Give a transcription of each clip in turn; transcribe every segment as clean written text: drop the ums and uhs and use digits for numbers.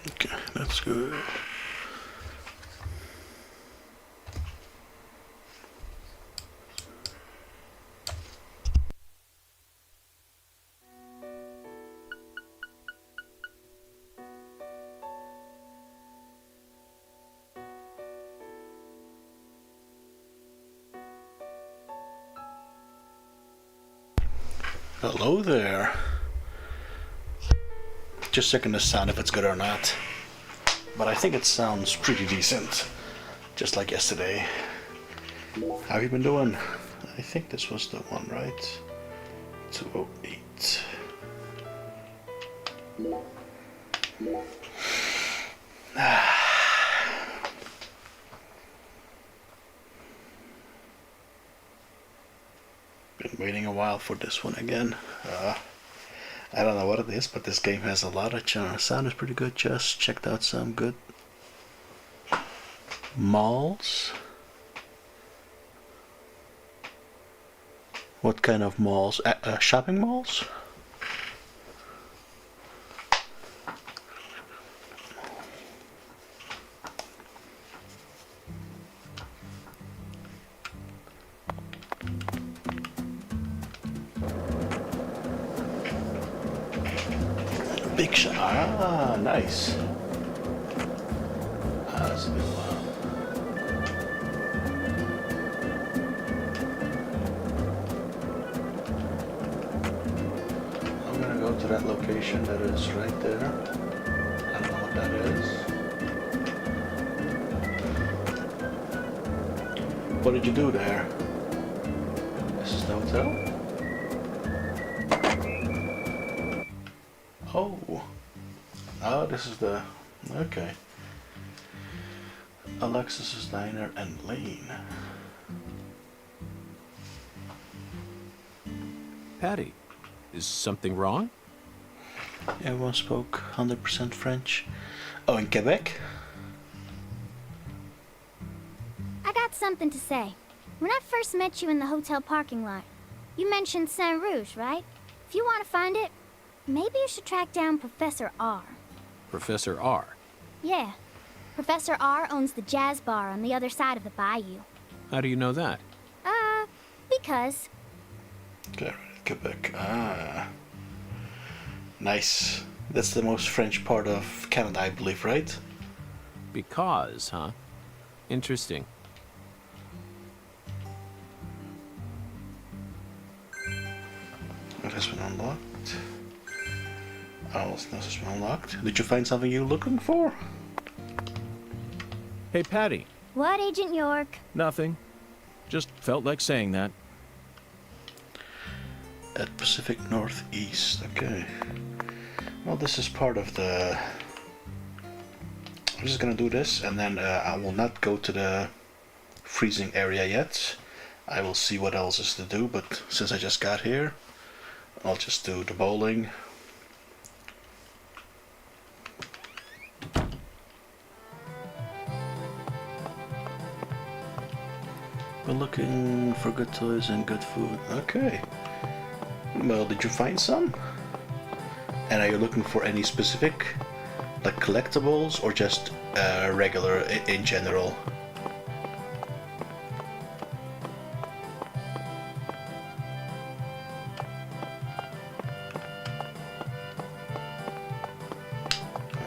Okay, that's good. Hello there. Just checking the sound if it's good or not. But I think it sounds pretty decent. Just like yesterday. How have you been doing? I think this was the one, right? 208. Been waiting a while for this one again. I don't know what it is, but this game has a lot of charm. Sound is pretty good. Just checked out some good malls. What kind of malls? Shopping malls? Big shot. Ah, nice. That's a good one. I'm gonna go to that location that is right there. I don't know what that is. What did you do there? This is the hotel? Oh. Oh, this is the... Okay. Alexis's Diner and Lane. Patty, is something wrong? Everyone spoke 100% French. Oh, in Quebec? I got something to say. When I first met you in the hotel parking lot, you mentioned Saint Rouge, right? If you want to find it, maybe you should track down Professor R. Professor R. Yeah. Professor R owns the jazz bar on the other side of the bayou. How do you know that? Because... Okay, Quebec. Ah. Nice. That's the most French part of Canada, I believe, right? Because, huh? Interesting. It has been unlocked. Oh, this has been unlocked. Did you find something you're looking for? Hey, Patty. What, Agent York? Nothing. Just felt like saying that. At Pacific Northeast. Okay. Well, this is part of the... I'm just gonna do this, and then I will not go to the freezing area yet. I will see what else is to do, but since I just got here, I'll just do the bowling. We're looking for good toys and good food. Okay. Well, did you find some? And are you looking for any specific, like collectibles, or just regular in general?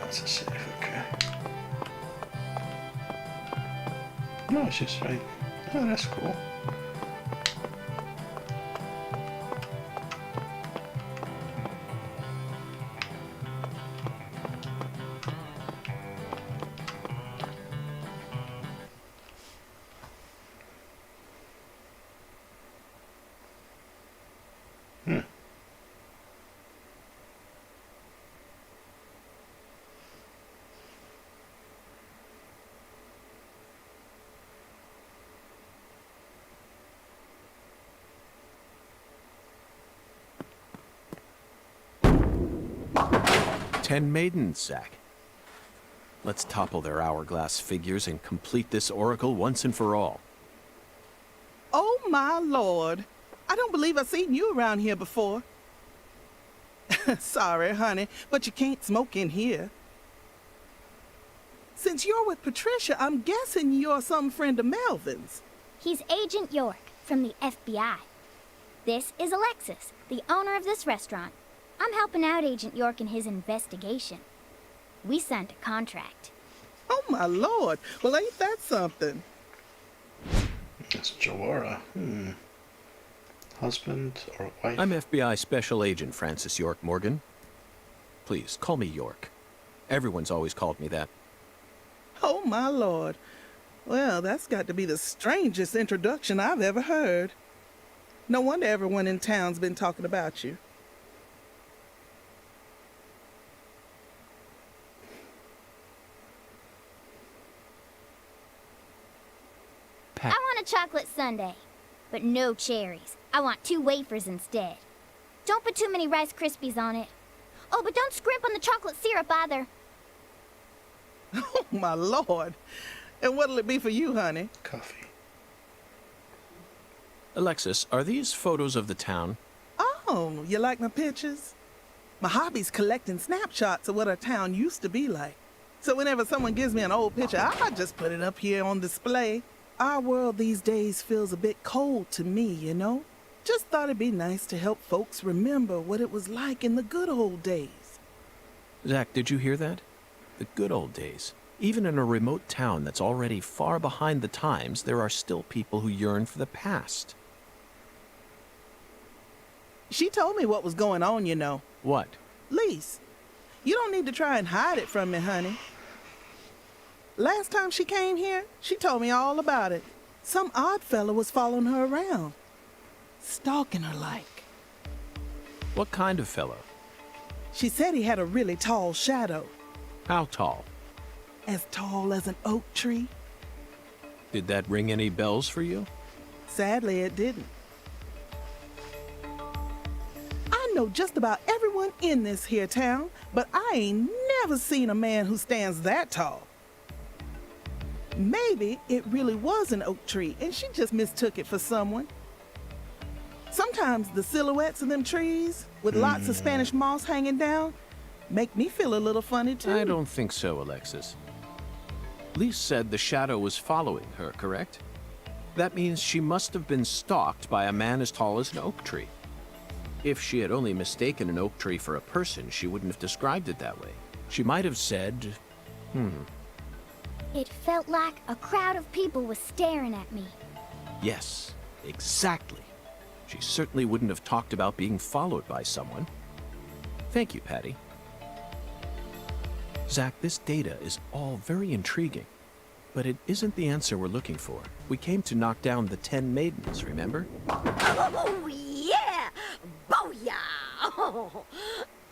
That's a safe, okay. No, it's just right. Oh, that's cool. Hmm. Ten maidens, Zack. Let's topple their hourglass figures and complete this oracle once and for all. Oh, my Lord. I don't believe I've seen you around here before. Sorry, honey, but you can't smoke in here. Since you're with Patricia, I'm guessing you're some friend of Melvin's. He's Agent York from the FBI. This is Alexis, the owner of this restaurant. I'm helping out Agent York in his investigation. We signed a contract. Oh, my lord. Well, ain't that something? It's Jawara. Husband or wife? I'm FBI Special Agent Francis York Morgan. Please, call me York. Everyone's always called me that. Oh, my lord. Well, that's got to be the strangest introduction I've ever heard. No wonder everyone in town's been talking about you. I want a chocolate sundae, but no cherries. I want 2 wafers instead. Don't put too many Rice Krispies on it. Oh, but don't scrimp on the chocolate syrup either. Oh, my lord. And what'll it be for you, honey? Coffee. Alexis, are these photos of the town? Oh, you like my pictures? My hobby's collecting snapshots of what our town used to be like. So whenever someone gives me an old picture, I just put it up here on display. Our world these days feels a bit cold to me, you know? Just thought it'd be nice to help folks remember what it was like in the good old days. Zach, did you hear that? The good old days. Even in a remote town that's already far behind the times, there are still people who yearn for the past. She told me what was going on, you know. What? Lise, you don't need to try and hide it from me, honey. Last time she came here, she told me all about it. Some odd fella was following her around, stalking her like. What kind of fellow? She said he had a really tall shadow, How tall? as tall as an oak tree. Did that ring any bells for you? Sadly, it didn't. I know just about everyone in this here town, but I ain't never seen a man who stands that tall. Maybe it really was an oak tree and she just mistook it for someone. Sometimes the silhouettes of them trees, with lots of Spanish moss hanging down, make me feel a little funny too. I don't think so, Alexis. Lise said the shadow was following her, correct? That means she must have been stalked by a man as tall as an oak tree. If she had only mistaken an oak tree for a person, she wouldn't have described it that way. She might have said, It felt like a crowd of people was staring at me. yes, exactly. She certainly wouldn't have talked about being followed by someone. Thank you, Patty. Zach, this data is all very intriguing, but it isn't the answer we're looking for. We came to knock down the 10 maidens, remember? Oh, yeah! Booyah! Oh,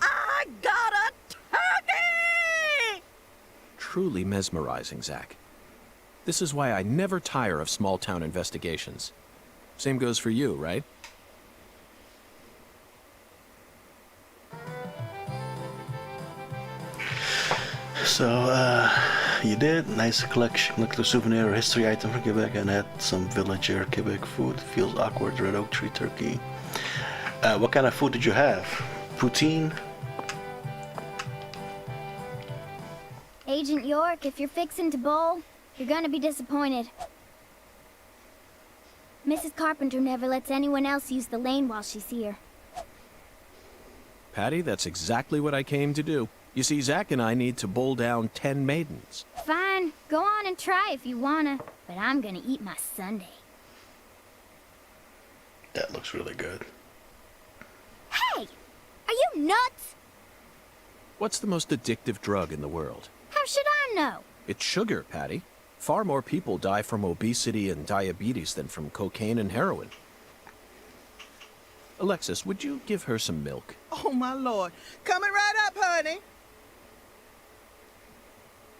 I got a turkey! Truly mesmerizing, Zach. This is why I never tire of small-town investigations. Same goes for you, right? So, you did. Nice collection. Look at the souvenir or history item from Quebec and had some villager Quebec food. Feels awkward. Red oak tree turkey. What kind of food did you have? Poutine? Agent York, if you're fixing to bowl, you're gonna be disappointed. Mrs. Carpenter never lets anyone else use the lane while she's here. Patty, that's exactly what I came to do. You see, Zach and I need to bowl down 10 maidens. Fine, go on and try if you wanna, but I'm gonna eat my sundae. That looks really good. Hey! Are you nuts? What's the most addictive drug in the world? How should I know? It's sugar, Patty. Far more people die from obesity and diabetes than from cocaine and heroin. Alexis, would you give her some milk? Oh, my lord. Coming right up, honey.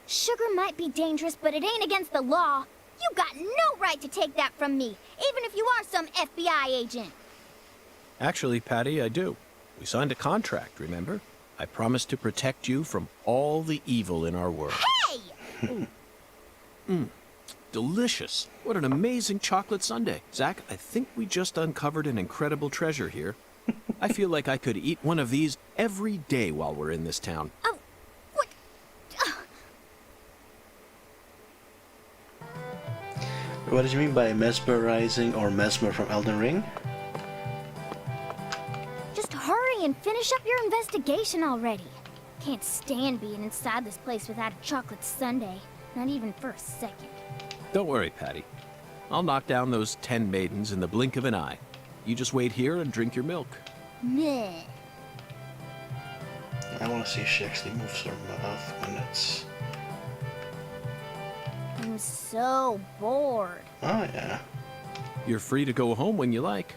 Sugar might be dangerous, but it ain't against the law. You got no right to take that from me, even if you are some FBI agent. Actually, Patty, I do. We signed a contract, remember? I promised to protect you from all the evil in our world. Hey! Delicious. What an amazing chocolate sundae. Zach, I think we just uncovered an incredible treasure here. I feel like I could eat one of these every day while we're in this town. Oh, what? What did you mean by mesmerizing or mesmer from Elden Ring? Just hurry and finish up your investigation already. Can't stand being inside this place without a chocolate sundae. Not even for a second. Don't worry, Patty. I'll knock down those 10 maidens in the blink of an eye. You just wait here and drink your milk. Meh. I want to see if she actually moves her mouth when it's... I'm so bored. Oh, yeah. You're free to go home when you like.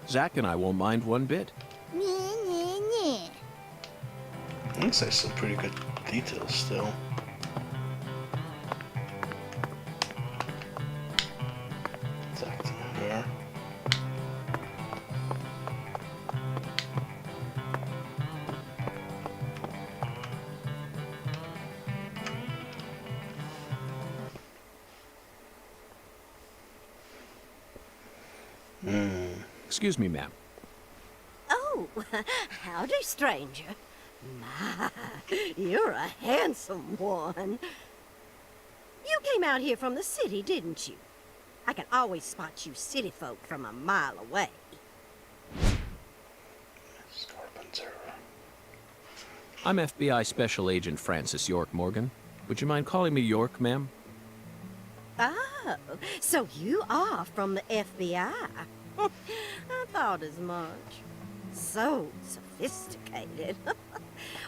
Zach and I won't mind one bit. Nyeh, nyeh, nyeh. Looks like some pretty good details still. Exactly her. Excuse me, ma'am. Oh, howdy, stranger. My, you're a handsome one. You came out here from the city, didn't you? I can always spot you city folk from a mile away. Carpenter. I'm FBI Special Agent Francis York Morgan. Would you mind calling me York, ma'am? Oh, so you are from the FBI. I thought as much. So sophisticated.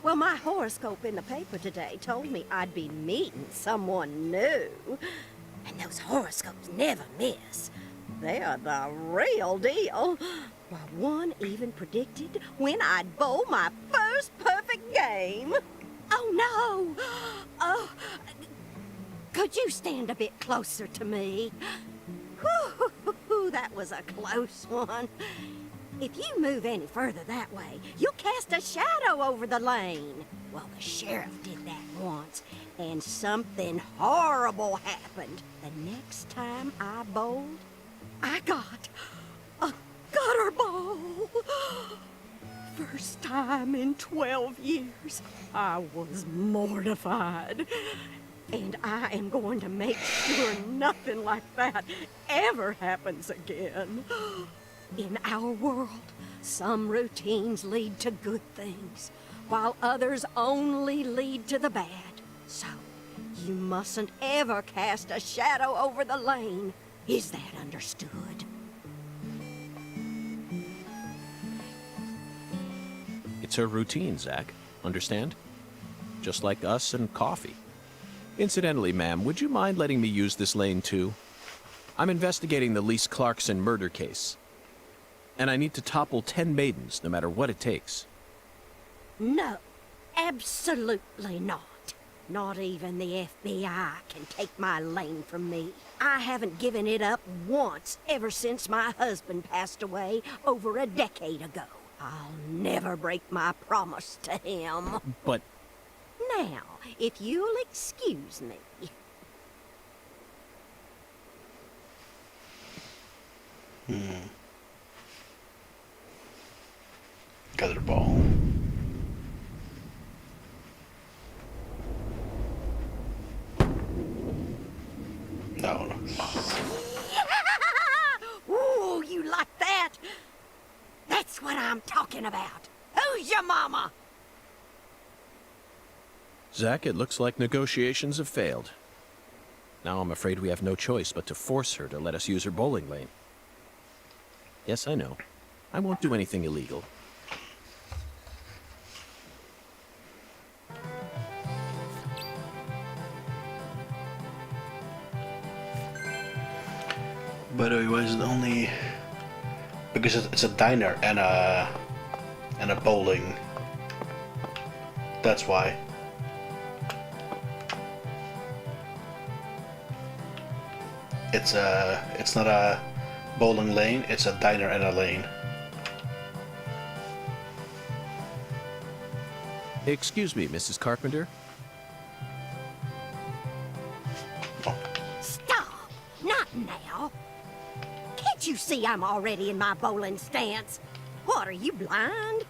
Well, my horoscope in the paper today told me I'd be meeting someone new. And those horoscopes never miss. They are the real deal. Well, one even predicted when I'd bowl my first perfect game. Oh, no. Oh, could you stand a bit closer to me? Whew, that was a close one. If you move any further that way, you'll cast a shadow over the lane. Well, the sheriff did that once, and something horrible happened. The next time I bowled, I got a gutter ball. First time in 12 years, I was mortified. And I am going to make sure nothing like that ever happens again. In our world, some routines lead to good things, while others only lead to the bad. So, you mustn't ever cast a shadow over the lane. Is that understood? It's her routine, Zach. Understand? Just like us and coffee. Incidentally, ma'am, would you mind letting me use this lane too? I'm investigating the Lise Clarkson murder case. And I need to topple 10 maidens, no matter what it takes. No, absolutely not. Not even the FBI can take my lane from me. I haven't given it up once ever since my husband passed away over a decade ago. I'll never break my promise to him. But Now, if you'll excuse me. Gutter ball. No. Ooh, you like that? That's what I'm talking about. Who's your mama? Zach, it looks like negotiations have failed. Now I'm afraid we have no choice but to force her to let us use her bowling lane. Yes, I know. I won't do anything illegal. By the way, was it only because it's a diner and a bowling? That's why. It's not a bowling lane. It's a diner and a lane. Excuse me, Mrs. Carpenter. Stop! Not now. Can't you see I'm already in my bowling stance? What, are you blind?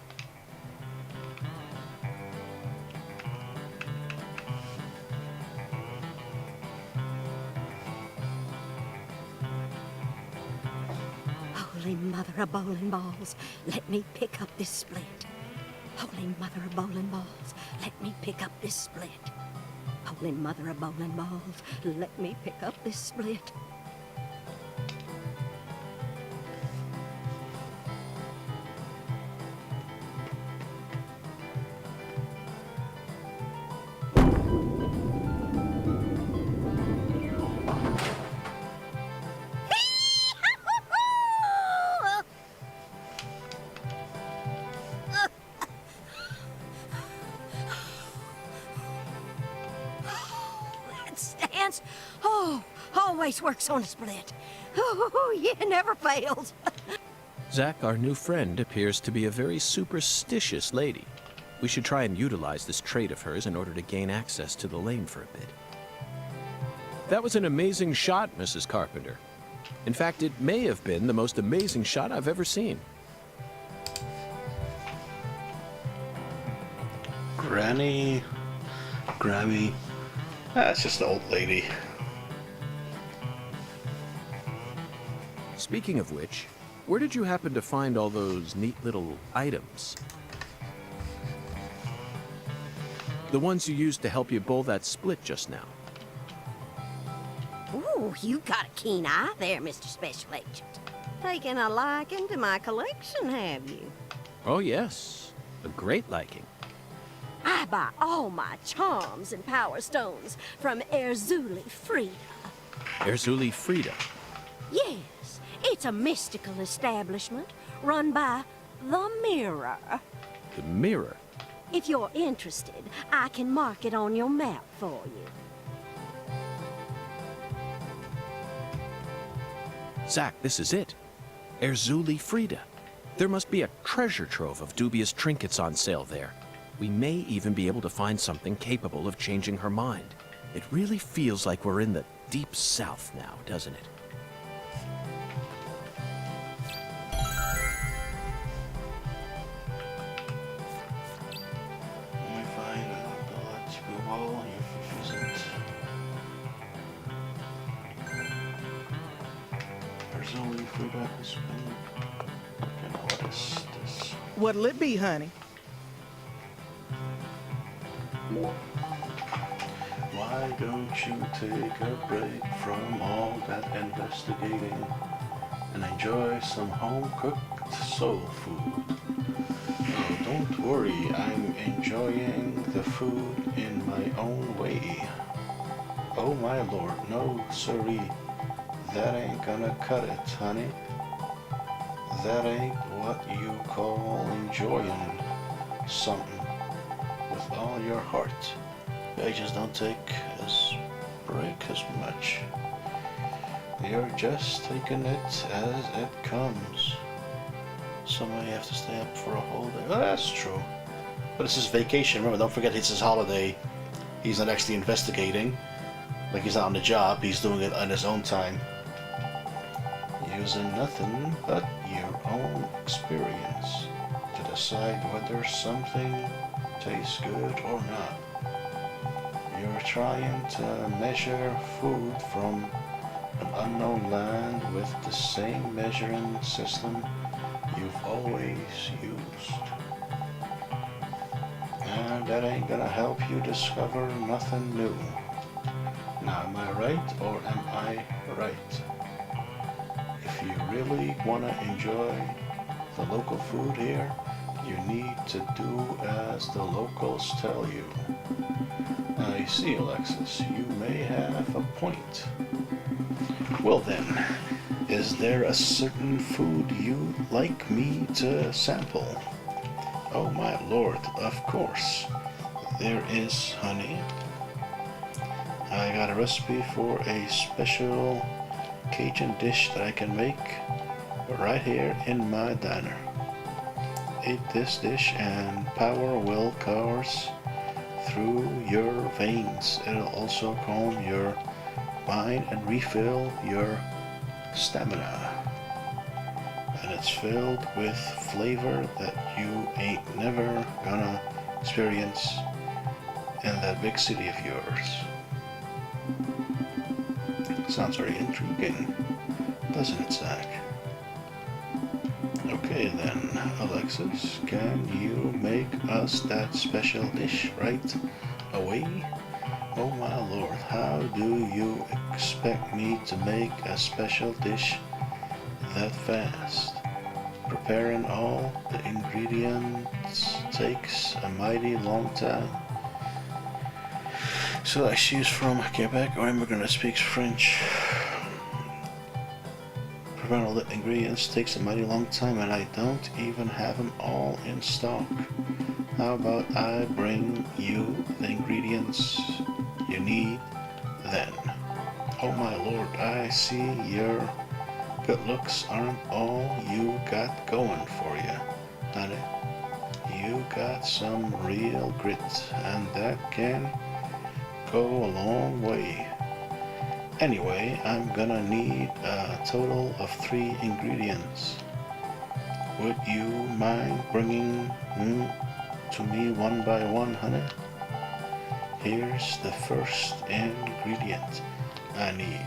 Holy Mother of bowling balls, let me pick up this split. Holy Mother of bowling balls, let me pick up this split. Holy Mother of bowling balls, let me pick up this split. That stance, always works on a split. Oh, yeah, never fails. Zack, our new friend, appears to be a very superstitious lady. We should try and utilize this trait of hers in order to gain access to the lane for a bit. That was an amazing shot, Mrs. Carpenter. In fact, it may have been the most amazing shot I've ever seen. Grammy. That's just an old lady. Speaking of which, where did you happen to find all those neat little items? The ones you used to help you bowl that split just now. Ooh, you got a keen eye there, Mr. Special Agent. Taking a liking to my collection, have you? Oh, yes. A great liking. I buy all my charms and power stones from Erzuli Frida. Erzuli Frida. Yes, it's a mystical establishment run by the Mirror. The mirror. If you're interested, I can mark it on your map for you. Zack, this is it. Erzuli Frida. There must be a treasure trove of dubious trinkets on sale there. We may even be able to find something capable of changing her mind. It really feels like we're in the deep south now, doesn't it? Let me find the electrical wall. You visit. There's only food I can spend. Okay, now what is this? What'll it be, honey? Why don't you take a break from all that investigating and enjoy some home-cooked soul food? Oh, don't worry, I'm enjoying the food in my own way. Oh my lord, no siree, that ain't gonna cut it, honey. That ain't what you call enjoying something with all your heart. I just don't take as break as much. You're just taking it as it comes. Somebody have to stay up for a whole day. Oh, that's true. But it's his vacation. Remember, don't forget it's his holiday. He's not actually investigating. Like he's not on the job. He's doing it on his own time. Using nothing but your own experience to decide whether something tastes good or not. You're trying to measure food from an unknown land with the same measuring system you've always used. And that ain't gonna help you discover nothing new. Now, am I right or am I right? If you really wanna enjoy the local food here, you need to do as the locals tell you. I see, Alexis, you may have a point. Well then, is there a certain food you'd like me to sample? Oh my lord, of course. There is, honey. I got a recipe for a special Cajun dish that I can make right here in my diner. Eat this dish and power will course through your veins. It'll also calm your mind and refill your stamina. And it's filled with flavor that you ain't never gonna experience in that big city of yours. Sounds very intriguing, doesn't it, Zach? Okay then, Alexis, can you make us that special dish right away? Oh my lord, how do you expect me to make a special dish that fast? Preparing all the ingredients takes a mighty long time. So she's from Quebec or immigrant speaks French. Preparing all the ingredients takes a mighty long time and I don't even have them all in stock. How about I bring you the ingredients you need then? Oh my lord, I see your good looks aren't all you got going for you, honey. You got some real grit and that can go a long way. Anyway, I'm gonna need a total of 3 ingredients. Would you mind bringing to me one by one, honey? Here's the first ingredient I need.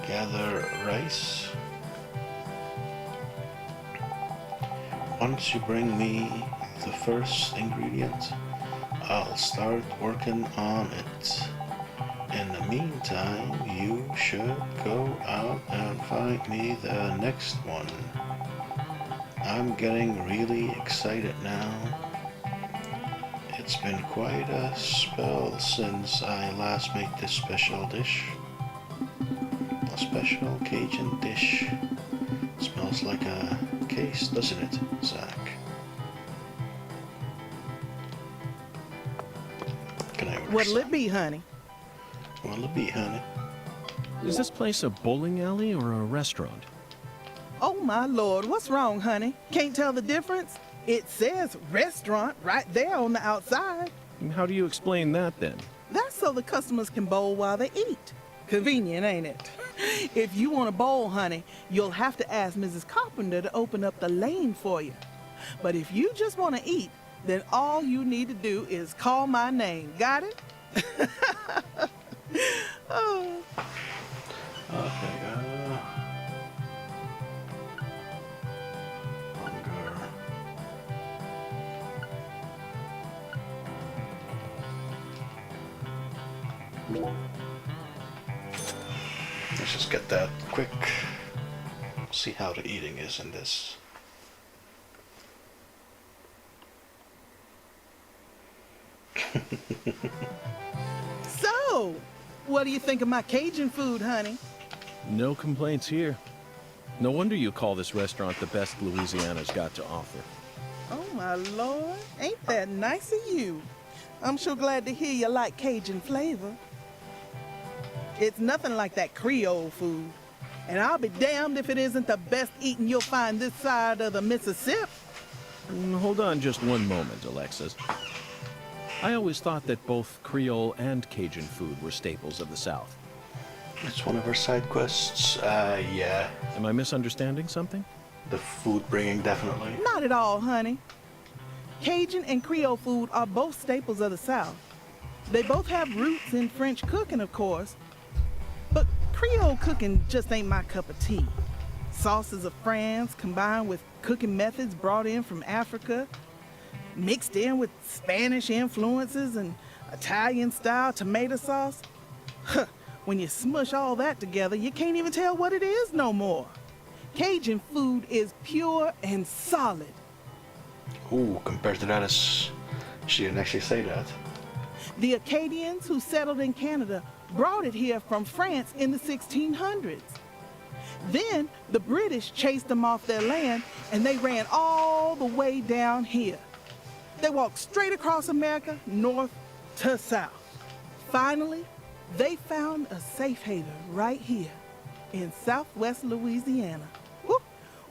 Gather rice. Once you bring me the first ingredient, I'll start working on it. In the meantime, you should go out and find me the next one. I'm getting really excited now. It's been quite a spell since I last made this special dish. A special Cajun dish. Smells like a case, doesn't it, Zach? Can I order What'll it some? be, honey? What'll it be, honey? Is this place a bowling alley or a restaurant? Oh my lord, what's wrong, honey? Can't tell the difference? It says restaurant right there on the outside. How do you explain that then? That's so the customers can bowl while they eat. Convenient, ain't it? If you want to bowl, honey, you'll have to ask Mrs. Carpenter to open up the lane for you. But if you just want to eat, then all you need to do is call my name. Got it? Oh. Okay, hunger. Let's just get that quick. See how the eating is in this. So, what do you think of my Cajun food, honey? No complaints here. No wonder you call this restaurant the best Louisiana's got to offer. Oh my lord, ain't that nice of you? I'm sure glad to hear you like Cajun flavor. It's nothing like that Creole food. And I'll be damned if it isn't the best eating you'll find this side of the Mississippi. Hold on just one moment, Alexis. I always thought that both Creole and Cajun food were staples of the South. It's one of our side quests. Yeah. Am I misunderstanding something? The food bringing, definitely. Not at all, honey. Cajun and Creole food are both staples of the South. They both have roots in French cooking, of course. But Creole cooking just ain't my cup of tea. Sauces of France combined with cooking methods brought in from Africa, mixed in with Spanish influences and Italian-style tomato sauce. Huh, when you smush all that together, you can't even tell what it is no more. Cajun food is pure and solid. Ooh, compared to that, she didn't actually say that. The Acadians who settled in Canada brought it here from France in the 1600s. Then the British chased them off their land and they ran all the way down here. They walked straight across America, north to south. Finally, they found a safe haven right here in southwest Louisiana. Whew,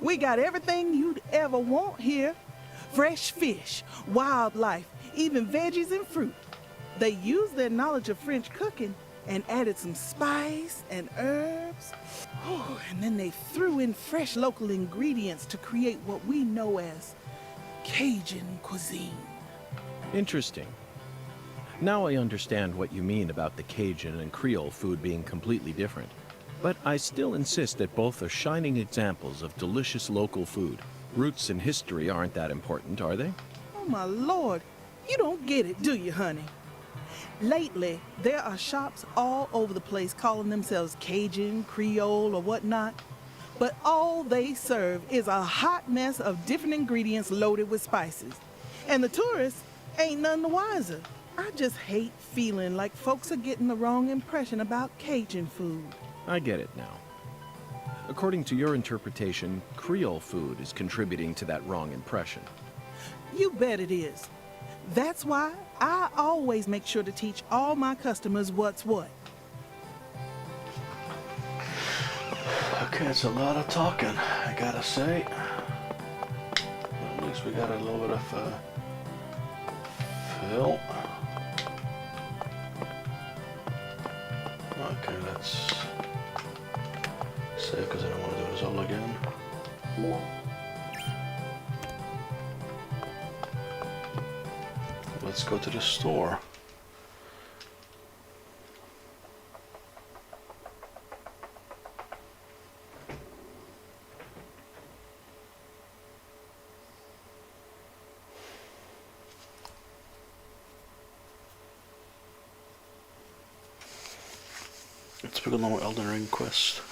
we got everything you'd ever want here. Fresh fish, wildlife, even veggies and fruit. They used their knowledge of French cooking and added some spice and herbs. Oh, and then they threw in fresh local ingredients to create what we know as Cajun cuisine. Interesting. Now I understand what you mean about the Cajun and Creole food being completely different. But I still insist that both are shining examples of delicious local food. Roots and history aren't that important, are they? Oh, my Lord. You don't get it, do you, honey? Lately, there are shops all over the place calling themselves Cajun, Creole, or whatnot. But all they serve is a hot mess of different ingredients loaded with spices. And the tourists ain't none the wiser. I just hate feeling like folks are getting the wrong impression about Cajun food. I get it now. According to your interpretation, Creole food is contributing to that wrong impression. You bet it is. That's why I always make sure to teach all my customers what's what. Okay, it's a lot of talking, I gotta say. At least we got a little bit of fill. Okay, let's save because I don't want to do this all again. Let's go to the store. Let's pick a normal Elden Ring quest.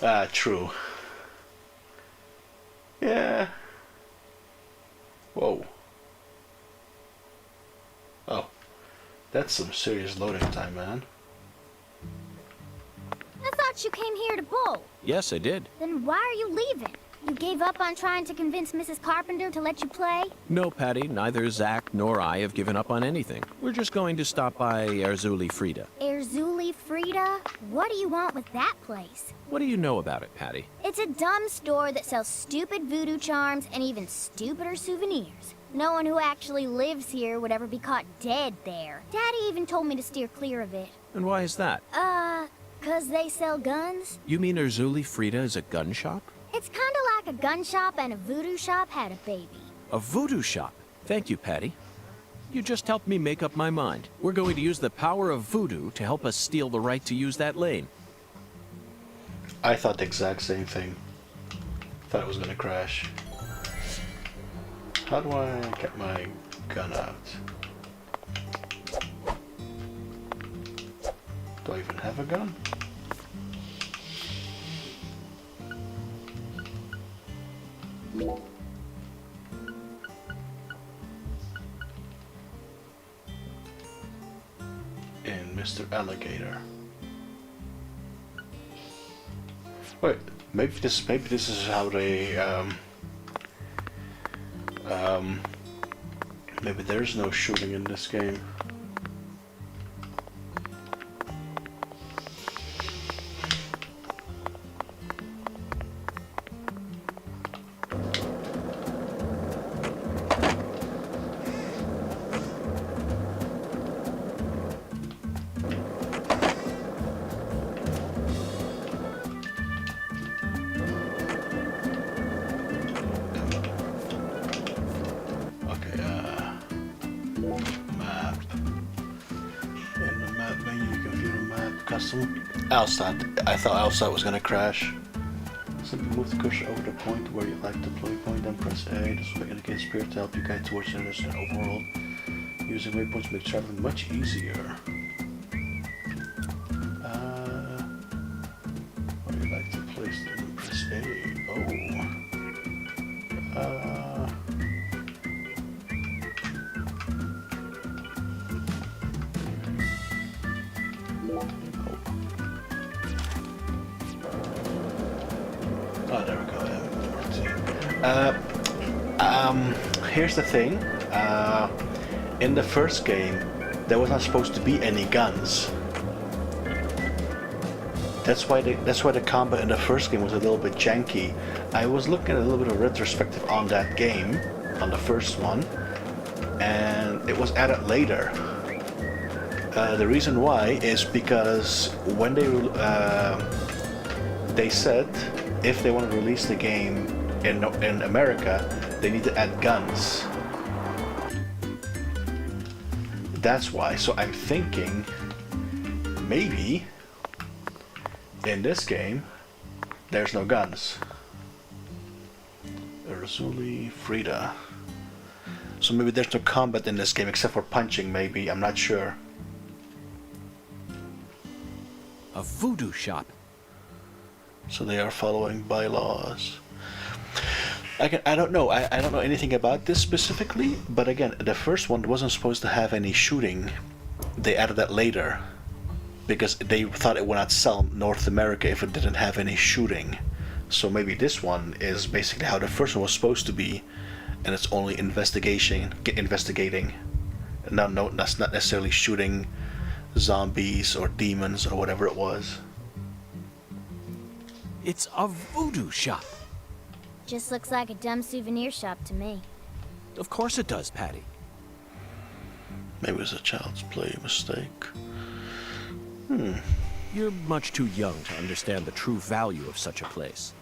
Ah, true. Yeah. Whoa. Oh. That's some serious loading time, man. I thought you came here to bowl. Yes, I did. Then why are you leaving? You gave up on trying to convince Mrs. Carpenter to let you play? No, Patty, neither Zach nor I have given up on anything. We're just going to stop by Erzuli Frida. Erzuli Frida? What do you want with that place? What do you know about it, Patty? It's a dumb store that sells stupid voodoo charms and even stupider souvenirs. No one who actually lives here would ever be caught dead there. Daddy even told me to steer clear of it. And why is that? 'Cause they sell guns? You mean Erzuli Frida is a gun shop? It's kinda like a gun shop and a voodoo shop had a baby. A voodoo shop? Thank you, Patty. You just helped me make up my mind. We're going to use the power of voodoo to help us steal the right to use that lane. I thought the exact same thing. Thought it was gonna crash. How do I get my gun out? Do I even have a gun? And Mr. Alligator. Wait, maybe this is how they maybe there's no shooting in this game. Outside. I thought outside was gonna crash. Simply move the cursor over the point where you like the play point, then press A. This will indicate spirit to help you guide towards the overworld. Using waypoints makes traveling much easier. Where you like to place it, then press A. Oh, there we go. Here's the thing. In the first game, there was not supposed to be any guns. That's why the combat in the first game was a little bit janky. I was looking at a little bit of retrospective on that game, on the first one, and it was added later. The reason why is because when they said if they want to release the game in America, they need to add guns. That's why. So I'm thinking maybe In this game, there's no guns. Urzuli Frida. So maybe there's no combat in this game except for punching, maybe. I'm not sure. A voodoo shop. So they are following bylaws. I don't know. I don't know anything about this specifically, but again, the first one wasn't supposed to have any shooting. They added that later because they thought it would not sell North America if it didn't have any shooting. So maybe this one is basically how the first one was supposed to be, and it's only investigating. No, that's not necessarily shooting zombies or demons or whatever it was. It's a voodoo shop. Just looks like a dumb souvenir shop to me. Of course it does, Patty. Maybe it was a child's play mistake. You're much too young to understand the true value of such a place.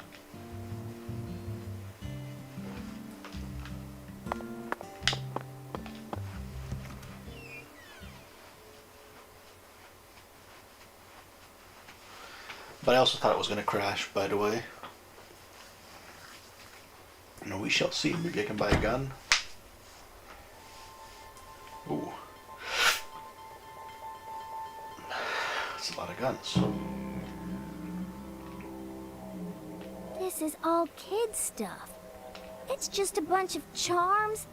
But I also thought it was going to crash, by the way. No, we shall see. Maybe I can buy a gun. Ooh. That's a lot of guns. This is all kid stuff. It's just a bunch of charms.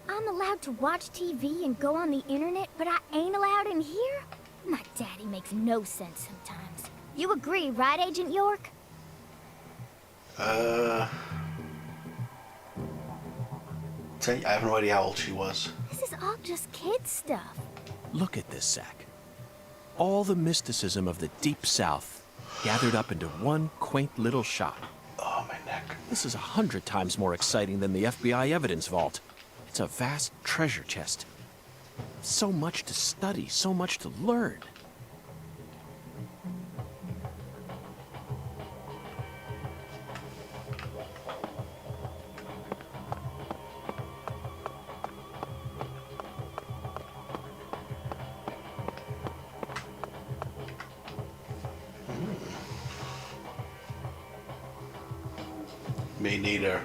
I'm allowed to watch TV and go on the internet, but I ain't allowed in here? My daddy makes no sense sometimes. You agree, right, Agent York? I have no idea how old she was. This is all just kid stuff. Look at this sack. All the mysticism of the Deep South gathered up into one quaint little shop. Oh, my neck. This is 100 times more exciting than the FBI evidence vault. It's a vast treasure chest. So much to study, so much to learn. Me neither.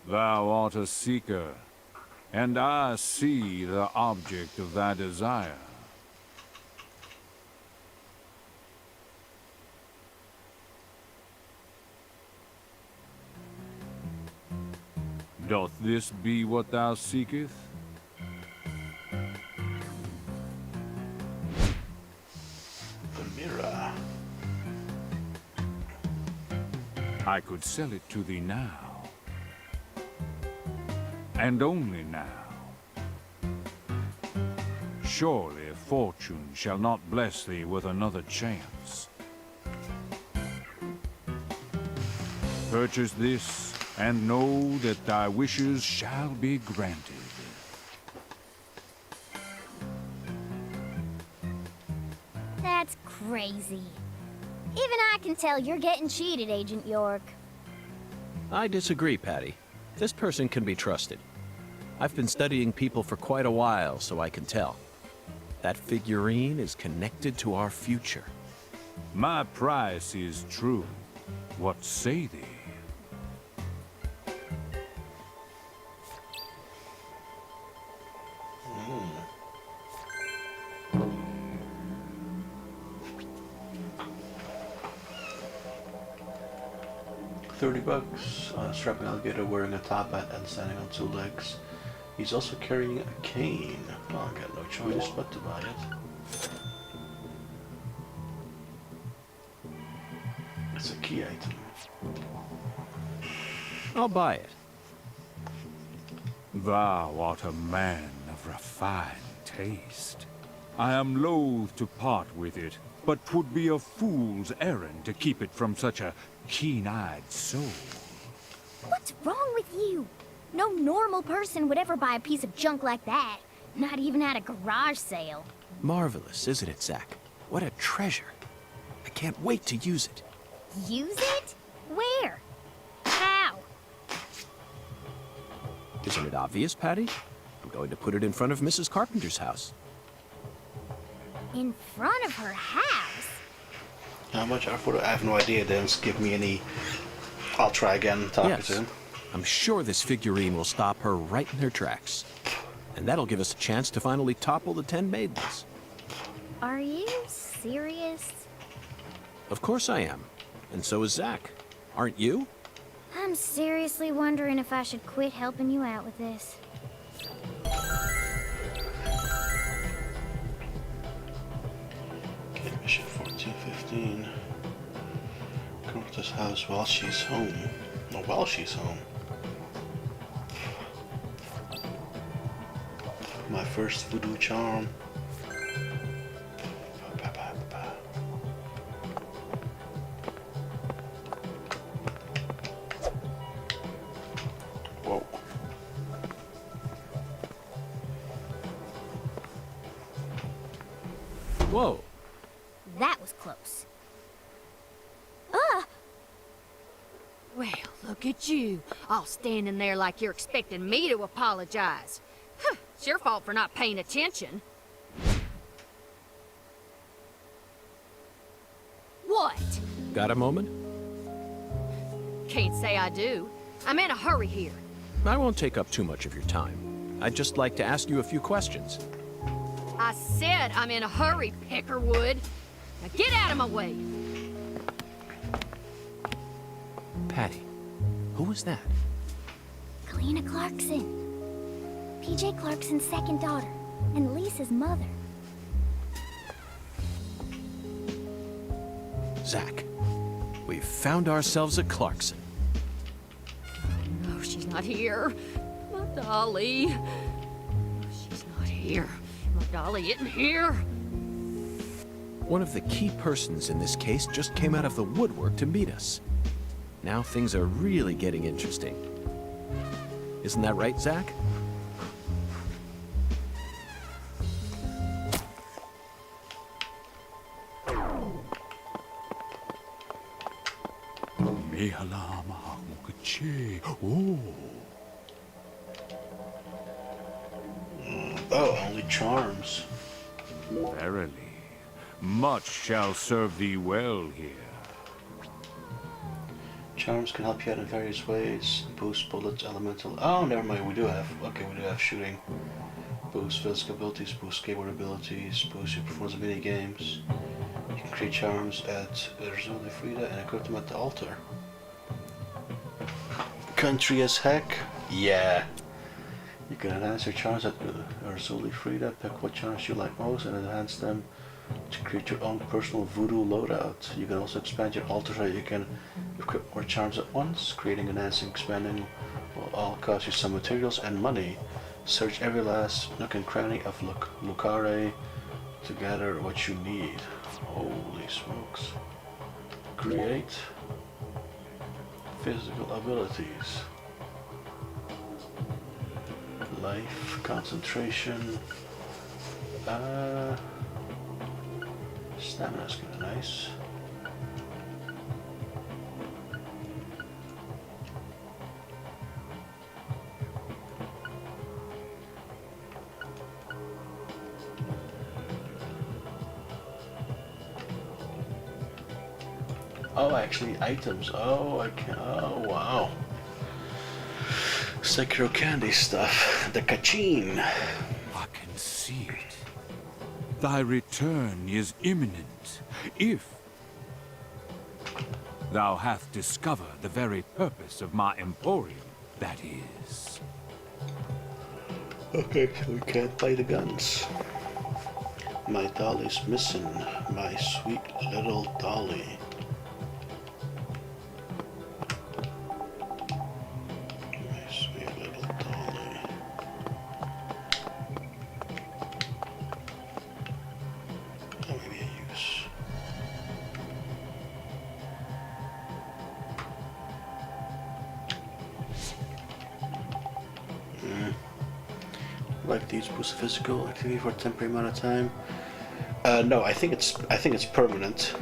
Thou art a seeker, and I see the object of thy desire. Doth this be what thou seekest? The mirror. I could sell it to thee now. And only now. Surely fortune shall not bless thee with another chance. Purchase this, and know that thy wishes shall be granted. That's crazy. Even I can tell you're getting cheated, Agent York. I disagree, Patty. This person can be trusted. I've been studying people for quite a while, so I can tell. That figurine is connected to our future. My price is true. What say thee? $30. Strapping alligator wearing a top hat and standing on two legs. He's also carrying a cane. Oh, I got no choice but to buy it. It's a key item. I'll buy it. Thou art a man of refined taste. I am loath to part with it, but 'twould be a fool's errand to keep it from such a keen-eyed soul. What's wrong with you? No normal person would ever buy a piece of junk like that. Not even at a garage sale. Marvelous, isn't it, Zach? What a treasure. I can't wait to use it. Use it? Where? How? Isn't it obvious, Patty? I'm going to put it in front of Mrs. Carpenter's house. In front of her house? How much are for? I have no idea. Didn't give me any. I'll try again talking Yes. to him. I'm sure this figurine will stop her right in her tracks. And that'll give us a chance to finally topple the 10 maidens. Are you serious? Of course I am. And so is Zach. Aren't you? I'm seriously wondering if I should quit helping you out with this. Okay, mission 1415. Come to this house while she's home. No, while she's home. My first voodoo charm. Whoa. Whoa. That was close. Well, look at you, all standing there like you're expecting me to apologize. Huh, it's your fault for not paying attention. What? Got a moment? Can't say I do. I'm in a hurry here. I won't take up too much of your time. I'd just like to ask you a few questions. I said I'm in a hurry, Peckerwood. Now get out of my way. Patty, who was that? Kalina Clarkson. PJ Clarkson's second daughter, and Lisa's mother. Zach, we've found ourselves a Clarkson. No, she's not here. My dolly. She's not here. My dolly isn't here. One of the key persons in this case just came out of the woodwork to meet us. Now things are really getting interesting. Isn't that right, Zach? Oh, only charms. Verily, much shall serve thee well here. Charms can help you out in various ways. Boost bullets, elemental. Oh, never mind. We do have. Okay, we do have shooting. Boost physical abilities, boost skateboard abilities, boost your performance in mini games. You can create charms at Arizona Frida and equip them at the altar. Country as heck? Yeah. You can enhance your charms at Arizona Frida, pick what charms you like most and enhance them to create your own personal voodoo loadout. You can also expand your altar so you can equip more charms at once. Creating, enhancing, expanding will all cost you some materials and money. Search every last nook and cranny of Lucare to gather what you need. Holy smokes. Create physical abilities. Life, concentration, stamina's kinda nice. Oh, actually, items. Oh, I can. Oh, wow. Sekiro candy stuff. The kachin. I can see it. Thy return is imminent, if thou hast discovered the very purpose of my emporium, that is. Okay, so we can't buy the guns. My dolly's missing. My sweet little dolly. My sweet little dolly. Oh, maybe I use. Like these boost physical activity for a temporary amount of time. No, I think it's permanent.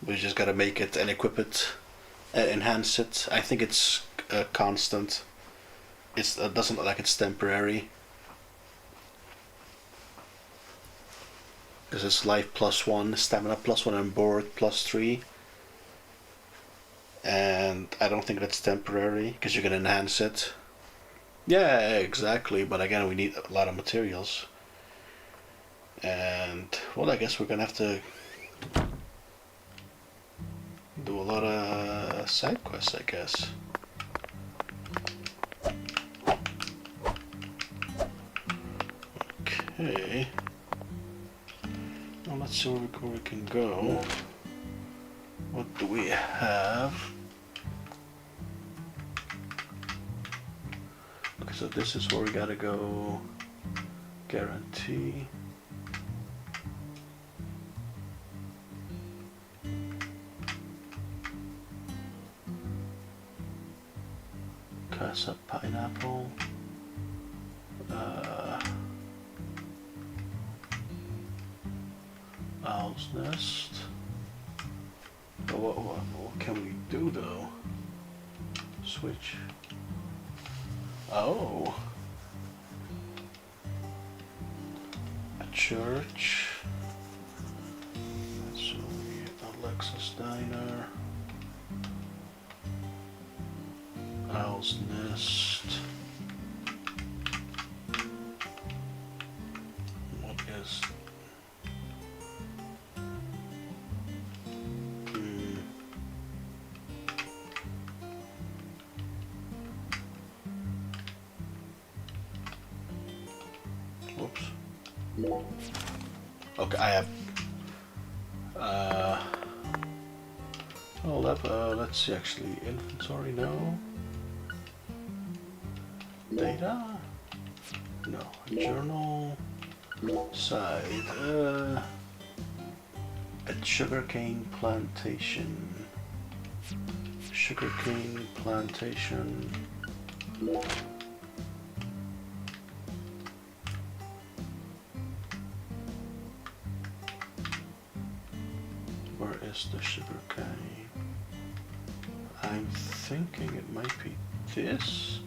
We just gotta make it and equip it, enhance it. I think it's constant. It doesn't look like it's temporary. Because it's life +1, stamina +1, and board +3. And I don't think that's temporary, because you can enhance it. Yeah, exactly, but again, we need a lot of materials. And, well, I guess we're gonna have to do a lot of side quests, I guess. Okay. Now let's see where we can go. What do we have? Okay, so this is where we gotta go. Guarantee. Casa Pineapple. Owl's Nest. What can we do though? Switch. Oh. A church. So Alexis Diner. Owl's Nest. What is... Whoops. Okay, I have... hold up, let's see, actually, inventory, no. Data? No. Journal. Side. A sugarcane plantation. Sugarcane plantation. Where is the sugarcane? I'm thinking it might be this.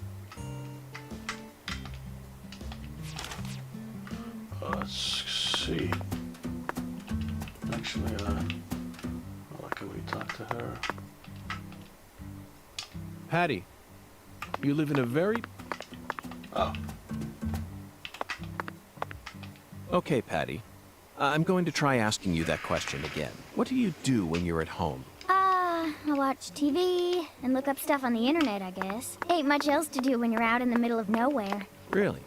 Let's see. Actually, can we talk to her? Patty, you live in a very... Oh. Okay, Patty. I'm going to try asking you that question again. What do you do when you're at home? I watch TV and look up stuff on the internet, I guess. Ain't much else to do when you're out in the middle of nowhere. Really?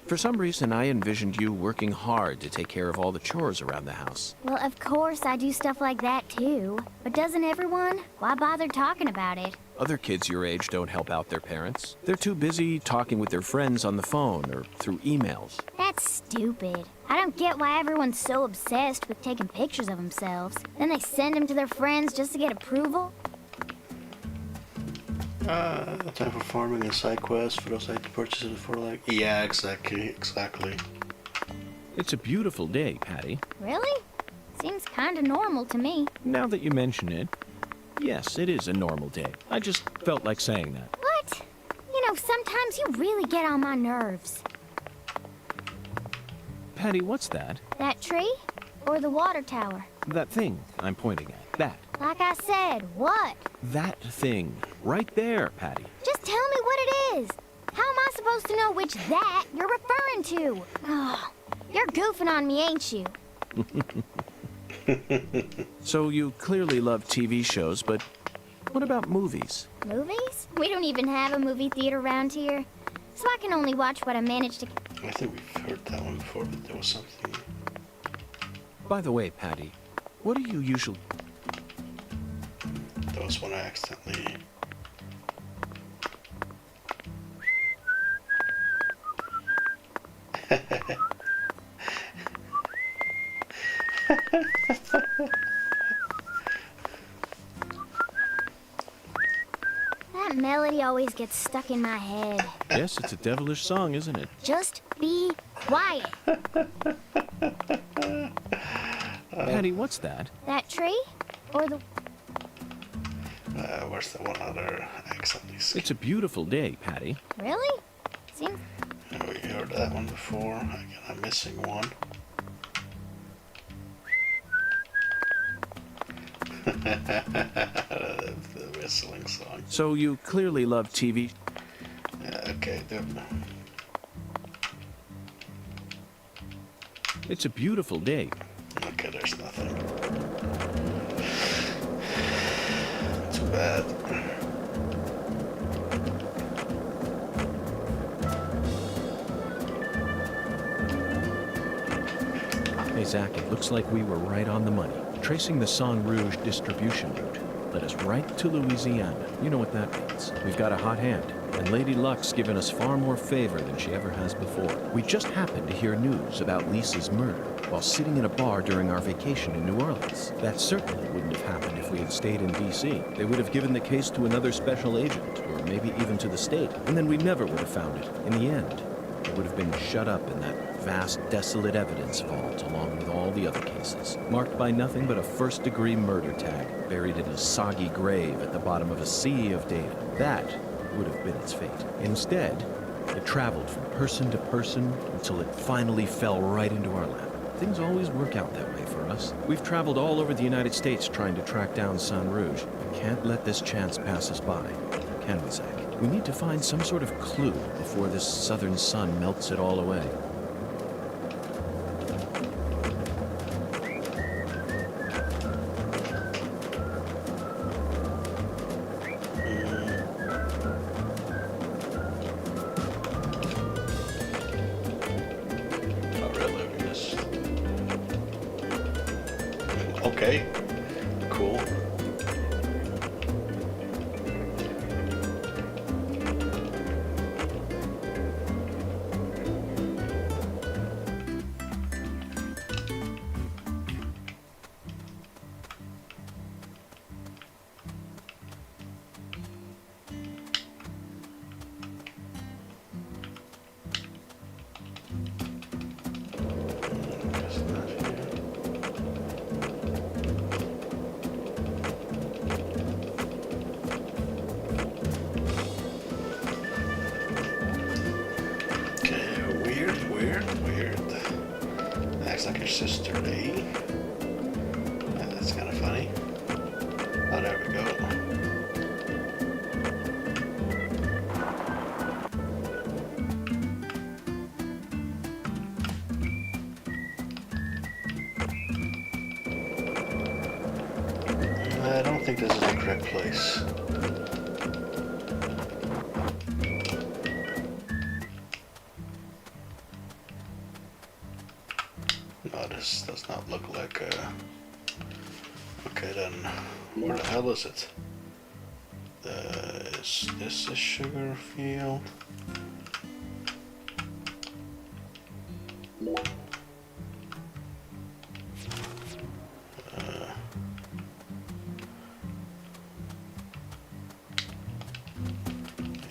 For some reason, I envisioned you working hard to take care of all the chores around the house. Well, of course I do stuff like that too. But doesn't everyone? Why bother talking about it? Other kids your age don't help out their parents. They're too busy talking with their friends on the phone or through emails. That's stupid. I don't get why everyone's so obsessed with taking pictures of themselves. Then they send them to their friends just to get approval. Time for farming and side quests for those I to purchase it for like... Yeah, exactly. It's a beautiful day, Patty. Really? Seems kinda normal to me. Now that you mention it, yes, it is a normal day. I just felt like saying that. What? You know, sometimes you really get on my nerves. Patty, what's that? That tree? Or the water tower? That thing I'm pointing at. That. Like I said, what? That thing. Right there, Patty. Just tell me what it is. How am I supposed to know which that you're referring to? Oh, you're goofing on me, ain't you? So you clearly love TV shows, but what about movies? Movies? We don't even have a movie theater around here. So I can only watch what I manage to... I think we've heard that one before, but there was something... By the way, Patty, what do you usually... That was one I accidentally... That melody always gets stuck in my head. Yes, it's a devilish song, isn't it? Just be quiet. Patty, what's that? That tree? Or the... where's the one other relax at least. It's a beautiful day, Patty. Really? Seems... Oh, we heard that one before. Again, I'm missing one. The whistling song. So you clearly love TV. Okay, It's a beautiful day. okay, there's nothing. Too bad. Hey, Zach, it looks like we were right on the money. Tracing the Sang Rouge distribution route led us right to Louisiana. You know what that means. We've got a hot hand, and Lady Luck's given us far more favor than she ever has before. We just happened to hear news about Lisa's murder while sitting in a bar during our vacation in New Orleans. That certainly wouldn't have happened if we had stayed in D.C. They would have given the case to another special agent, or maybe even to the state, and then we never would have found it in the end. It would have been shut up in that vast, desolate evidence vault along with all the other cases, marked by nothing but a first-degree murder tag buried in a soggy grave at the bottom of a sea of data. That would have been its fate. Instead, it traveled from person to person until it finally fell right into our lap. Things always work out that way for us. We've traveled all over the United States trying to track down Sang Rouge. We can't let this chance pass us by, can we, Zach? We need to find some sort of clue before this southern sun melts it all away. Not really, we just... Okay. Cool. Guess not here. Okay, weird. Acts like your sister, eh? That's kind of funny. Oh, there we go. I don't think this is the correct place. No, this does not look like a... Okay then, where the hell is it? Is this a sugar field?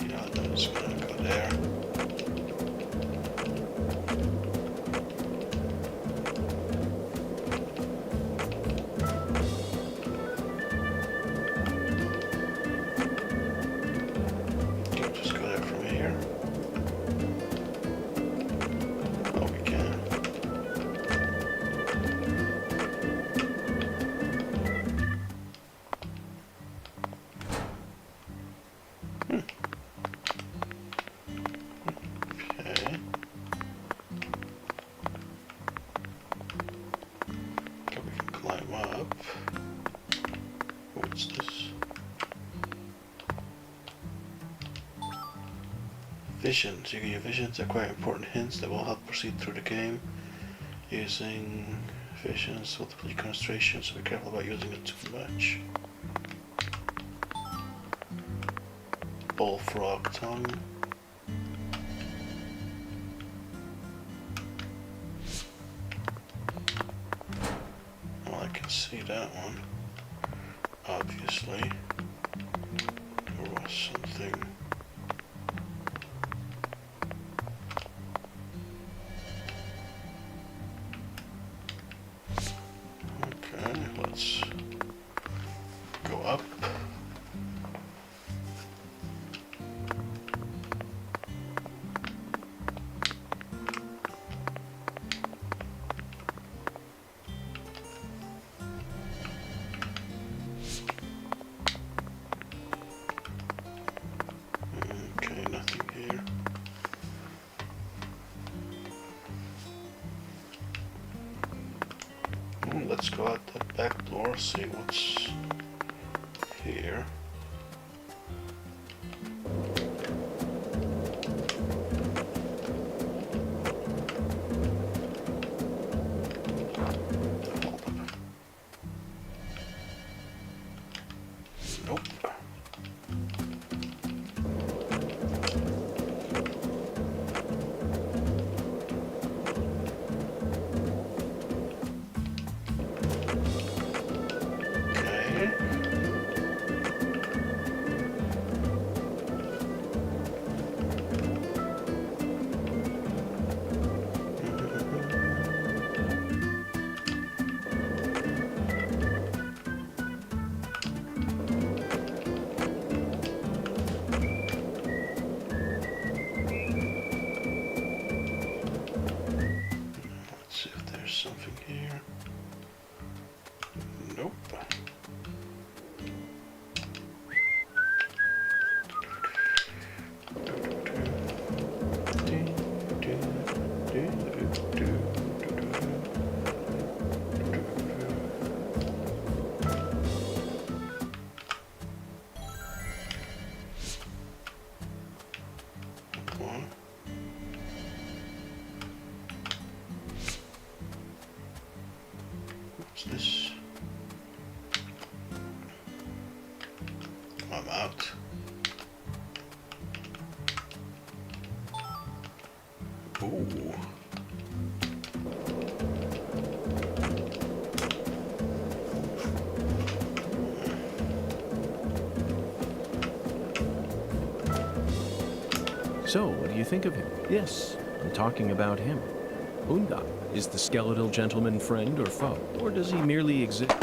Yeah, I'm just gonna go there. Can we just go there from here? Oh, we can. Okay. Okay, we can climb up. What's this? Visions. Your visions are quite important hints that will help proceed through the game. Using visions will deplete concentration, so be careful about using it too much. Bullfrog tongue. Well, I can see that one. Obviously. There was something. Okay, let's go up. go out that back door, see what's here. Nope. Okay. Let's see if there's something here. Nope. One. What's this? I'm out. Ooh. So, what do you think of him? Yes, I'm talking about him. Unda, is the skeletal gentleman friend or foe? Or does he merely exist?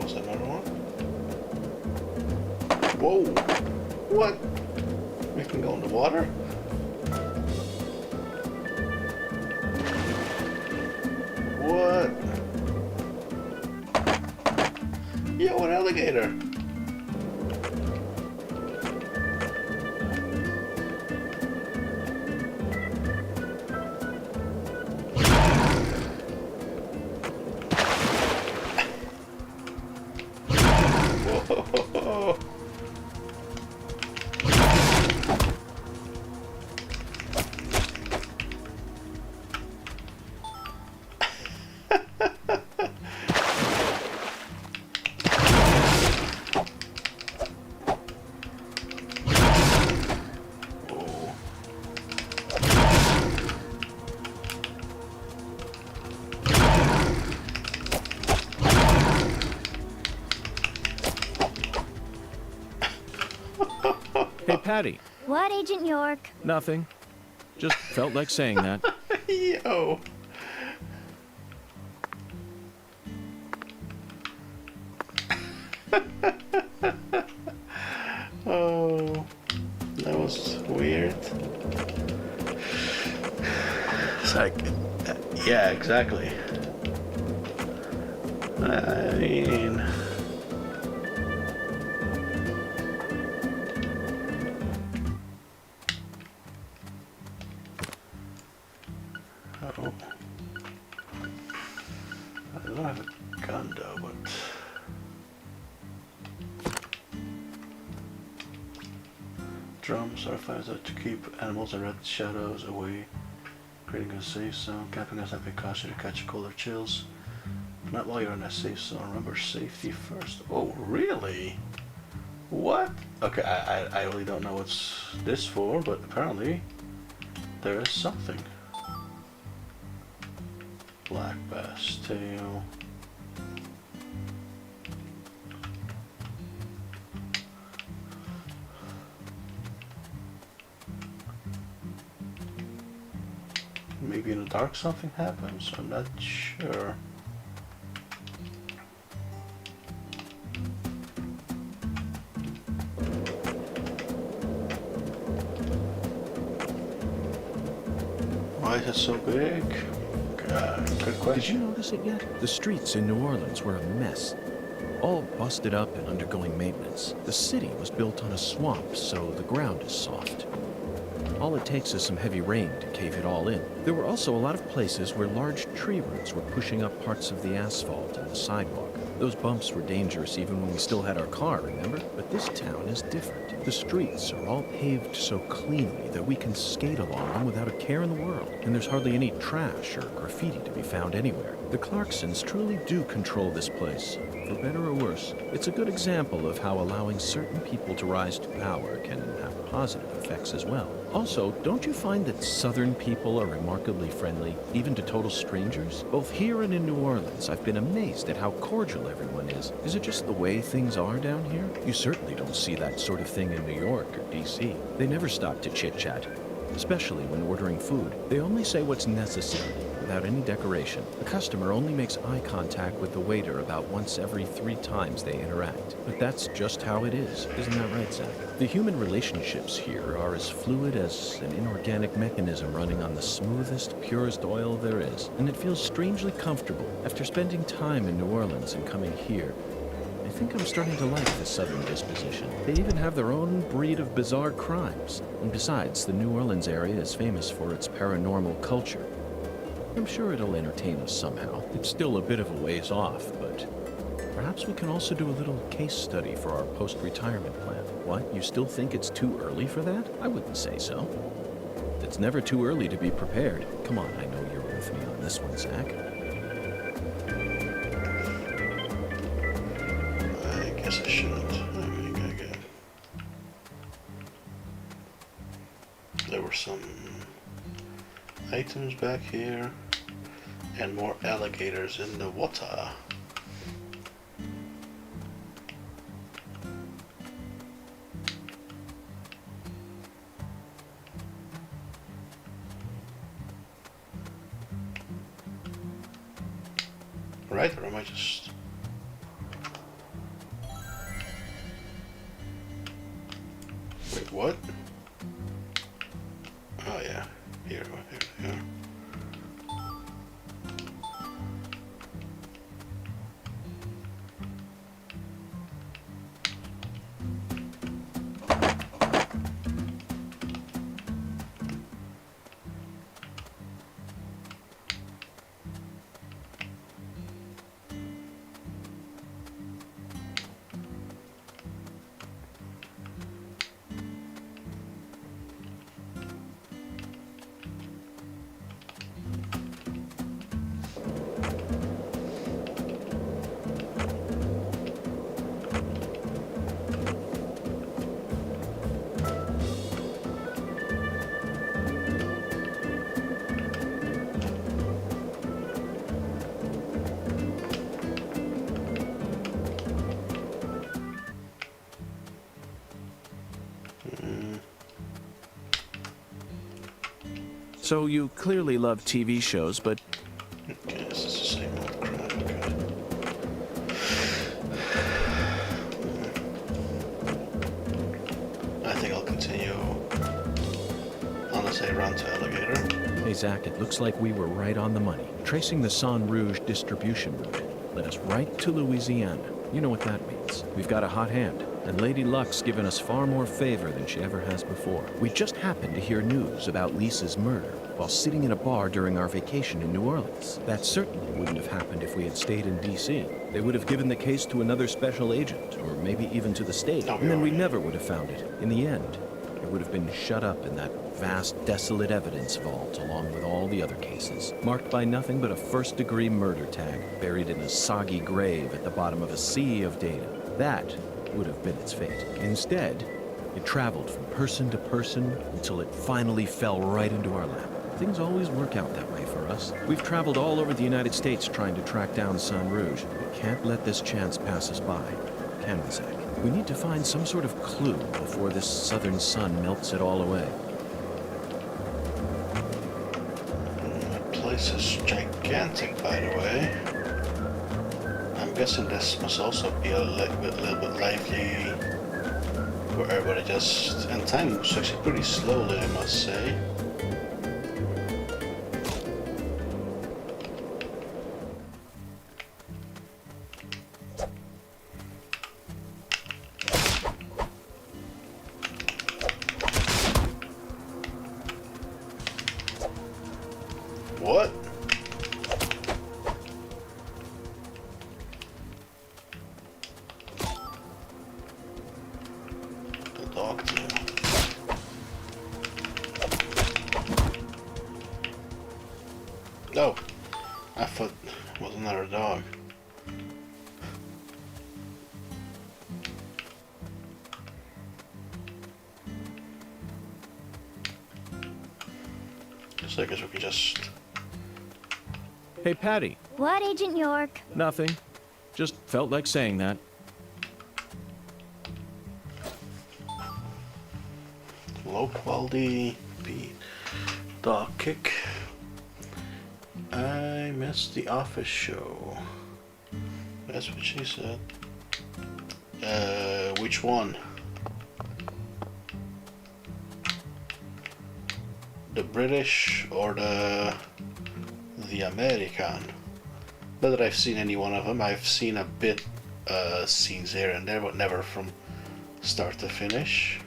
Was that another one? Whoa! What? We can go in the water? What? Yo, an alligator! Whoa! Hey, Patty. What, Agent York? Nothing. Just felt like saying that. Yo! Oh, that was weird. It's like, yeah, exactly. I mean, oh, I don't have a gun though, but. Drums are fired to keep animals and red shadows away, creating a safe zone. Camping has not been caution to catch cold or chills. But not while you're in a safe zone. Remember safety first. Oh, really? What? Okay, I really don't know what's this for, but apparently there is something. Black bass tail. Maybe in the dark something happens, I'm not sure. Why is it so big? Good Did you question. notice it yet? The streets in New Orleans were a mess. All busted up and undergoing maintenance. The city was built on a swamp, so the ground is soft. All it takes is some heavy rain to cave it all in. There were also a lot of places where large tree roots were pushing up parts of the asphalt and the sidewalk. Those bumps were dangerous even when we still had our car, remember? But this town is different. The streets are all paved so cleanly that we can skate along them without a care in the world. And there's hardly any trash or graffiti to be found anywhere. The Clarksons truly do control this place, for better or worse. It's a good example of how allowing certain people to rise to power can have positive effects as well. Also, don't you find that Southern people are remarkably friendly, even to total strangers? Both here and in New Orleans, I've been amazed at how cordial everyone is. Is it just the way things are down here? You certainly don't see that sort of thing in New York or D.C. They never stop to chit-chat, especially when ordering food. They only say what's necessary, without any decoration. The customer only makes eye contact with the waiter about once every 3 times they interact. But that's just how it is, isn't that right, Zach? The human relationships here are as fluid as an inorganic mechanism running on the smoothest, purest oil there is. And it feels strangely comfortable. After spending time in New Orleans and coming here, I think I'm starting to like the Southern disposition. They even have their own breed of bizarre crimes. And besides, the New Orleans area is famous for its paranormal culture. I'm sure it'll entertain us somehow. It's still a bit of a ways off, but perhaps we can also do a little case study for our post-retirement plan. What, you still think it's too early for that? I wouldn't say so. It's never too early to be prepared. Come on, I know you're with me on this one, Zach. I guess I shouldn't. I mean, there were some items back here and more alligators in the water. Right, or am I just... Wait, what? Oh yeah, here we are. So you clearly love TV shows, but Okay, this is the same old crap. Okay. I think I'll continue unless I run to alligator. hey Zach, it looks like we were right on the money. Tracing the San Rouge distribution route led us right to Louisiana. You know what that means. We've got a hot hand, and Lady Luck's given us far more favor than she ever has before. We just happened to hear news about Lisa's murder while sitting in a bar during our vacation in New Orleans. That certainly wouldn't have happened if we had stayed in D.C. They would have given the case to another special agent, or maybe even to the state, and then we never would have found it. In the end, it would have been shut up in that vast, desolate evidence vault along with all the other cases, marked by nothing but a first-degree murder tag buried in a soggy grave at the bottom of a sea of data. That would have been its fate. Instead, it traveled from person to person until it finally fell right into our lap. Things always work out that way for us. We've traveled all over the United States trying to track down San Rouge. We can't let this chance pass us by, can we, Zach? We need to find some sort of clue before this southern sun melts it all away. That place is gigantic, by the way. I'm guessing this must also be a little bit lively, where everybody just, and time moves actually pretty slowly, I must say. What? The dog tail. Oh, I thought it was another dog. So I guess we can just... Hey, Patty. What, Agent York? Nothing. Just felt like saying that. Low quality dog kick. I missed the office show. That's what she said. Which one? The British or the American? Not that I've seen any one of them. I've seen a bit scenes here and there, but never from start to finish.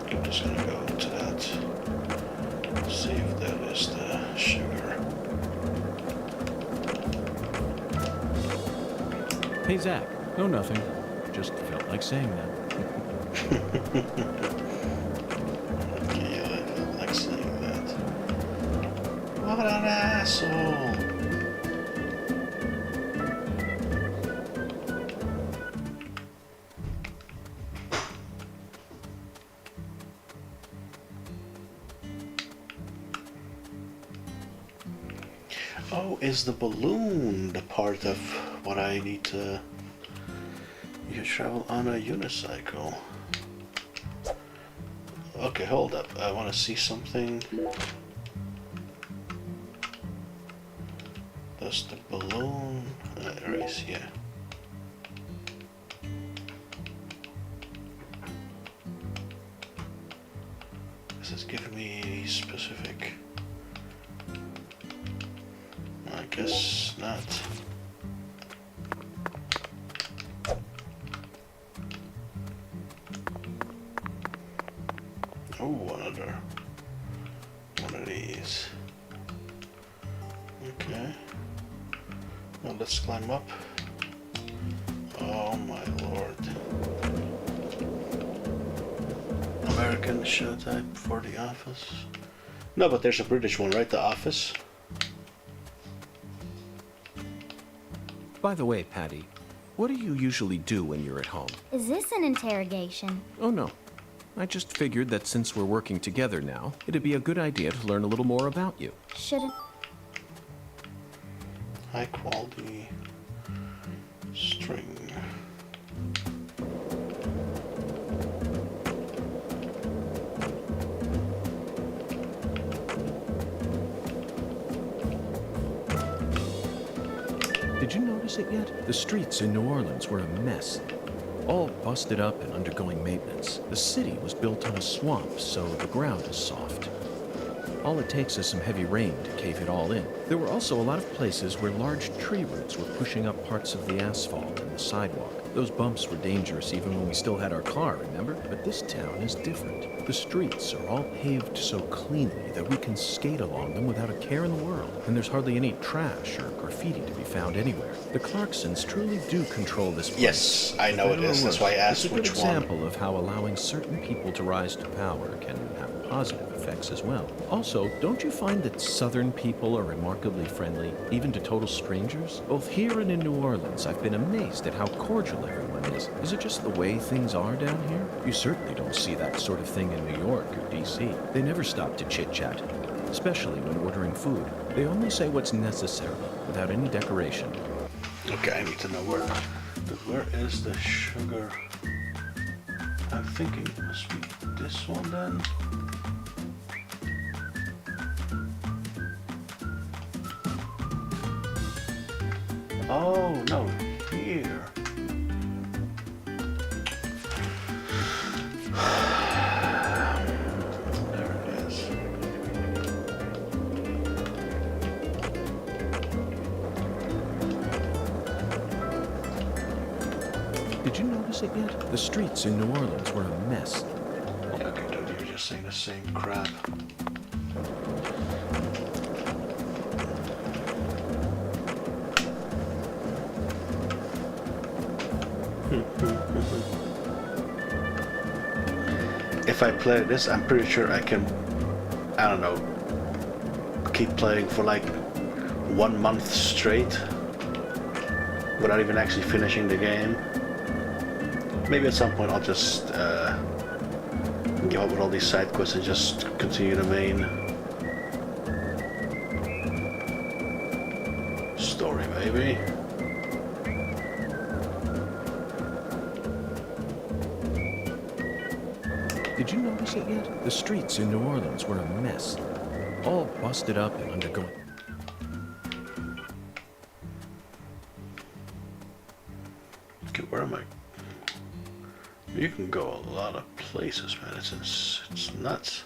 I'm just gonna go to that. See if that is the sugar. Hey, Zach. No, nothing. Just felt like saying that. Okay, I felt like saying that. What an asshole! Oh, is the balloon the part of what I need to... You travel on a unicycle. Okay, hold up. I want to see something. Does the balloon... erase, yeah. This is giving me specific... I guess not. Oh, another one of these. Okay. Well, let's climb up. Oh my lord. American show type for The Office. No, but there's a British one, right? The Office. By the way, Patty, what do you usually do when you're at home? Is this an interrogation? Oh, no. I just figured that since we're working together now, it'd be a good idea to learn a little more about you. Shouldn't... High quality string. Did you notice it yet? The streets in New Orleans were a mess. All busted up and undergoing maintenance. The city was built on a swamp, so the ground is soft. All it takes is some heavy rain to cave it all in. There were also a lot of places where large tree roots were pushing up parts of the asphalt and the sidewalk. Those bumps were dangerous even when we still had our car, remember? But this town is different. The streets are all paved so cleanly that we can skate along them without a care in the world. And there's hardly any trash or graffiti to be found anywhere. The Clarksons truly do control this place. Yes, I know it is. That's why I asked which It's a good example of how allowing certain people to rise to power can have positive effects as well. Also, don't you find that Southern people are remarkably friendly, even to total strangers? Both here and in New Orleans, I've been amazed at how cordial everyone is. Is it just the way things are down here? You certainly don't see that sort of thing in New York or D.C. They never stop to chit-chat, especially when ordering food. They only say what's necessary, without any decoration. Okay, I need to know where is the sugar? I'm thinking it must be this one then. Oh no, here. Did you notice it yet? The streets in New Orleans were a mess. Yeah, okay, dude, you're just saying the same crap. If I play this, I'm pretty sure I can, I don't know, keep playing for like 1 month straight without even actually finishing the game. Maybe at some point I'll just give up with all these side quests and just continue the main story, maybe. Did you notice it yet? The streets in New Orleans were a mess. All busted up and undergoing. Okay, where am I? You can go a lot of places, man. It's nuts.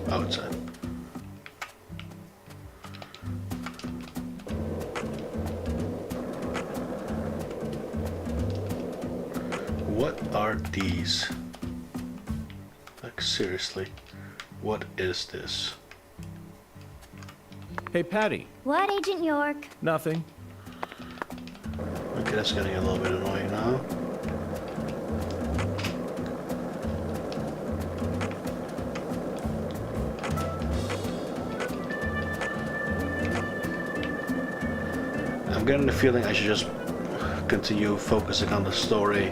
Outside. What are these? Like, seriously, what is this? Hey, Patty. What, Agent York? Nothing. Okay, that's getting a little bit annoying now. I'm getting the feeling I should just continue focusing on the story.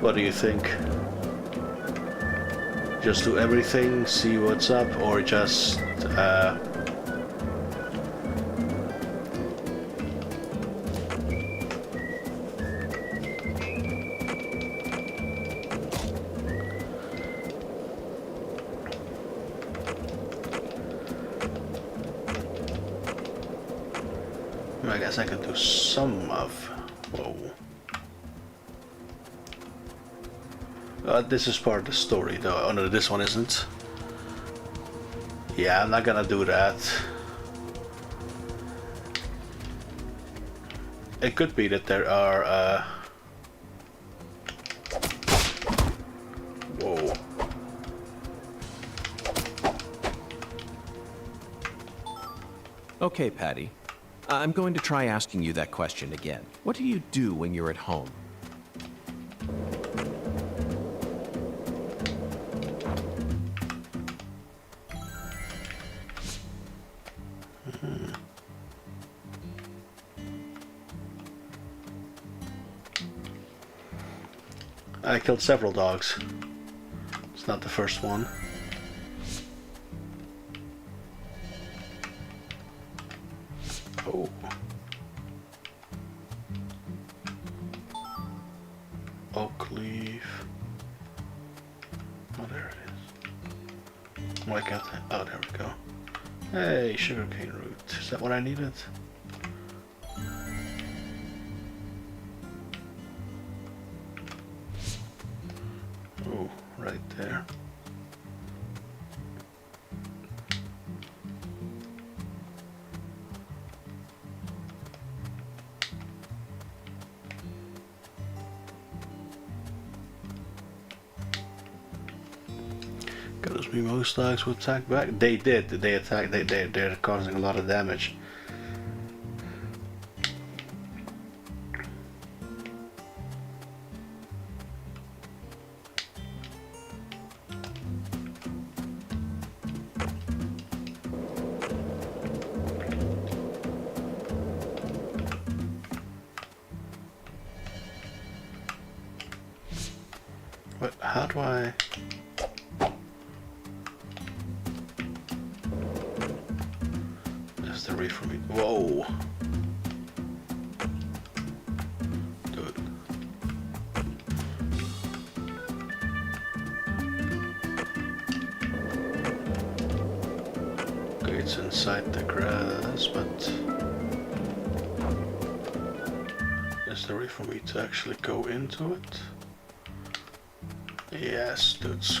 What do you think? Just do everything, see what's up, or just I guess I can do some of... Whoa. This is part of the story though. Oh no, this one isn't. Yeah, I'm not gonna do that. It could be that there are... Whoa. Okay, Patty. I'm going to try asking you that question again. What do you do when you're at home? I killed several dogs. It's not the first one. Oh. Oak leaf. Oh, there it is. Oh, I got that. Oh, there we go. Hey, sugarcane root. Is that what I needed? Oh, right there. Because me most dogs would attack back. They did. They attacked. They're causing a lot of damage. But how do I? That's the read for me. Whoa. Dude. it's inside the grass, but is there a way for me to actually go into it? Yes, dudes.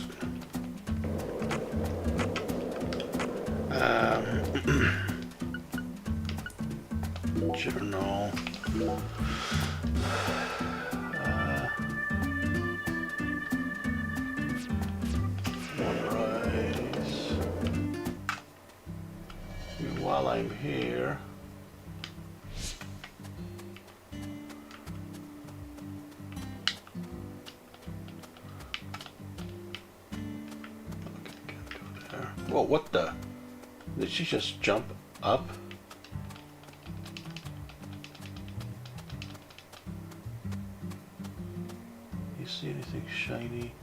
Journal. One rice. While I'm here, okay, can't go there. Whoa, what the? Did she just jump up? You see anything shiny?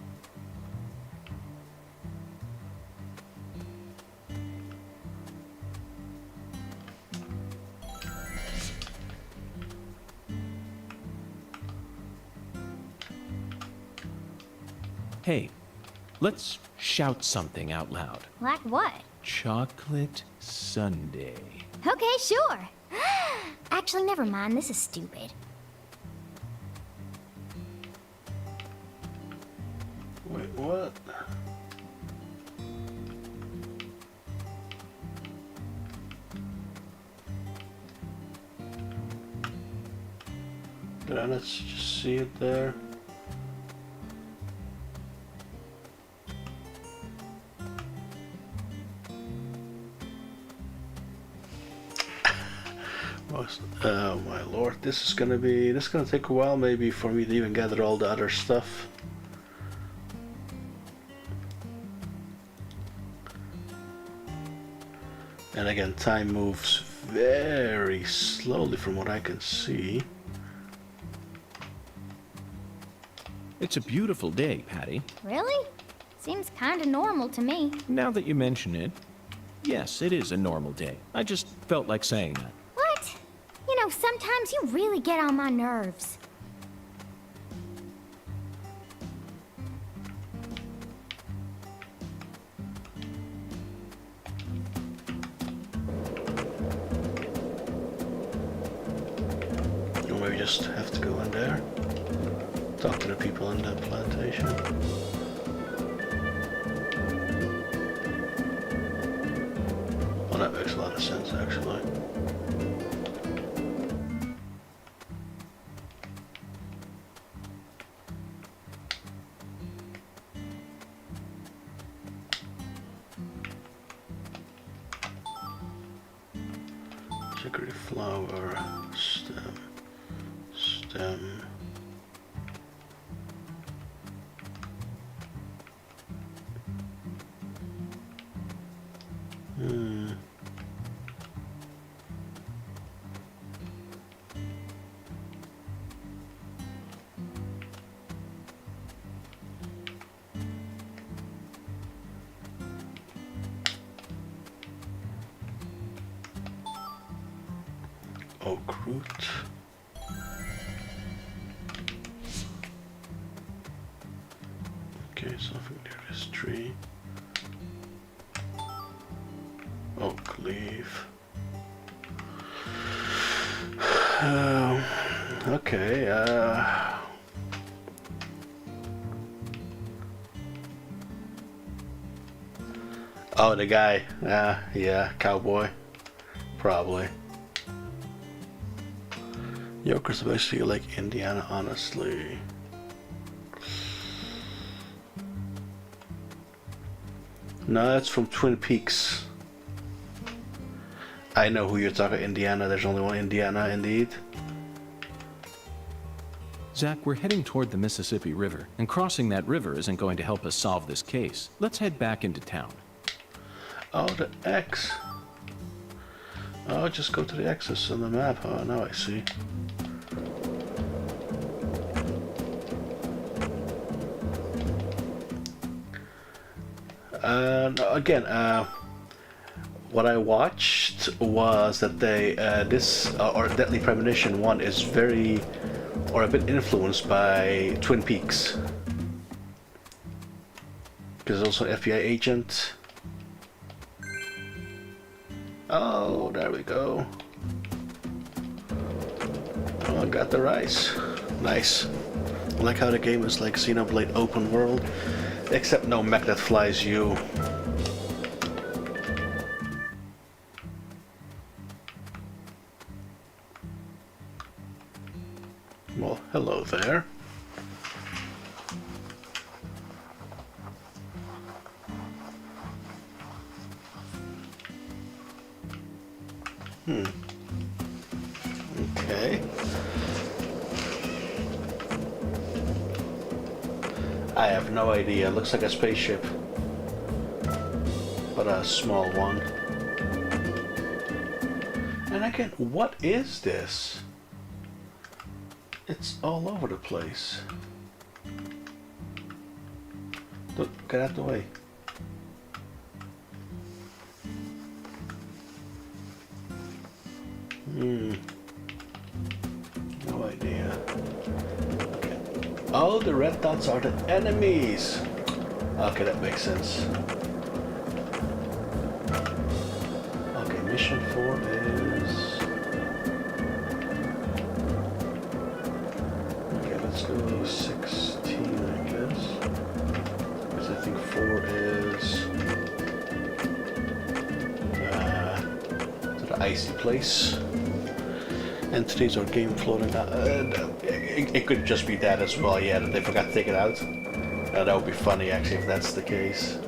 Hey, let's shout something out loud. Like what? Chocolate Sundae. Okay, sure. Actually, never mind. This is stupid. Wait, what? Let's just see it there. Oh my lord, this is gonna take a while maybe for me to even gather all the other stuff. And again, time moves very slowly from what I can see. It's a beautiful day, Patty. Really? Seems kinda normal to me. Now that you mention it, yes, it is a normal day. I just felt like saying that. What? You know, sometimes you really get on my nerves. Or maybe just have to go in there, talk to the people in the plantation. Well, that makes a lot of sense actually. Chicory flower, stem. Oak root. Okay, something near this tree. Oak leaf. Okay, oh, the guy. Yeah, cowboy. Probably. Yonkers basically like Indiana, honestly. No, that's from Twin Peaks. I know who you're talking, Indiana. There's only one Indiana, indeed. Zach, we're heading toward the Mississippi River, and crossing that river isn't going to help us solve this case. Let's head back into town. Oh, the X. Oh, just go to the X's on the map. Oh, now I see. Again, what I watched was that they or Deadly Premonition 1 is very, or a bit influenced by Twin Peaks. Because there's also an FBI agent. Oh, there we go. Oh, I got the rice. Nice. I like how the game is like Xenoblade open world, except no mech that flies you. Well, hello there. Okay. I have no idea. Looks like a spaceship, but a small one. And again, what is this? It's all over the place. Look, get out of the way. No idea. Okay. Oh, the red dots are the enemies. Okay, that makes sense. Okay, mission 4 is... Okay, let's do 16, I guess. Because I think 4 is... to the icy place. Entities or game floating down. It could just be that as well, yeah, that they forgot to take it out. That would be funny, actually, if that's the case.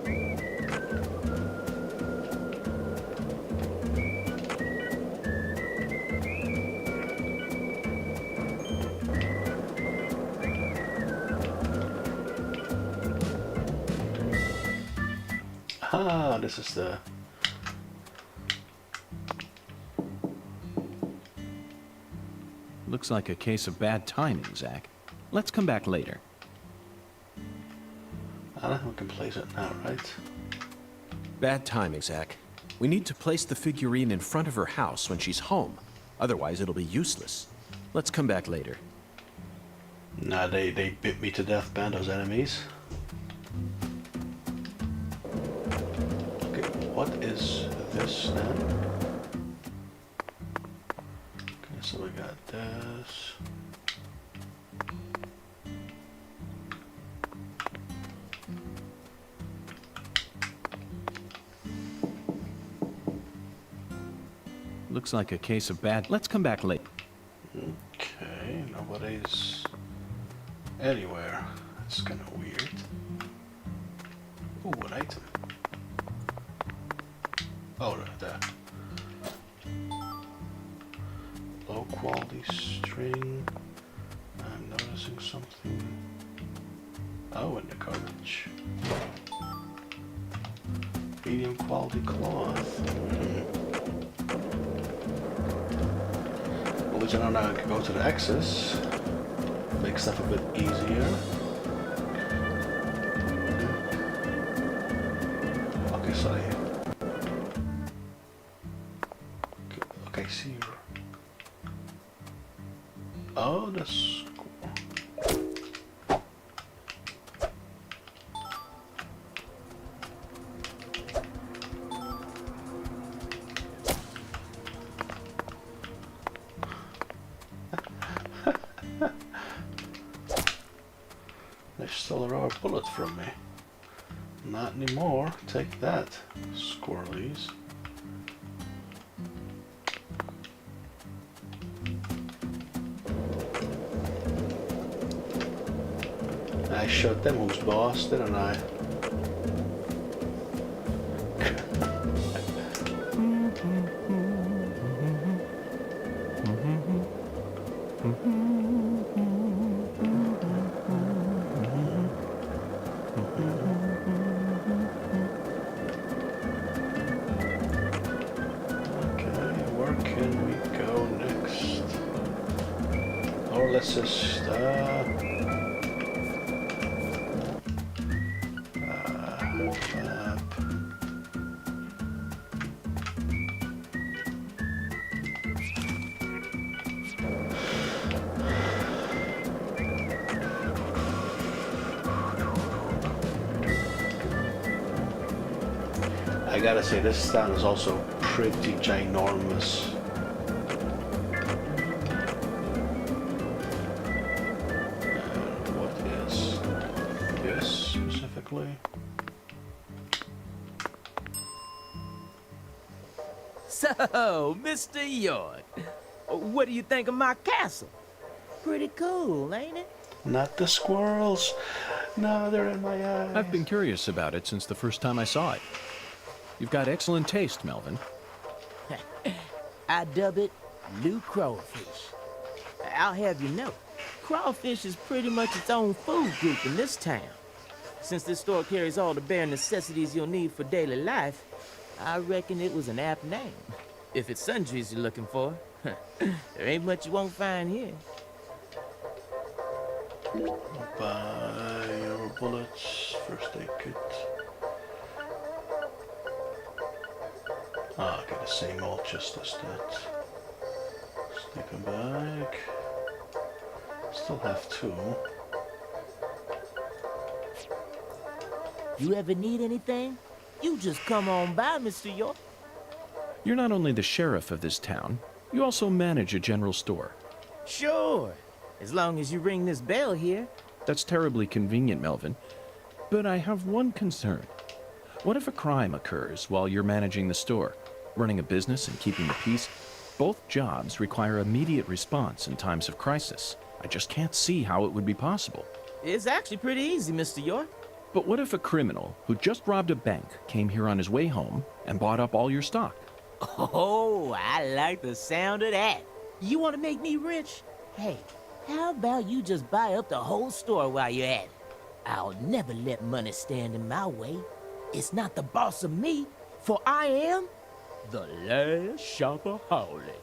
Ah, this is the... Looks like a case of bad timing, Zach. Let's come back later. We can place it now, right? Bad timing, Zach. We need to place the figurine in front of her house when she's home. Otherwise, it'll be useless. Let's come back later. Nah, they bit me to death, man, those enemies. Okay, what is this then? Okay, so we got this. Looks like a case of bad... Let's come back later. Okay, nobody's anywhere. That's kind of weird. Ooh, an item. Oh, there. Low quality string. I'm noticing something. Oh, in the garbage. Medium quality cloth. Well, at least I know now I can go to the Axis. Make stuff a bit easier. Okay, so okay, see you. Oh, that's cool. They stole a rubber bullet from me. Not anymore. Take that, squirrelies. I showed them who's boss, didn't I? Let's just map. I gotta say, this town is also pretty ginormous. And what is this specifically? So, Mr. York, what do you think of my castle? Pretty cool, ain't it? Not the squirrels. No, they're in my eyes. I've been curious about it since the first time I saw it. You've got excellent taste, Melvin. I dub it Blue Crawfish. I'll have you know, crawfish is pretty much its own food group in this town. Since this store carries all the bare necessities you'll need for daily life, I reckon it was an apt name. If it's sundries you're looking for, there ain't much you won't find here. Buy your bullets, first aid kit. Ah, okay, the same old chest as that. Sleeping bag. Still have 2. You ever need anything? You just come on by, Mr. York. You're not only the sheriff of this town, you also manage a general store. Sure, as long as you ring this bell here. That's terribly convenient, Melvin. But I have one concern. What if a crime occurs while you're managing the store? Running a business and keeping the peace? Both jobs require immediate response in times of crisis. I just can't see how it would be possible. It's actually pretty easy, Mr. York. But what if a criminal who just robbed a bank came here on his way home and bought up all your stock? Oh, I like the sound of that. You want to make me rich? Hey, how about you just buy up the whole store while you're at it? I'll never let money stand in my way. It's not the boss of me, for I am the last shopaholic.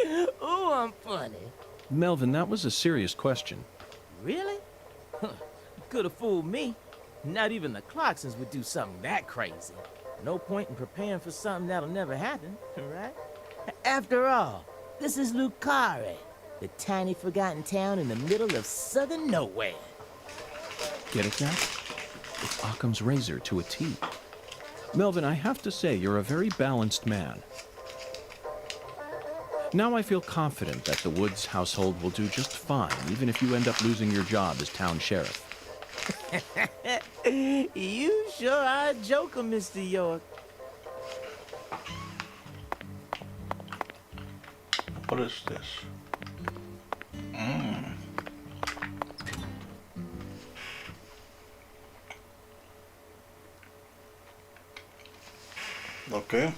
Ooh, I'm funny. Melvin, that was a serious question. Really? Huh, you could have fooled me. Not even the Clarksons would do something that crazy. No point in preparing for something that'll never happen, right? After all, this is Lucare, the tiny forgotten town in the middle of southern nowhere. Get it now? It's Occam's razor to a T. Melvin, I have to say, you're a very balanced man. Now I feel confident that the Woods household will do just fine, even if you end up losing your job as town sheriff. You sure are a joker, Mr. York. What is this? Okay.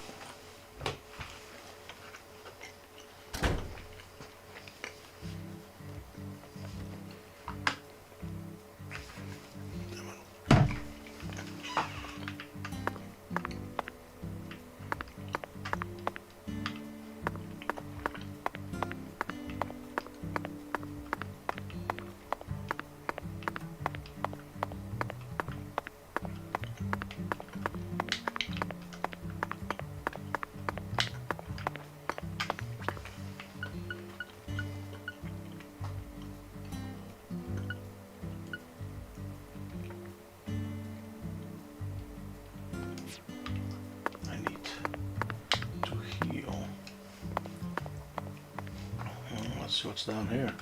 See what's down here.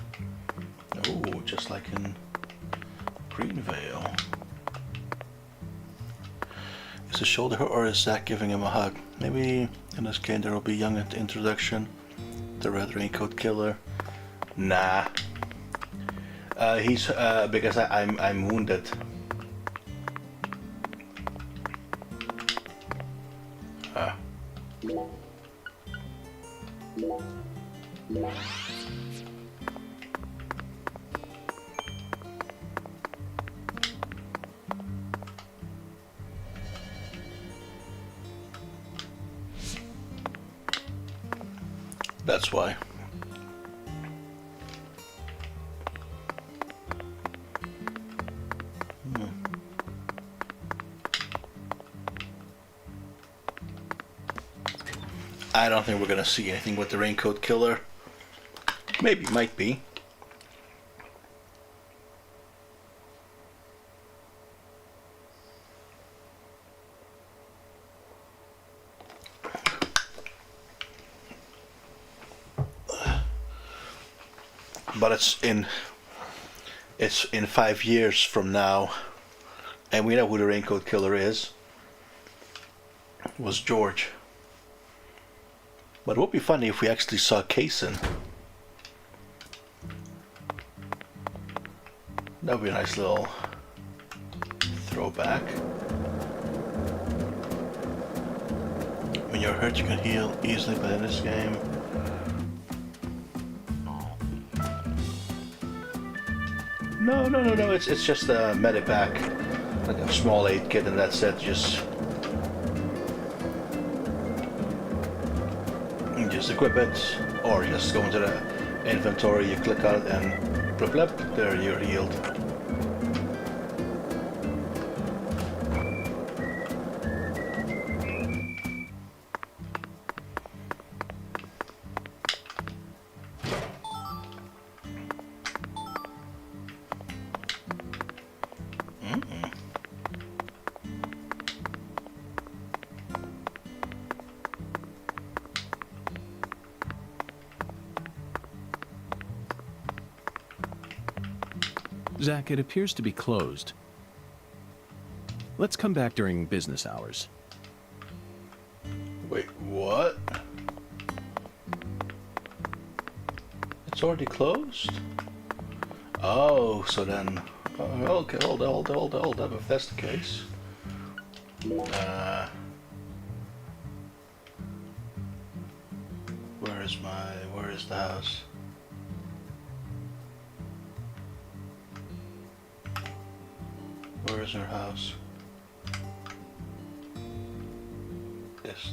Oh, just like in Greenvale. Is the shoulder hurt, or is Zach giving him a hug? Maybe in this game there will be young at the introduction. The Red Raincoat Killer. Nah. He's because I'm wounded. That's why. I don't think we're gonna see anything with the Raincoat Killer. Maybe, might be. But it's in 5 years from now, and we know who the Raincoat Killer is. It was George. But it would be funny if we actually saw Kaysen. That would be a nice little throwback. When you're hurt, you can heal easily, but in this game... No, it's just a medivac. Like a small aid kit, and that's it. Just equip it, or just go into the inventory, you click on it, and blip blip, there you're healed. Zach, it appears to be closed. Let's come back during business hours. Wait, what? It's already closed? Oh, so then... okay, hold up, if that's the case. Where is the house? Where is her house? This.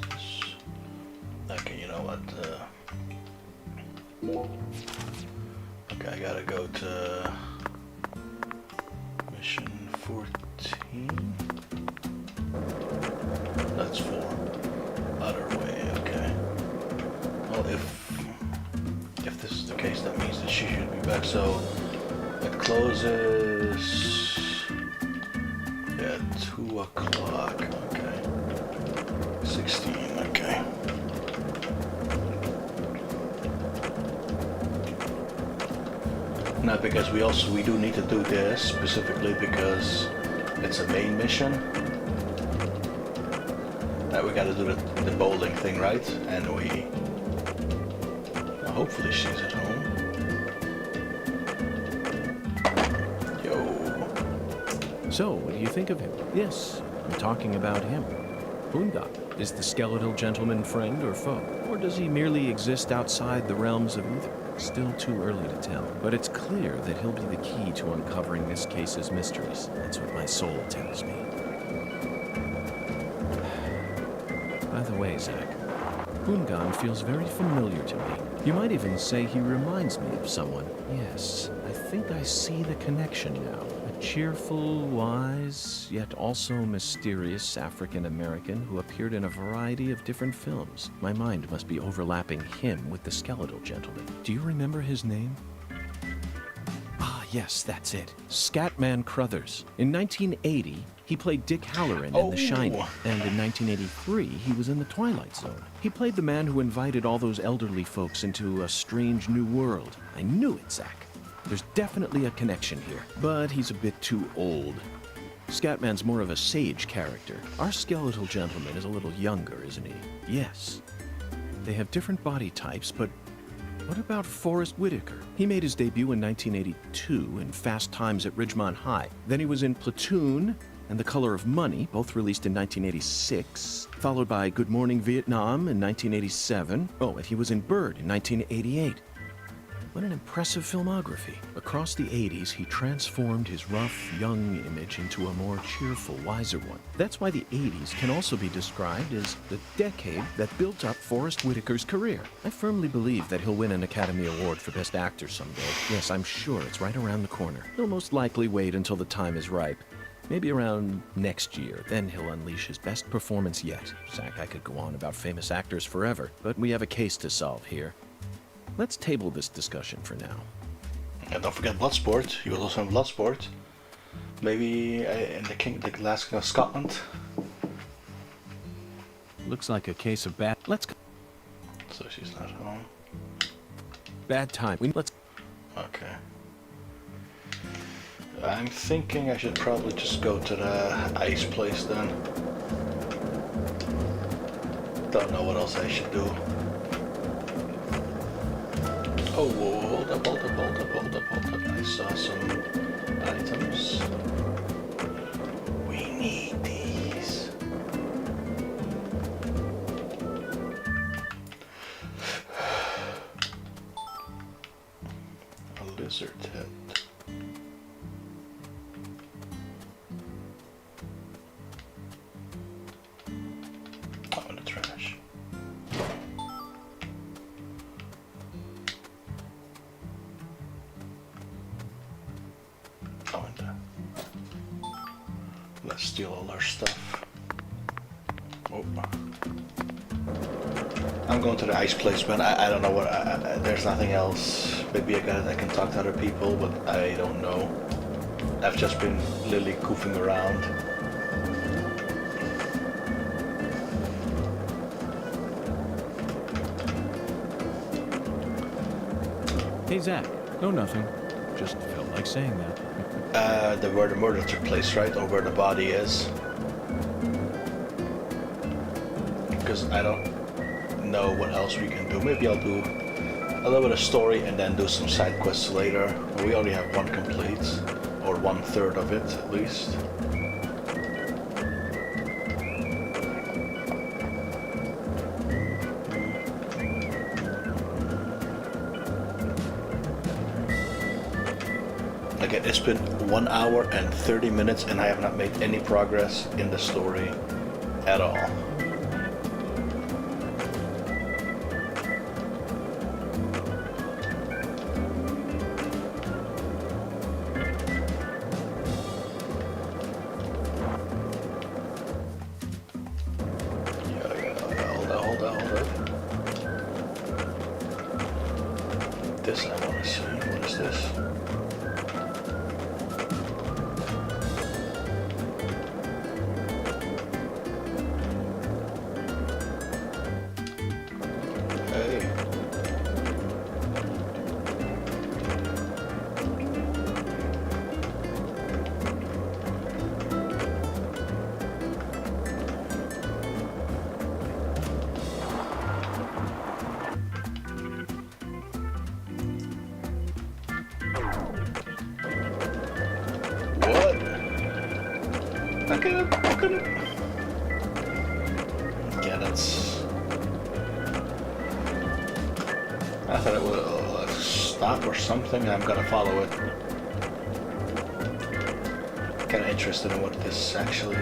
Okay, you know what? Okay, I gotta go to mission 14. That's 4. Other way. Okay. Well, if this is the case, that means that she should be back. So it closes. Yeah, 2 o'clock, okay. 16, okay. Now, because we do need to do this specifically because it's a main mission. Now we gotta do the bowling thing, right? And well, hopefully she's at home. So, what do you think of him? Yes, I'm talking about him. Boondock. Is the skeletal gentleman friend or foe? Or does he merely exist outside the realms of either? Still too early to tell. But it's clear that he'll be the key to uncovering this case's mysteries. That's what my soul tells me. By the way, Zach, Boongon feels very familiar to me. You might even say he reminds me of someone. Yes, I think I see the connection now. A cheerful, wise, yet also mysterious African-American who appeared in a variety of different films. My mind must be overlapping him with the skeletal gentleman. Do you remember his name? Ah, yes, that's it. Scatman Crothers. In 1980, he played Dick Halloran in The Shining, and in 1983, he was in The Twilight Zone. He played the man who invited all those elderly folks into a strange new world. I knew it, Zach. There's definitely a connection here, but he's a bit too old. Scatman's more of a sage character. Our skeletal gentleman is a little younger, isn't he? Yes. They have different body types, but what about Forrest Whitaker? He made his debut in 1982 in Fast Times at Ridgemont High. Then he was in Platoon and The Color of Money, both released in 1986, followed by Good Morning Vietnam in 1987. Oh, and he was in Bird in 1988. What an impressive filmography. Across the 80s, he transformed his rough, young image into a more cheerful, wiser one. That's why the 80s can also be described as the decade that built up Forrest Whitaker's career. I firmly believe that he'll win an Academy Award for Best Actor someday. Yes, I'm sure it's right around the corner. He'll most likely wait until the time is ripe. Maybe around next year, then he'll unleash his best performance yet. Zach, I could go on about famous actors forever, but we have a case to solve here. Let's table this discussion for now. And don't forget Bloodsport. He was also in Bloodsport. Maybe in the Last King of Scotland. Looks like a case of bad... Let's... So she's not home. Bad time. Let's... Okay. I'm thinking I should probably just go to the ice place then. Don't know what else I should do. Oh, whoa, hold up. I saw some items. We need these. A lizard head. Oh, in the trash. Oh, in there. Let's steal all our stuff. Oh. I'm going to the ice place, man. I don't know what. There's nothing else. Maybe I can talk to other people, but I don't know. I've just been literally goofing around. Hey, Zach. No, nothing. Just felt like saying that. Where the murder took place, right? Or where the body is. Because I don't know what else we can do. Maybe I'll do a little bit of story and then do some side quests later. We only have one complete, or 1/3 of it at least. Again, it's been 1 hour and 30 minutes and I have not made any progress in the story at all. Hold on. This I want to see. What is this? Yeah, that's... I thought it would stop or something. I'm gonna follow it. Kinda interested in what this actually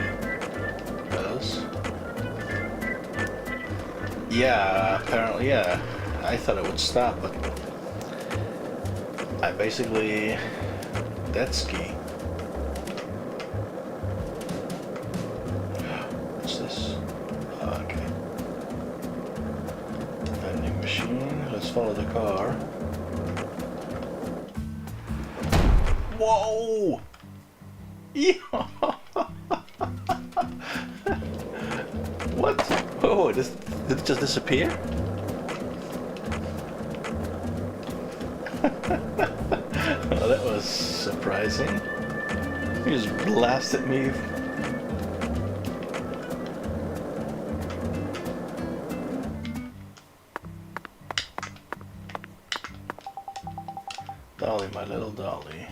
does. Yeah, apparently, yeah. I thought it would stop, but I basically... Dead ski. What's this? Oh, okay. Vending machine. Let's follow the car. Whoa! Yeah. What? Oh, did it just disappear? Oh, that was surprising. He just blasted me. Dolly, my little Dolly.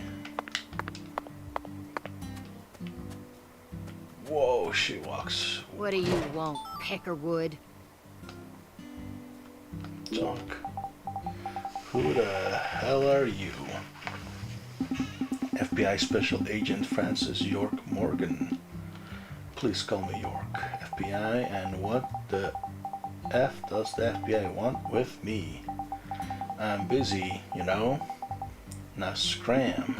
Whoa, she walks. What do you want, Peckerwood? Talk. Who the hell are you? FBI Special Agent Francis York Morgan. Please call me York. FBI, and what the F does the FBI want with me? I'm busy, you know. Now scram.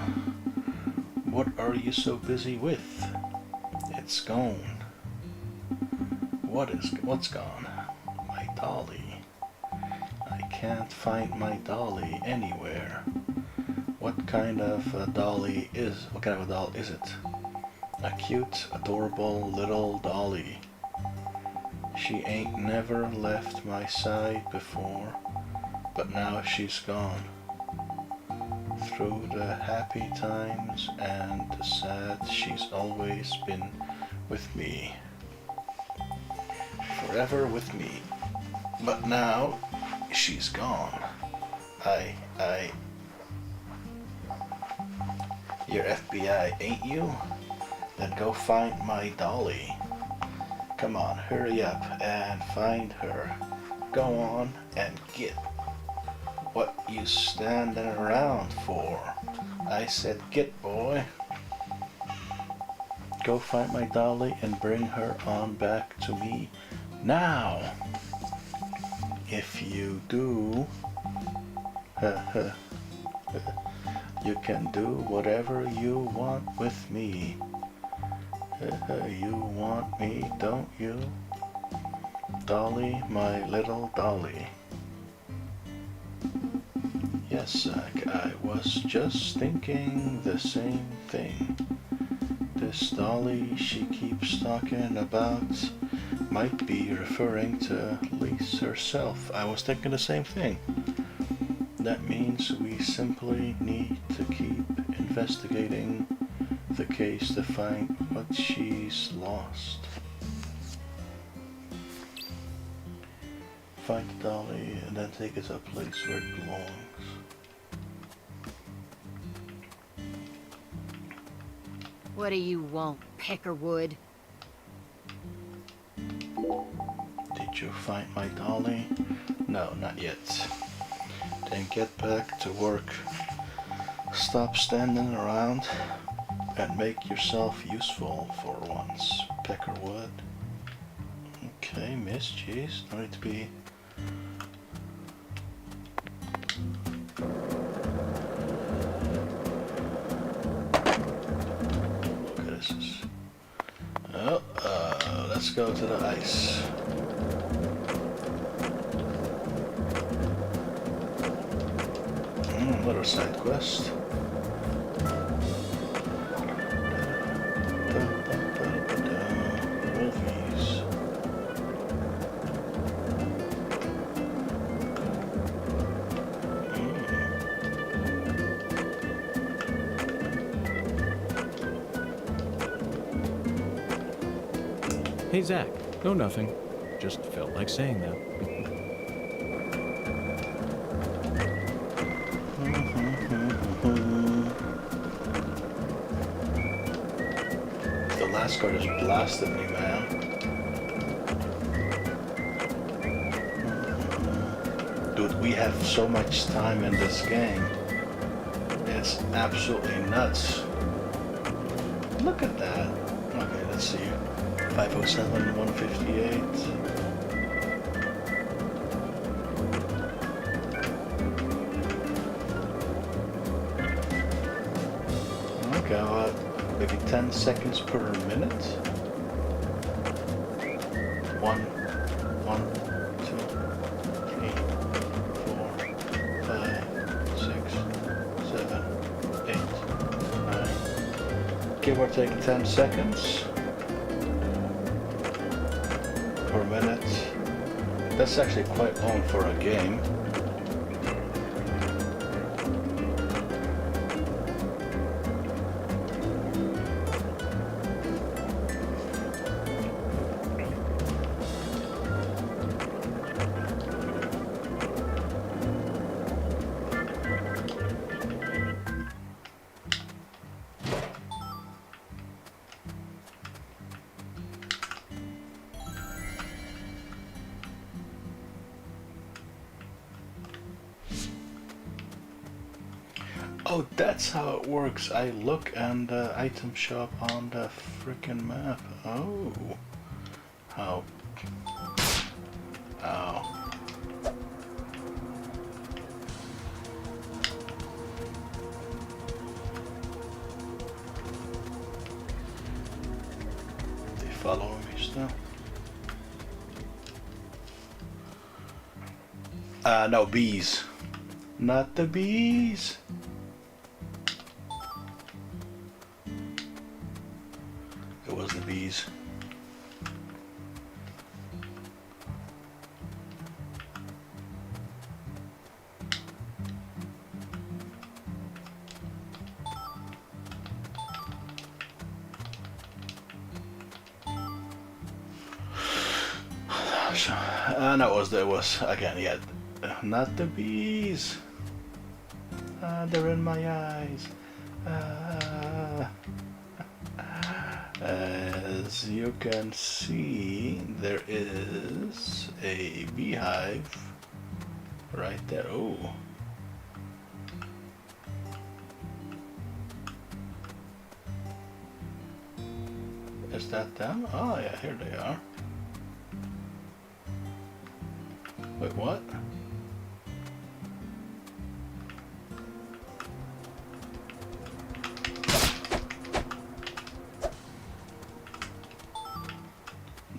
What are you so busy with? It's gone. What's gone? My dolly. I can't find my dolly anywhere. What kind of a doll is it? A cute, adorable little dolly. She ain't never left my side before, but now she's gone. through the happy times and the sad. She's always been with me. Forever with me. But now she's gone. You're FBI, ain't you? Then go find my dolly. Come on, hurry up and find her. Go on and get. What you standing around for? I said get, boy. Go find my dolly and bring her on back to me now. If you do, you can do whatever you want with me. You want me, don't you? Dolly, my little dolly. Yes, Zach, I was just thinking the same thing. This dolly she keeps talking about might be referring to Lise herself. I was thinking the same thing. That means we simply need to keep investigating the case to find what she's lost. Find the dolly and then take it to a place where it belongs. What do you want, Peckerwood? Did you find my dolly? No, not yet. Then get back to work. Stop standing around and make yourself useful for once, Peckerwood. Okay, miss, jeez, don't need to be... Okay, this is... Oh, let's go to the ice. Another side quest. Wolfies. Hey, Zach. No, nothing. Just felt like saying that. The last card just blasted me, man. Dude, we have so much time in this game. It's absolutely nuts. Look at that. Okay, let's see. 507, 158. Okay, what? Maybe 10 seconds per minute. 1, 2, 3, 4, 5, 6, 7, 8, 9. Give or take 10 seconds per minute. That's actually quite long for a game. Oh, that's how it works. I look and the item shop on the freaking map. Oh. How? Ow. They follow me still? No, bees. Not the bees. It was the bees. gosh. No, it was again, yeah. Not the bees. They're in my eyes. As you can see, there is a beehive right there. Oh. Is that them? Oh yeah, here they are. Wait, what?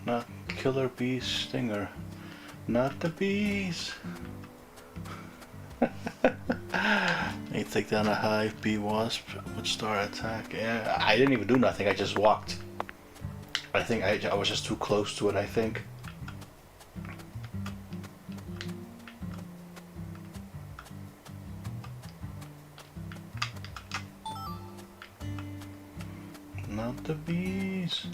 Not killer bee stinger. Not the bees. You take down a hive, bee wasp would start attack. Yeah, I didn't even do nothing. I just walked. I think I was just too close to it, I think. Not the bees.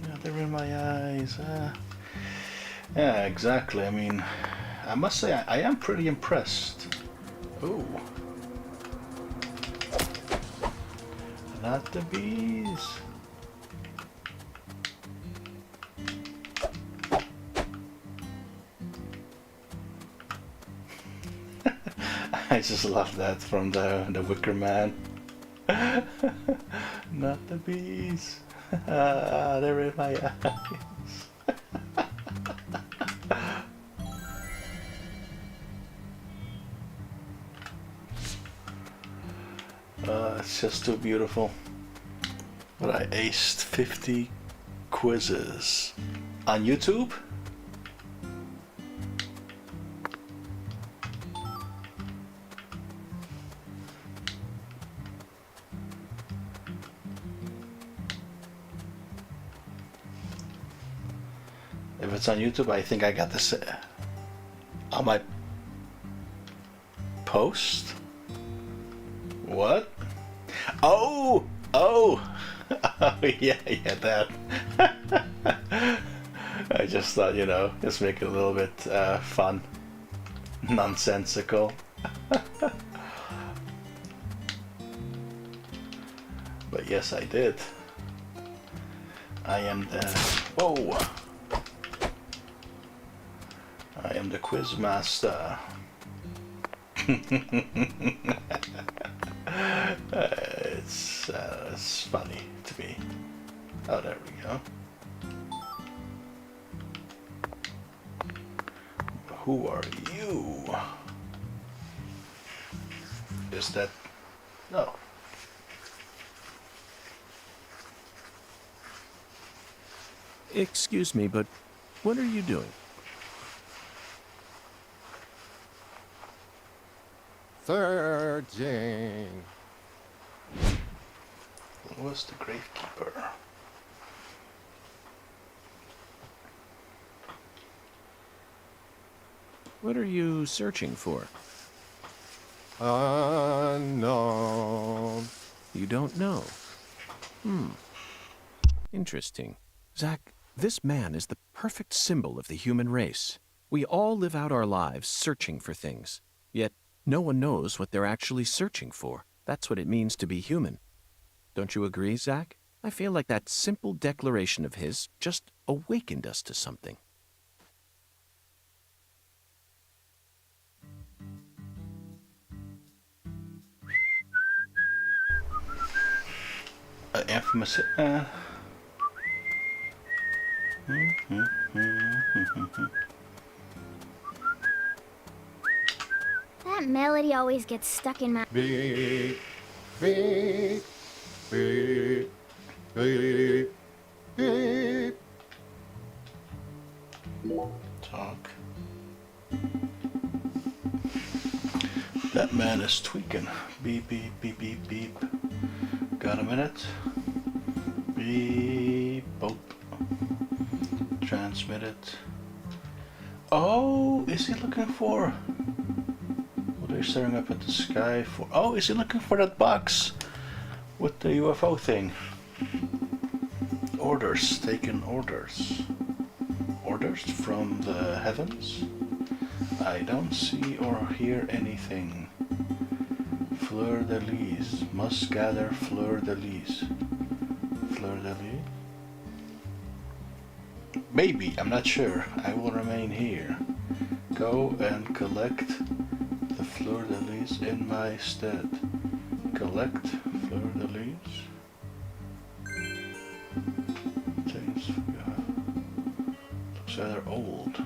Yeah, they're in my eyes. Yeah, exactly. I mean, I must say I am pretty impressed. Oh. Not the bees. I just love that from the Wicker Man. Not the bees. They're in my eyes. It's just too beautiful. But I aced 50 quizzes on YouTube. If it's on YouTube, I think I got this on my post. What? Oh! Oh! Oh, yeah, that. I just thought, you know, just make it a little bit fun. Nonsensical. But yes, I did. I am the... Whoa! I am the quiz master. It's funny to me. Oh, there we go. Who are you? Is that... No. Excuse me, but what are you doing? Searching. What's the gravekeeper? What are you searching for? Unknown. You don't know. Interesting. Zach, this man is the perfect symbol of the human race. We all live out our lives searching for things, yet no one knows what they're actually searching for. That's what it means to be human. Don't you agree, Zach? I feel like that simple declaration of his just awakened us to something. Infamous... That melody always gets stuck in my... Beep, beep, beep, beep, beep. Talk. That man is tweaking. Beep, beep, beep, beep, beep. Got a minute? Beep, boop. Transmit it. Oh, is he looking for... What are you staring up at the sky for? Oh, is he looking for that box? with the UFO thing. Orders, taken orders. Orders from the heavens? I don't see or hear anything. Fleur-de-lis. Must gather fleur-de-lis. Fleur-de-lis? Maybe, I'm not sure. I will remain here. Go and collect the fleur-de-lis in my stead. Collect fleur-de-lis. Looks rather old.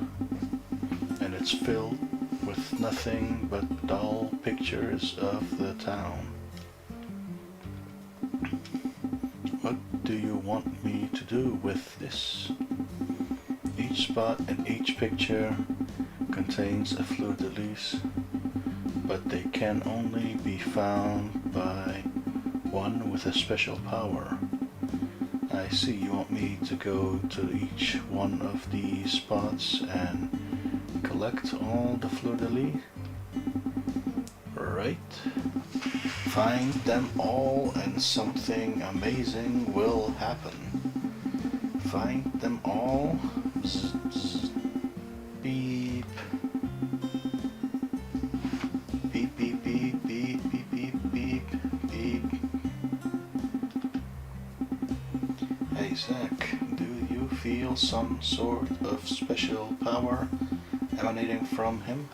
And it's filled with nothing but dull pictures of the town. What do you want me to do with this? Each spot and each picture contains a fleur-de-lis, but they can only be found by one with a special power. I see you want me to go to each one of these spots and collect all the fleur-de-lis. Right. Find them all and something amazing will happen. Find them all. Zzz, zzz. Beep. Beep, beep, beep, beep, beep, beep, beep, beep. Hey Zach, do you feel some sort of special power emanating from him?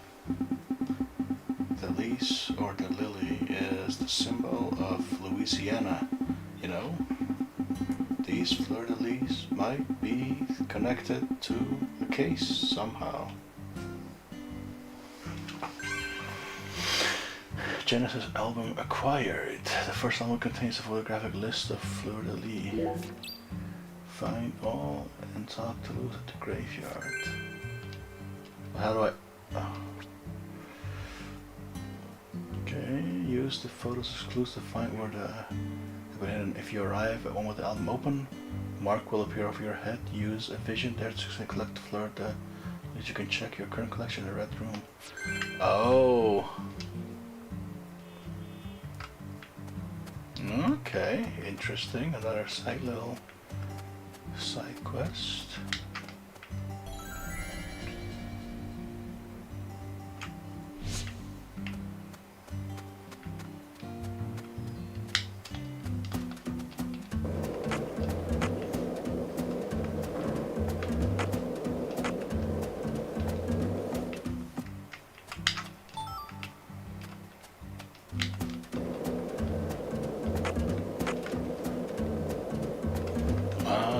The lease or the lily is the symbol of Louisiana, you know? These fleur-de-lis might be connected to the case somehow. Genesis album acquired. The first album contains a photographic list of fleur-de-lis. Find all and talk to Luz at the graveyard. How do I... Oh. Okay, use the photos as clues to find where the... If you arrive at one with the album open, mark will appear over your head. Use a vision there to collect the fleur de... You can check your current collection in the red room. Oh! Okay, interesting. Another little side quest.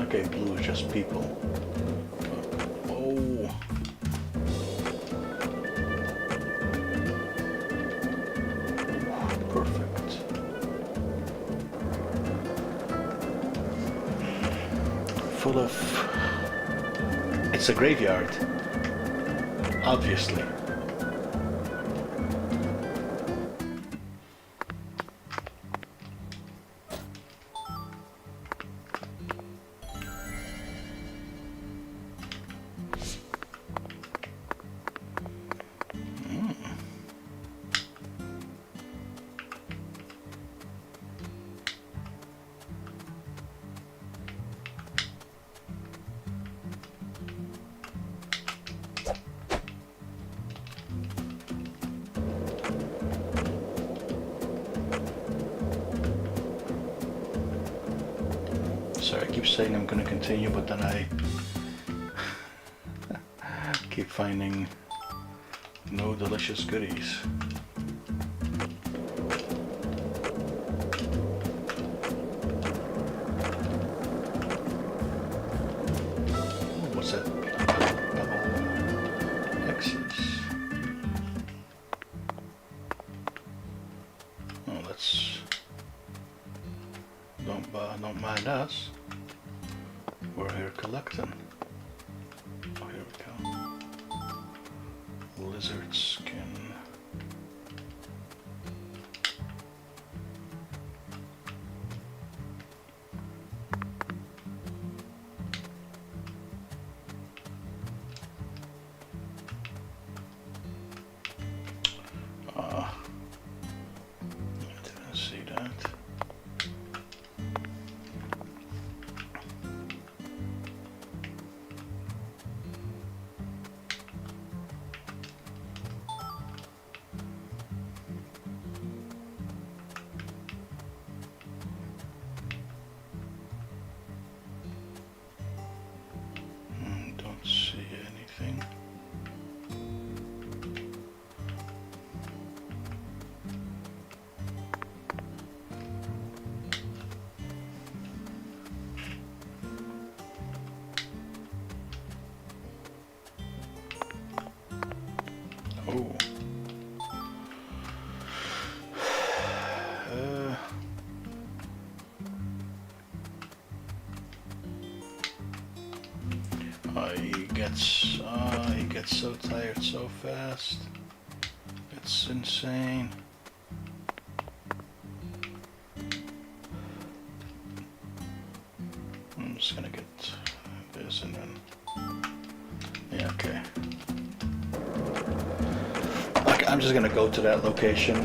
Okay, blue is just people. Oh. Perfect. Full of... It's a graveyard. Obviously. Sorry, I keep saying I'm gonna continue, but then I keep finding no delicious goodies. Ooh, what's that? Double X's. Oh, that's... Don't mind us. We're here collecting. Oh, here we go. Lizard skin. I didn't see that. He gets so tired so fast. It's insane. I'm just gonna get this and then, yeah, okay. Like, I'm just gonna go to that location,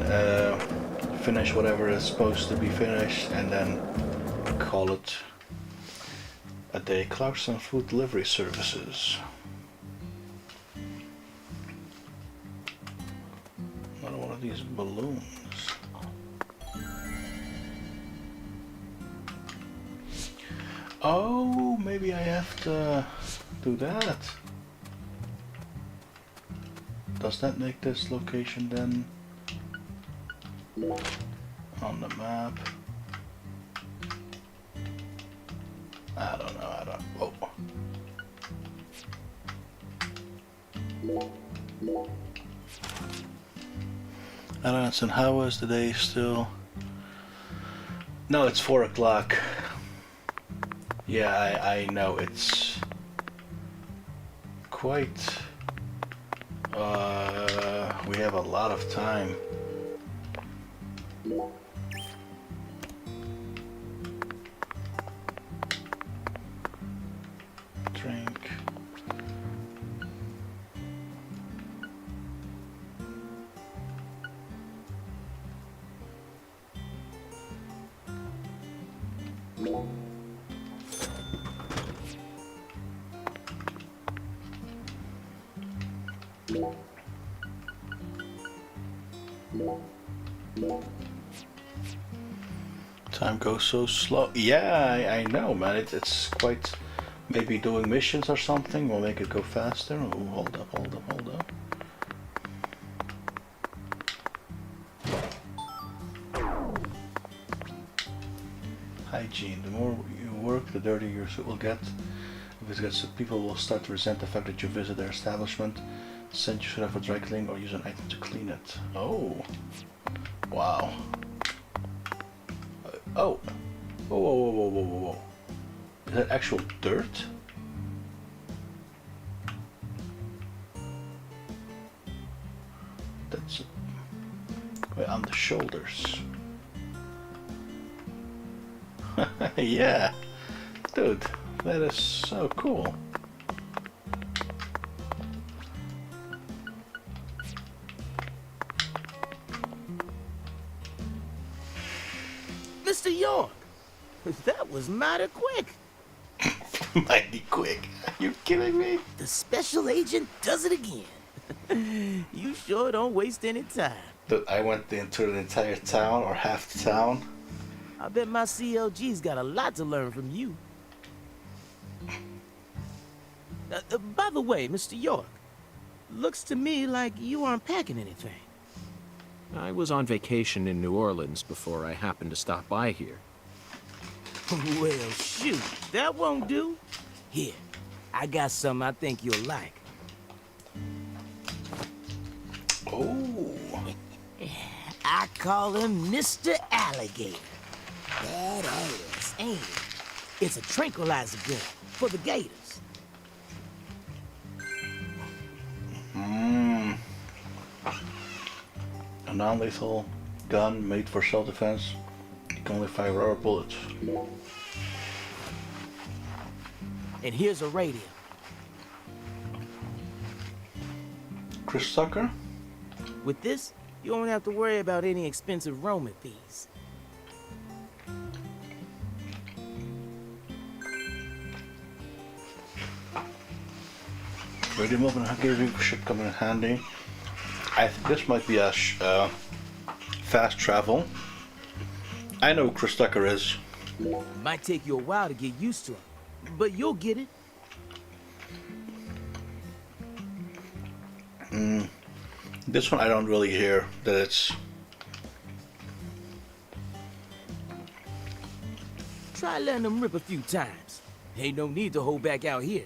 finish whatever is supposed to be finished, and then call it a day. Clarkson Food Delivery Services. Another one of these balloons. Oh, maybe I have to do that. Does that make this location then on the map? I don't know, whoa. I don't understand, how was the day still? No, it's 4 o'clock. Yeah, I know, it's quite, we have a lot of time. Drink. Time goes so slow. Yeah, I know, man. It's quite. Maybe doing missions or something will make it go faster. Oh, hold up. Hygiene. The more you work, the dirtier your suit will get. If it gets, people will start to resent the fact that you visit their establishment. Send you should have a dry cleaning or use an item to clean it. Oh, wow. Oh, whoa. Is that actual dirt? That's wait, on the shoulders. Yeah, dude, that is so cool. Mr. York, that was mighty quick. Mighty quick. Are you kidding me? The special agent does it again. You sure don't waste any time. Dude, I went into the entire town or half the town. I bet my CLG's got a lot to learn from you. By the way, Mr. York, looks to me like you aren't packing anything. I was on vacation in New Orleans before I happened to stop by here. Well, shoot, that won't do. Here, I got something I think you'll like. Oh. I call him Mr. Alligator. That ass, ain't it? It's a tranquilizer gun for the gators. A non-lethal gun made for self-defense. You can only fire rubber bullets. And here's a radio. Chris Tucker? With this, you don't have to worry about any expensive roaming fees. Radio movement gear should come in handy. I think this might be a fast travel. I know who Chris Tucker is. It might take you a while to get used to him, but you'll get it. This one I don't really hear that it's. Try letting them rip a few times. Ain't no need to hold back out here.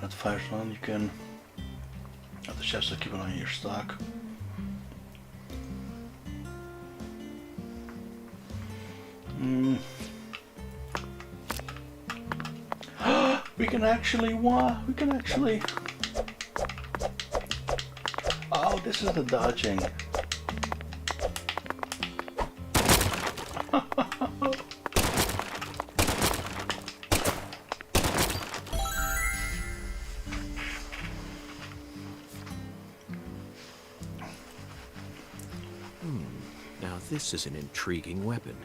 At Firestone, you can. At the chefs, keep it on your stock. We can actually we can actually. Oh, this is the dodging. Now this is an intriguing weapon.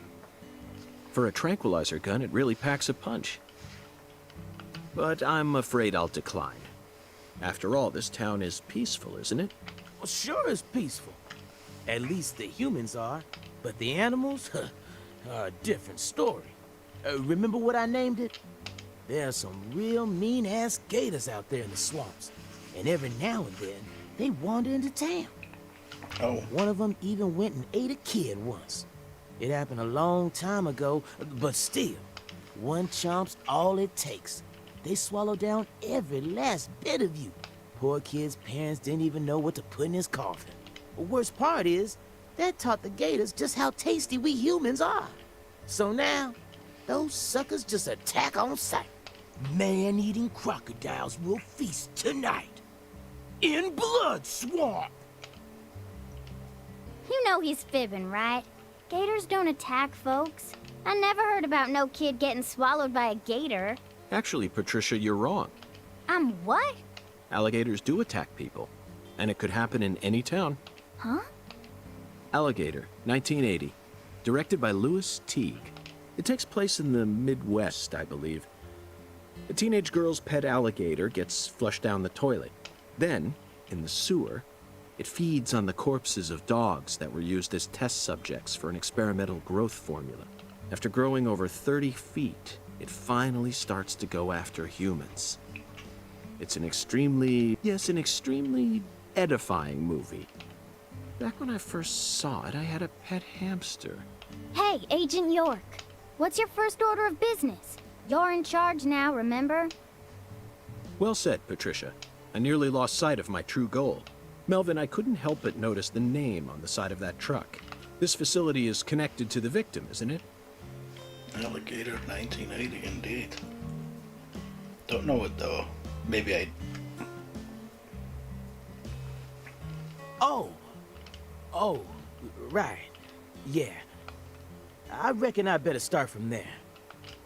For a tranquilizer gun, it really packs a punch. But I'm afraid I'll decline. After all, this town is peaceful, isn't it? Well, sure is peaceful. At least the humans are. But the animals, are a different story. Remember what I named it? There are some real mean-ass gators out there in the swamps. And every now and then, they wander into town. Oh. One of them even went and ate a kid once. It happened a long time ago, but still, one chomp's all it takes. They swallow down every last bit of you. Poor kid's parents didn't even know what to put in his coffin. The worst part is, that taught the gators just how tasty we humans are. So now, those suckers just attack on sight. Man-eating crocodiles will feast tonight. In Blood Swamp! You know he's fibbing, right? Gators don't attack folks. I never heard about no kid getting swallowed by a gator. Actually, Patricia, you're wrong. I'm what? Alligators do attack people. And it could happen in any town. Huh? Alligator, 1980. Directed by Louis Teague. It takes place in the Midwest, I believe. A teenage girl's pet alligator gets flushed down the toilet. Then, in the sewer, it feeds on the corpses of dogs that were used as test subjects for an experimental growth formula. After growing over 30 feet, it finally starts to go after humans. It's an extremely edifying movie. Back when I first saw it, I had a pet hamster. Hey, Agent York. What's your first order of business? You're in charge now, remember? Well said, Patricia. I nearly lost sight of my true goal. Melvin, I couldn't help but notice the name on the side of that truck. This facility is connected to the victim, isn't it? Alligator 1980, indeed. Don't know it though. Maybe I. Oh, right. Yeah. I reckon I better start from there.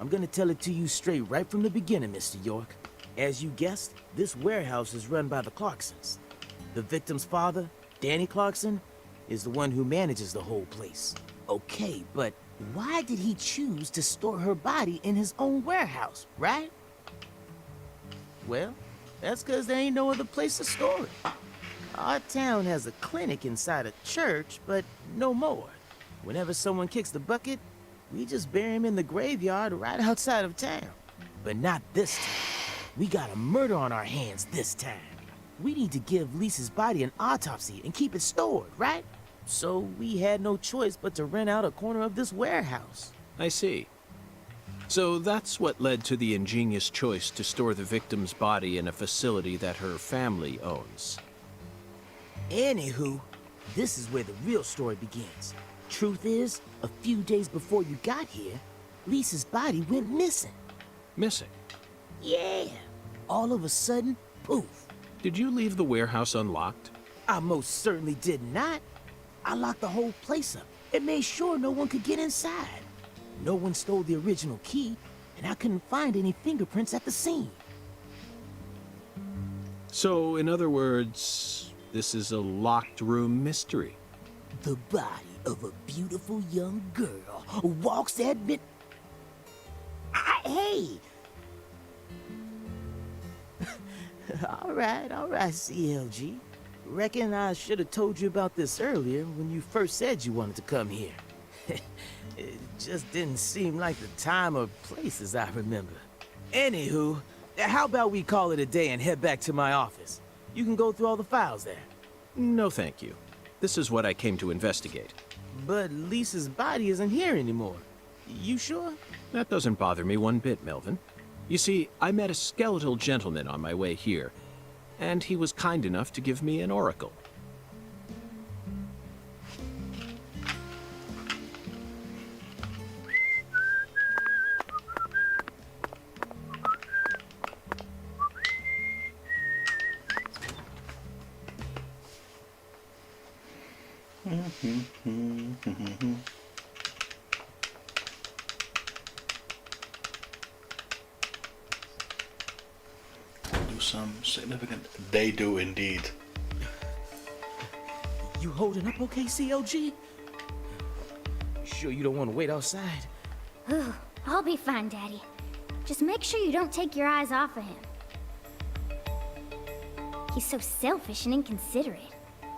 I'm gonna tell it to you straight right from the beginning, Mr. York. As you guessed, this warehouse is run by the Clarksons. The victim's father, Danny Clarkson, is the one who manages the whole place. Okay, but why did he choose to store her body in his own warehouse, right? Well, that's because there ain't no other place to store it. Our town has a clinic inside a church, but no more. Whenever someone kicks the bucket, we just bury him in the graveyard right outside of town. But not this time. We got a murder on our hands this time. We need to give Lisa's body an autopsy and keep it stored, right? So we had no choice but to rent out a corner of this warehouse. I see. So that's what led to the ingenious choice to store the victim's body in a facility that her family owns. Anywho, this is where the real story begins. Truth is, a few days before you got here, Lisa's body went missing. Missing? Yeah. All of a sudden, poof. Did you leave the warehouse unlocked? I most certainly did not. I locked the whole place up and made sure no one could get inside. No one stole the original key, and I couldn't find any fingerprints at the scene. So, in other words, this is a locked room mystery. The body of a beautiful young girl walks at mid... Hey! all right, CLG. Reckon I should have told you about this earlier when you first said you wanted to come here. It just didn't seem like the time or place as I remember. Anywho, how about we call it a day and head back to my office? You can go through all the files there. No, thank you. This is what I came to investigate. But Lisa's body isn't here anymore. You sure? That doesn't bother me one bit, Melvin. You see, I met a skeletal gentleman on my way here, and he was kind enough to give me an oracle. Do some significant. They do indeed. You holding up okay, COG? Sure you don't want to wait outside? Ooh, I'll be fine, Daddy. Just make sure you don't take your eyes off of him. He's so selfish and inconsiderate.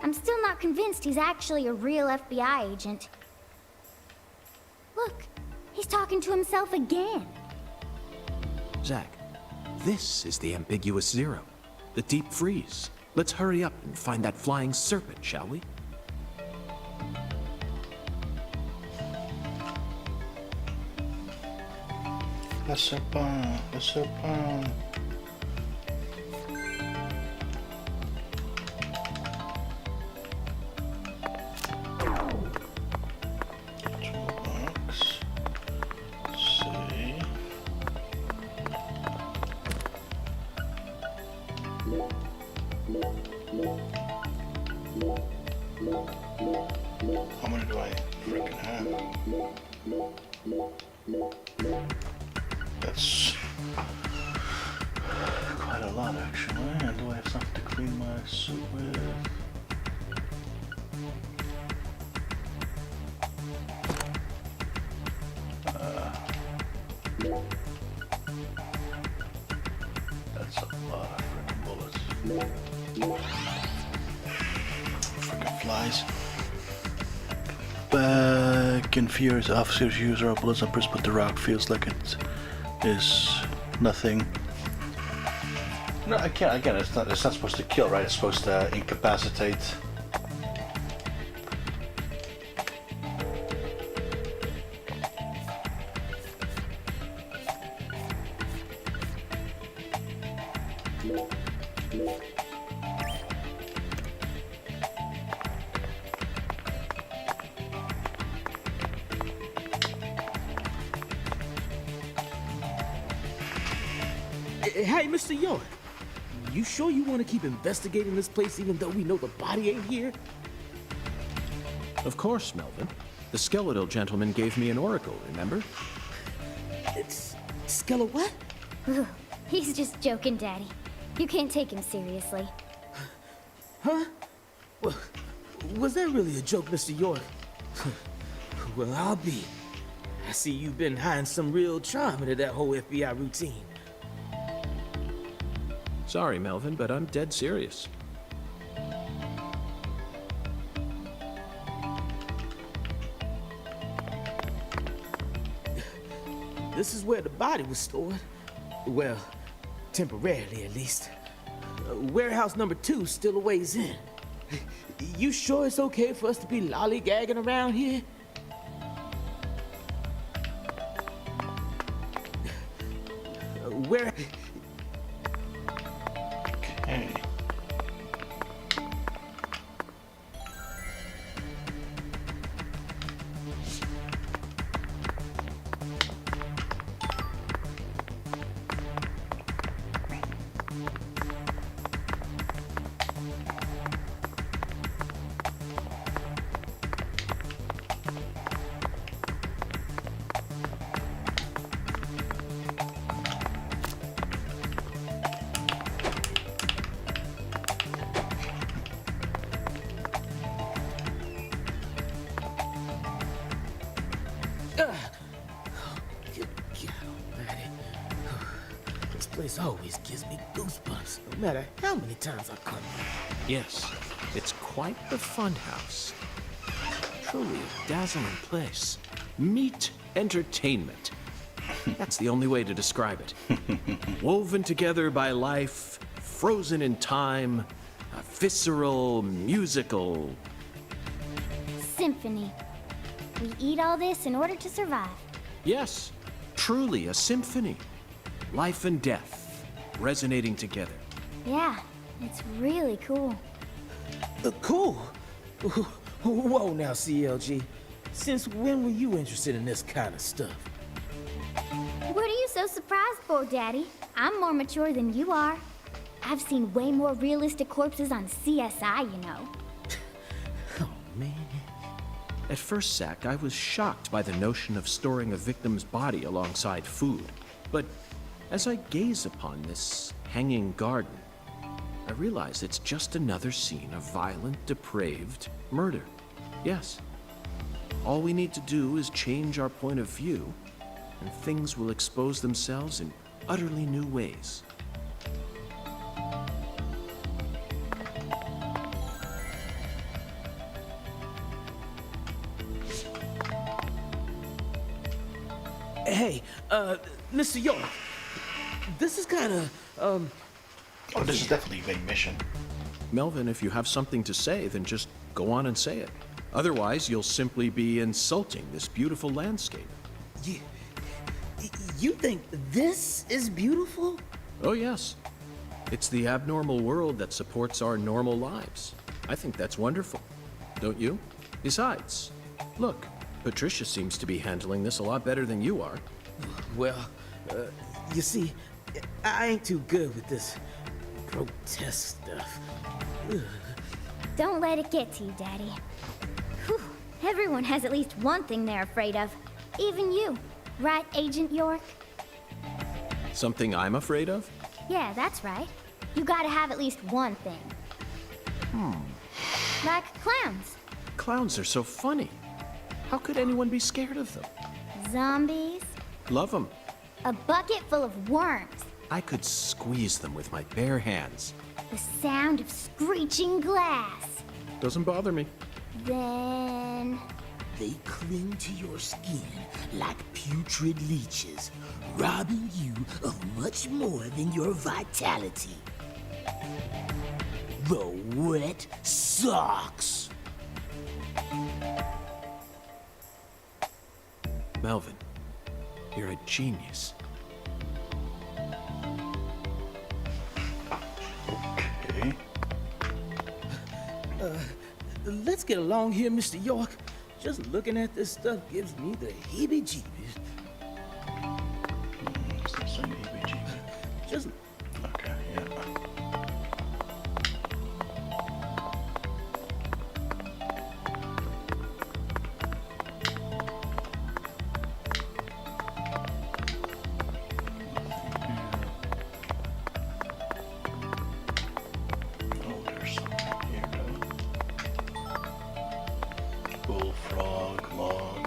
I'm still not convinced he's actually a real FBI agent. Look, he's talking to himself again. Zack, this is the ambiguous zero, the deep freeze. Let's hurry up and find that flying serpent, shall we? Le serpent, le serpent. Toolbox. Let's see. How many do I freaking have? That's quite a lot, actually. And do I have something to clean my suit with? That's a lot of freaking bullets. Freaking flies. Back in Fears, officers use our bullets and press, but the rock feels like it is nothing. No, I can't. Again, it's not supposed to kill, right? It's supposed to incapacitate. Hey, Mr. York. You sure you want to keep investigating this place even though we know the body ain't here? Of course, Melvin. The skeletal gentleman gave me an oracle, remember? It's Skella what? Ooh, he's just joking, Daddy. You can't take him seriously. Huh? Well, was that really a joke, Mr. York? Well, I'll be. I see you've been hiding some real charm into that whole FBI routine. Sorry, Melvin, but I'm dead serious. This is where the body was stored. Well, temporarily at least. Warehouse number 2 still a ways in. You sure it's okay for us to be lollygagging around here? Where... Okay. Good God almighty. This place always gives me goosebumps, no matter how many times I come here. Yes, it's quite the funhouse. Truly a dazzling place. Meet entertainment. That's the only way to describe it. Woven together by life, frozen in time, a visceral, musical... Symphony. We eat all this in order to survive. Yes, truly a symphony. Life and death resonating together. Yeah, it's really cool. Cool. Whoa now, CLG. Since when were you interested in this kind of stuff? What are you so surprised for, Daddy? I'm more mature than you are. I've seen way more realistic corpses on CSI, you know. Oh, man. At first, Zach, I was shocked by the notion of storing a victim's body alongside food. But as I gaze upon this hanging garden, I realize it's just another scene of violent, depraved murder. Yes. All we need to do is change our point of view, and things will expose themselves in utterly new ways. Hey, Mr. York, this is kind of, Oh, this is definitely a main mission. Melvin, if you have something to say, then just go on and say it. Otherwise, you'll simply be insulting this beautiful landscape. you think this is beautiful? Oh, yes. It's the abnormal world that supports our normal lives. I think that's wonderful. Don't you? Besides, look, Patricia seems to be handling this a lot better than you are. Well, you see, I ain't too good with this grotesque stuff. Ugh. Don't let it get to you, Daddy. Whew. Everyone has at least one thing they're afraid of. Even you. Right, Agent York? Something I'm afraid of? Yeah, that's right. You gotta have at least one thing. Like clowns. Clowns are so funny. How could anyone be scared of them? Zombies. Love them. A bucket full of worms. I could squeeze them with my bare hands. The sound of screeching glass. Doesn't bother me. Then... They cling to your skin like putrid leeches, robbing you of much more than your vitality. The wet socks. Melvin, you're a genius. Okay. Let's get along here, Mr. York. Just looking at this stuff gives me the heebie-jeebies. Is this an EBG? Just Okay, yeah. Oh, there's something here, though. Bullfrog log.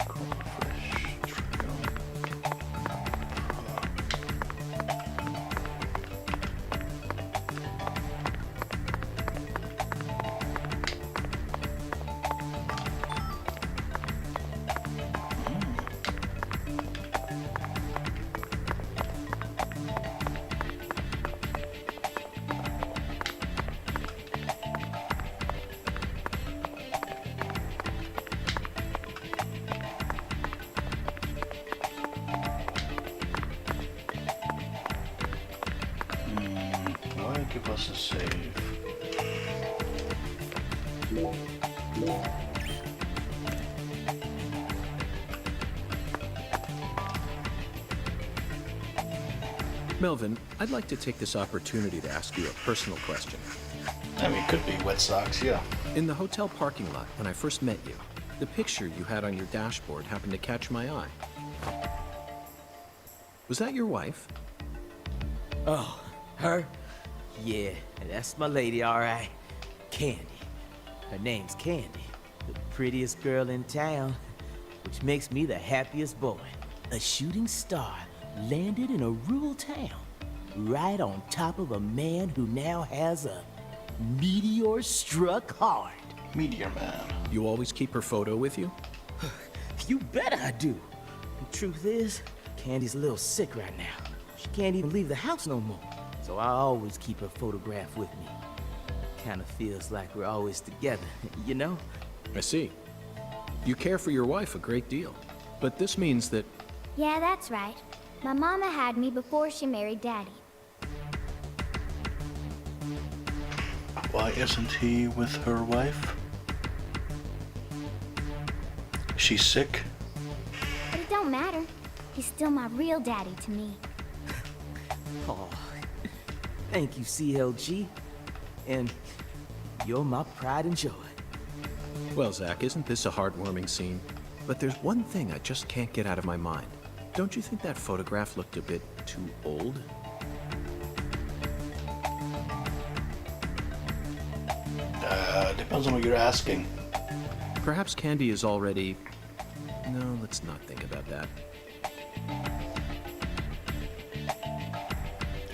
Crawfish, trail. Why give us a save? Melvin, I'd like to take this opportunity to ask you a personal question. I mean, it could be wet socks, yeah. In the hotel parking lot, when I first met you, the picture you had on your dashboard happened to catch my eye. Was that your wife? Oh, her? Yeah, that's my lady, all right. Candy. Her name's Candy, the prettiest girl in town, which makes me the happiest boy. A shooting star landed in a rural town, right on top of a man who now has a meteor-struck heart. Meteor Man. You always keep her photo with you? You bet I do. The truth is, Candy's a little sick right now. She can't even leave the house no more. So I always keep her photograph with me. Kinda feels like we're always together, you know? I see. You care for your wife a great deal. But this means that... Yeah, that's right. My mama had me before she married Daddy. Why isn't he with her wife? She's sick? But it don't matter. He's still my real daddy to me. Oh, thank you, CLG. And you're my pride and joy. Well, Zach, isn't this a heartwarming scene? But there's one thing I just can't get out of my mind. Don't you think that photograph looked a bit too old? Depends on what you're asking. Perhaps Candy is already... No, let's not think about that.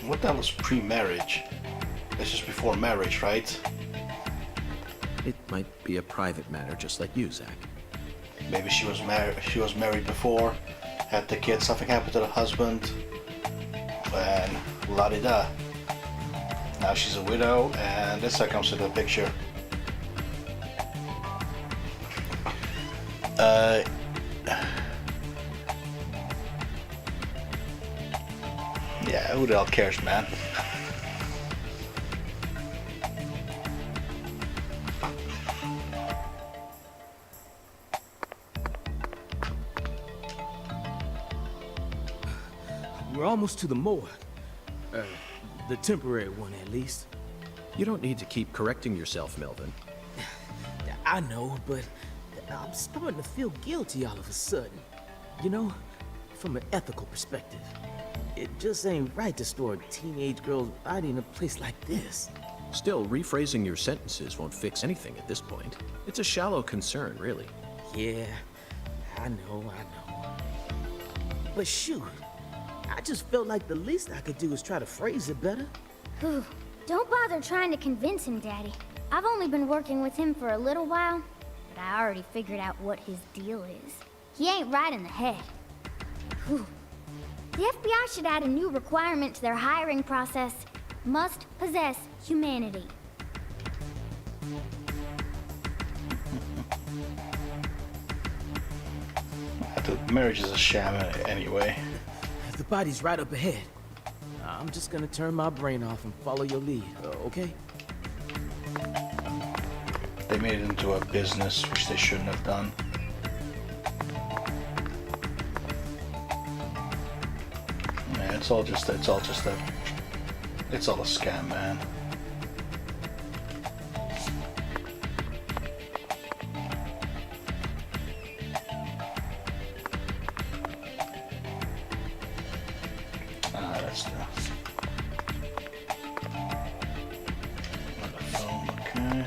What the hell is pre-marriage? This is before marriage, right? It might be a private matter, just like you, Zach. Maybe she was married. She was married before, had the kids. Something happened to the husband, and la-di-da. Now she's a widow, and this guy comes to the picture. Yeah, who the hell cares, man? We're almost to the morgue. The temporary one, at least. You don't need to keep correcting yourself, Melvin. I know, but I'm starting to feel guilty all of a sudden. You know, from an ethical perspective. It just ain't right to store a teenage girl's body in a place like this. Still, rephrasing your sentences won't fix anything at this point. It's a shallow concern, really. Yeah, I know. But shoot, I just felt like the least I could do is try to phrase it better. Whew. Don't bother trying to convince him, Daddy. I've only been working with him for a little while, but I already figured out what his deal is. He ain't right in the head. Whew. The FBI should add a new requirement to their hiring process. Must possess humanity. The marriage is a sham anyway. The body's right up ahead. I'm just gonna turn my brain off and follow your lead, okay? They made it into a business, which they shouldn't have done. Yeah, it's all a scam, man. That's the phone, okay.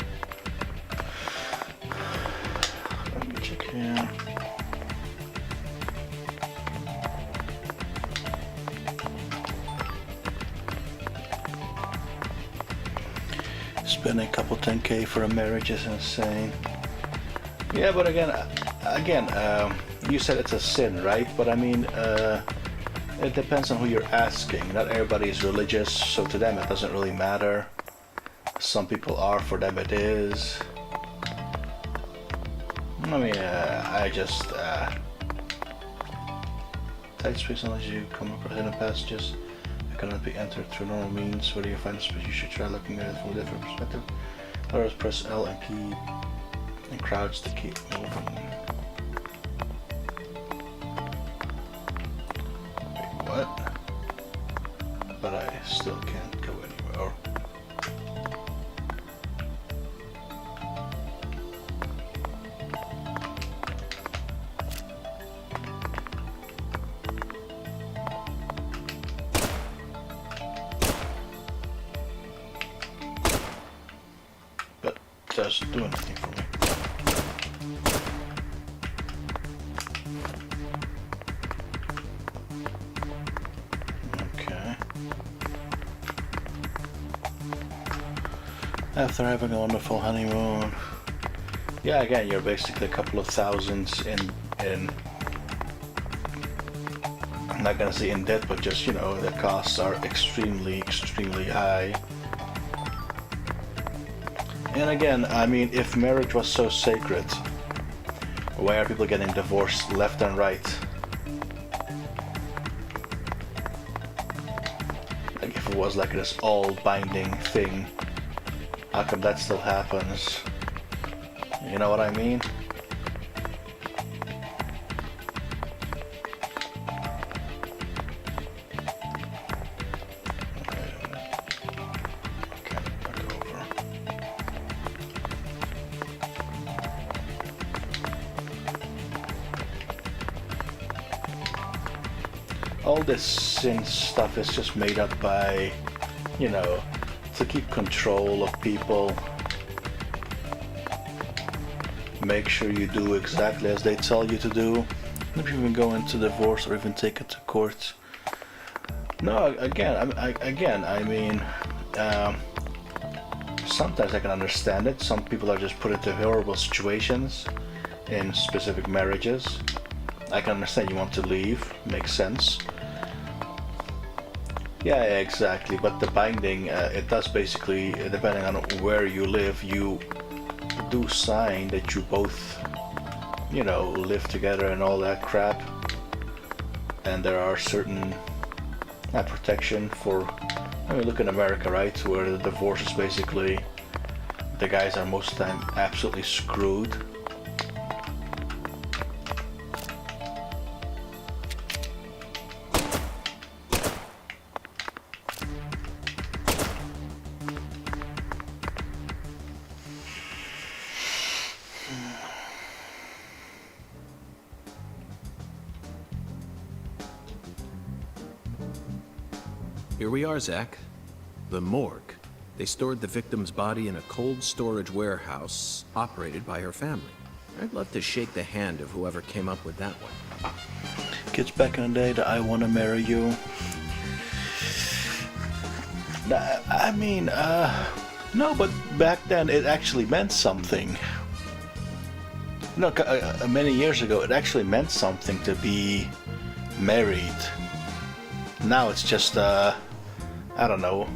Let me check here. Spending a couple 10K for a marriage is insane. Yeah, but again, you said it's a sin, right? But I mean, it depends on who you're asking. Not everybody is religious, so to them it doesn't really matter. Some people are, for them it is. I mean, I just tight space unless you come across hidden passages. Cannot be entered through normal means. Whether you find a space, you should try looking at it from a different perspective. Others press L and keep and crouch to keep moving. Wait, what? But I still can't go anywhere. Doesn't do anything for me. Okay. After having a wonderful honeymoon, Yeah, again, you're basically a couple of thousands in I'm not gonna say in debt, but just, you know, the costs are extremely high. And again, I mean, if marriage was so sacred, why are people getting divorced left and right? Like, if it was like this all-binding thing, how come that still happens? You know what I mean? All this sin stuff is just made up by, you know, to keep control of people. Make sure you do exactly as they tell you to do. If you even go into divorce or even take it to court. No, I mean, sometimes I can understand it. Some people are just put into horrible situations in specific marriages. I can understand you want to leave, makes sense. Yeah, exactly, but the binding, it does basically, depending on where you live, you do sign that you both, you know, live together and all that crap. And there are certain protection for, I mean, look in America, right, where the divorce is basically, the guys are most of the time absolutely screwed. Here we are, Zach. The morgue. They stored the victim's body in a cold storage warehouse operated by her family. I'd love to shake the hand of whoever came up with that one. Kids back in the day, the I wanna marry you. I mean, no, but back then it actually meant something. No, many years ago it actually meant something to be married. Now it's just I don't know,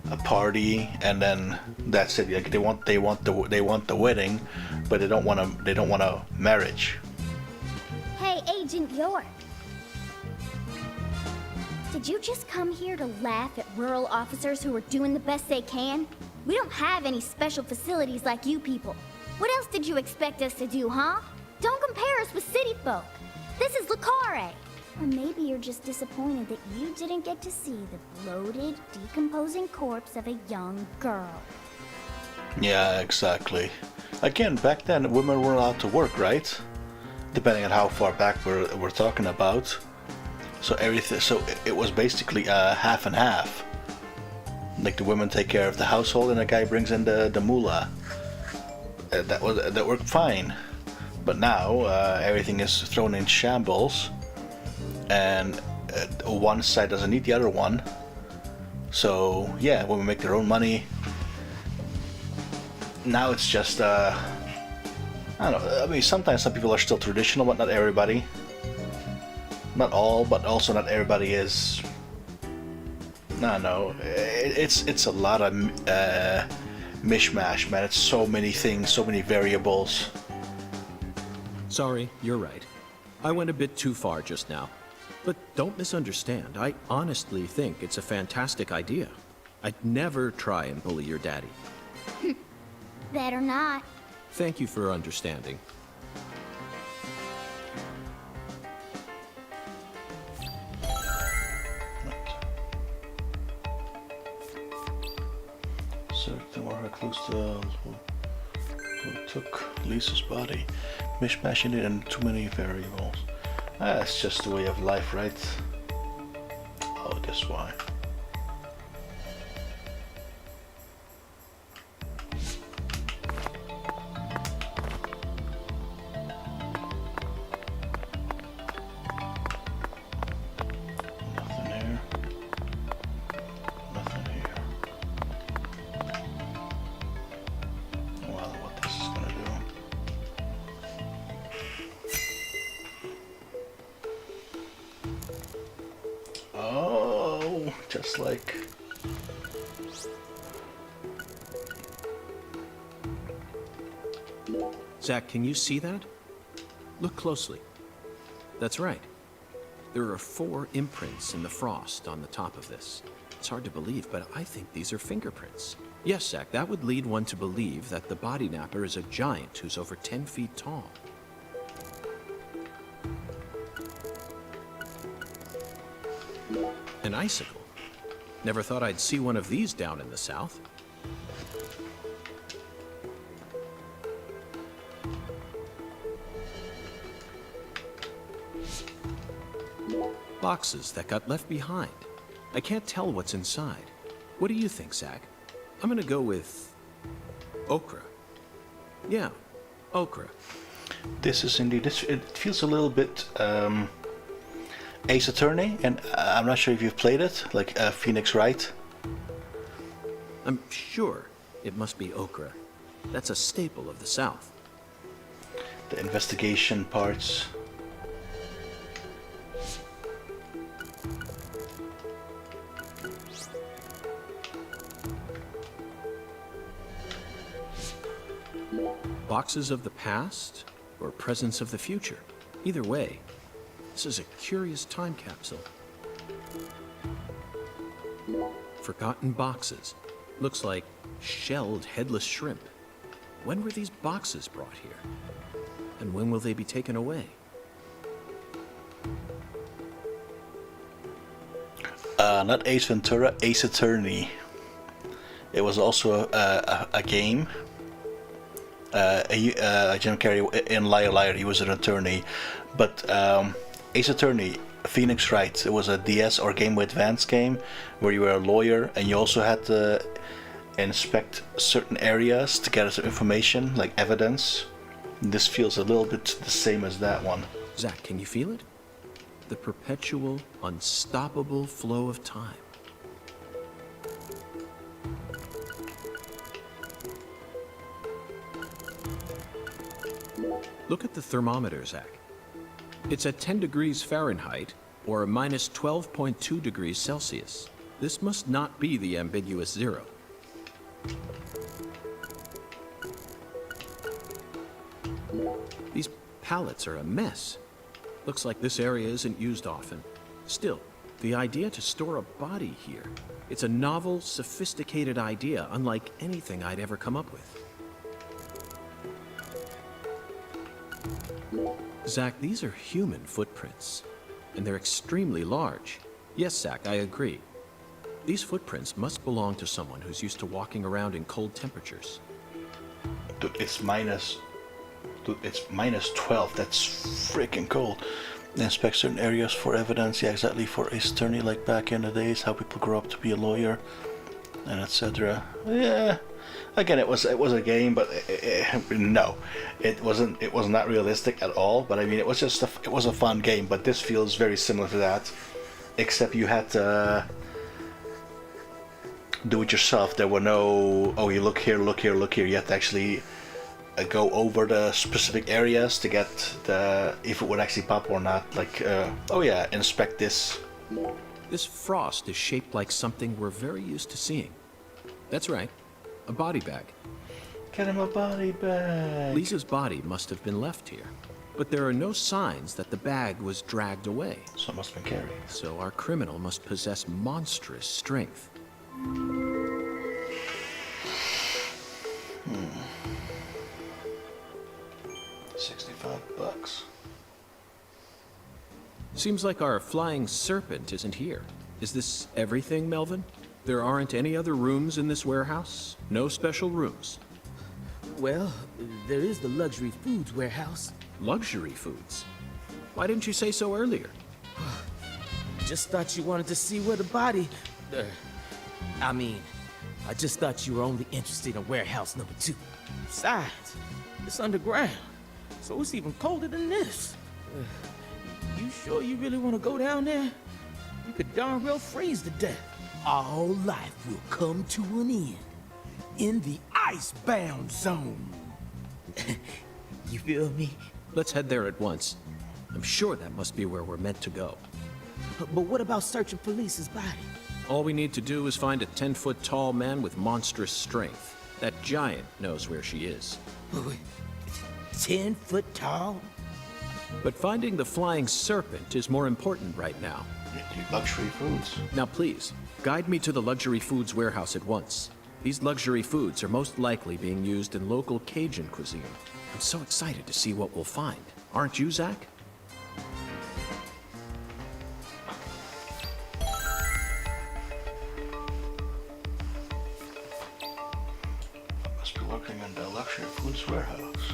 a party, and then that's it. Like they want the wedding, but they don't want a marriage. Hey, Agent York. Did you just come here to laugh at rural officers who are doing the best they can? We don't have any special facilities like you people. What else did you expect us to do, huh? Don't compare us with city folk. This is Lucare. Or maybe you're just disappointed that you didn't get to see the bloated, decomposing corpse of a young girl. Yeah, exactly. Again, back then women were allowed to work, right? Depending on how far back we're talking about. So everything. So it was basically half and half. Like the women take care of the household, and the guy brings in the moolah. That worked fine. But now everything is thrown in shambles. And one side doesn't need the other one. So yeah, women make their own money. Now it's just I don't know. I mean, sometimes some people are still traditional, but not everybody. Not all, but also not everybody is. No, it's a lot of mishmash, man. It's so many things, so many variables. Sorry, you're right. I went a bit too far just now. But don't misunderstand. I honestly think it's a fantastic idea. I'd never try and bully your daddy. Better not. Thank you for understanding. Search the more close to who took Lisa's body, mishmashing it in too many variables. It's just the way of life, right? Oh, that's why. Nothing here. Nothing here. Well, what this is gonna do. Just like... Zach, can you see that? Look closely. That's right. There are 4 imprints in the frost on the top of this. It's hard to believe, but I think these are fingerprints. Yes, Zach, that would lead one to believe that the body napper is a giant who's over 10 feet tall. An icicle. Never thought I'd see one of these down in the south. Boxes that got left behind. I can't tell what's inside. What do you think, Zach? I'm gonna go with... okra. Yeah, okra. This is indeed... it feels a little bit... Ace Attorney, and I'm not sure if you've played it, like Phoenix Wright. I'm sure it must be okra. That's a staple of the South. The investigation parts. Boxes of the past or presence of the future. Either way, this is a curious time capsule. Forgotten boxes. Looks like shelled headless shrimp. When were these boxes brought here? And when will they be taken away? Not Ace Ventura, Ace Attorney. It was also a game. Jim Carrey in Liar Liar, he was an attorney. But Ace Attorney, Phoenix Wright, it was a DS or Game Boy Advance game where you were a lawyer and you also had to inspect certain areas to gather some information, like evidence. This feels a little bit the same as that one. Zach, can you feel it? The perpetual, unstoppable flow of time. Look at the thermometer, Zach. It's at 10 degrees Fahrenheit, or minus 12.2 degrees Celsius. This must not be the ambiguous 0. These pallets are a mess. Looks like this area isn't used often. Still, the idea to store a body here, it's a novel, sophisticated idea, unlike anything I'd ever come up with. Zach, these are human footprints, and they're extremely large. Yes, Zach, I agree. These footprints must belong to someone who's used to walking around in cold temperatures. Dude, it's minus 12. That's freaking cold. Inspect certain areas for evidence. Yeah, exactly. For Ace Attorney, like back in the days, how people grow up to be a lawyer, and etc. Yeah. Again, it was a game, but no, it wasn't. It was not realistic at all. But I mean, it was just it was a fun game. But this feels very similar to that, except you had to do it yourself. There were no, oh, you look here, look here, look here. You had to actually go over the specific areas to get the if it would actually pop or not. Like, oh yeah, inspect this. This frost is shaped like something we're very used to seeing. That's right. A body bag. Get him a body bag. Lisa's body must have been left here, but there are no signs that the bag was dragged away. So it must have been carried. So our criminal must possess monstrous strength. 65 bucks. Seems like our flying serpent isn't here. Is this everything, Melvin? There aren't any other rooms in this warehouse? No special rooms? Well, there is the luxury foods warehouse. Luxury foods? Why didn't you say so earlier? Just thought you wanted to see where the body... I just thought you were only interested in warehouse number 2. Besides, it's underground, so it's even colder than this. You sure you really want to go down there? You could darn well freeze to death. All life will come to an end in the icebound zone. You feel me? Let's head there at once. I'm sure that must be where we're meant to go. But what about searching for Lisa's body? All we need to do is find a 10-foot-tall man with monstrous strength. That giant knows where she is. 10 foot tall? But finding the flying serpent is more important right now. Luxury foods. Now please, guide me to the luxury foods warehouse at once. These luxury foods are most likely being used in local Cajun cuisine. I'm so excited to see what we'll find. Aren't you, Zach? Must be working in the luxury foods warehouse.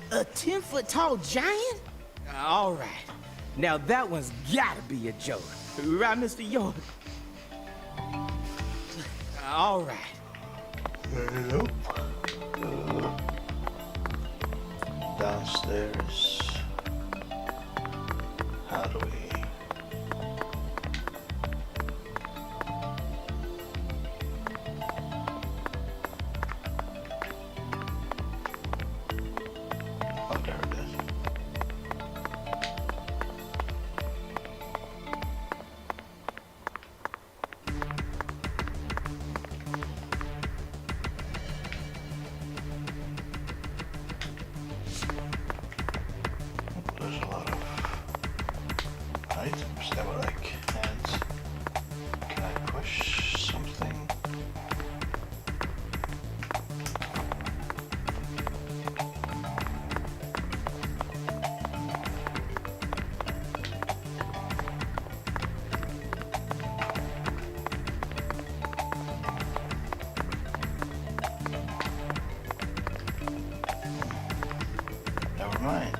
A 10 foot tall giant? All right. Now that one's gotta be a joke. Right, Mr. York? All right. Nope. Downstairs. How do we? Oh, there it is. There's a lot of items that were like hands. Can I push something? Never mind.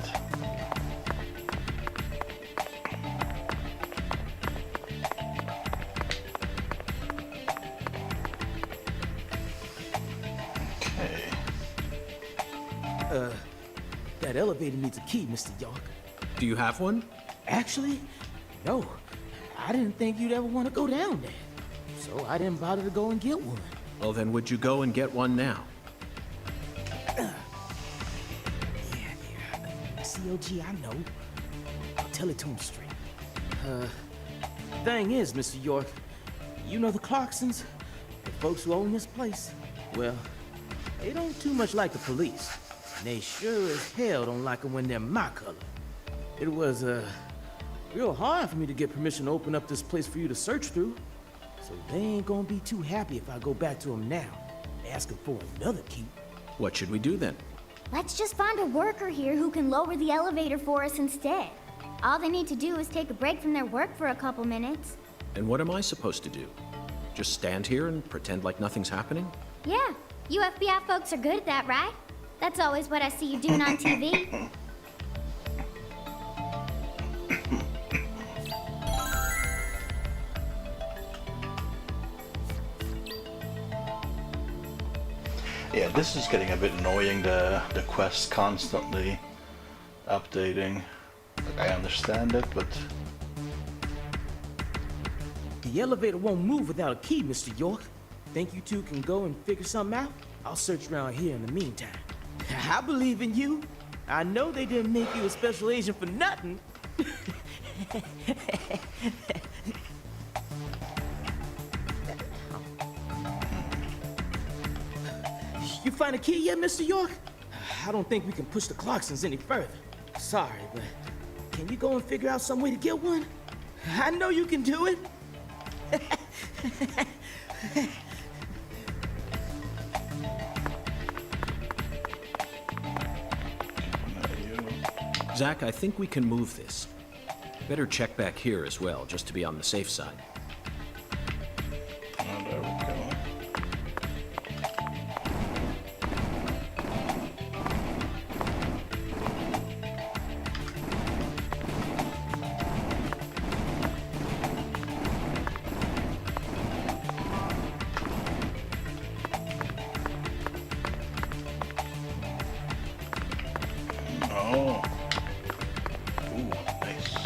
Okay. That elevator needs a key, Mr. York. Do you have one? Actually, no. I didn't think you'd ever want to go down there. So I didn't bother to go and get one. Well, then would you go and get one now? COG, I know. I'll tell it to him straight. Thing is, Mr. York, you know the Clarksons? The folks who own this place? Well, they don't too much like the police. And they sure as hell don't like them when they're my color. It was, real hard for me to get permission to open up this place for you to search through. So they ain't gonna be too happy if I go back to them now, asking for another key. What should we do then? Let's just find a worker here who can lower the elevator for us instead. All they need to do is take a break from their work for a couple minutes. And what am I supposed to do? Just stand here and pretend like nothing's happening? Yeah, you FBI folks are good at that, right? That's always what I see you doing on TV. Yeah, this is getting a bit annoying, the quest constantly updating. Like, I understand it, but The elevator won't move without a key, Mr. York. Think you two can go and figure something out? I'll search around here in the meantime. I believe in you. I know they didn't make you a special agent for nothing. You find a key yet, Mr. York? I don't think we can push the Clarksons any further. Sorry, but can you go and figure out some way to get one? I know you can do it. Zach, I think we can move this. Better check back here as well, just to be on the safe side. oh, there we go. Oh. Ooh, nice.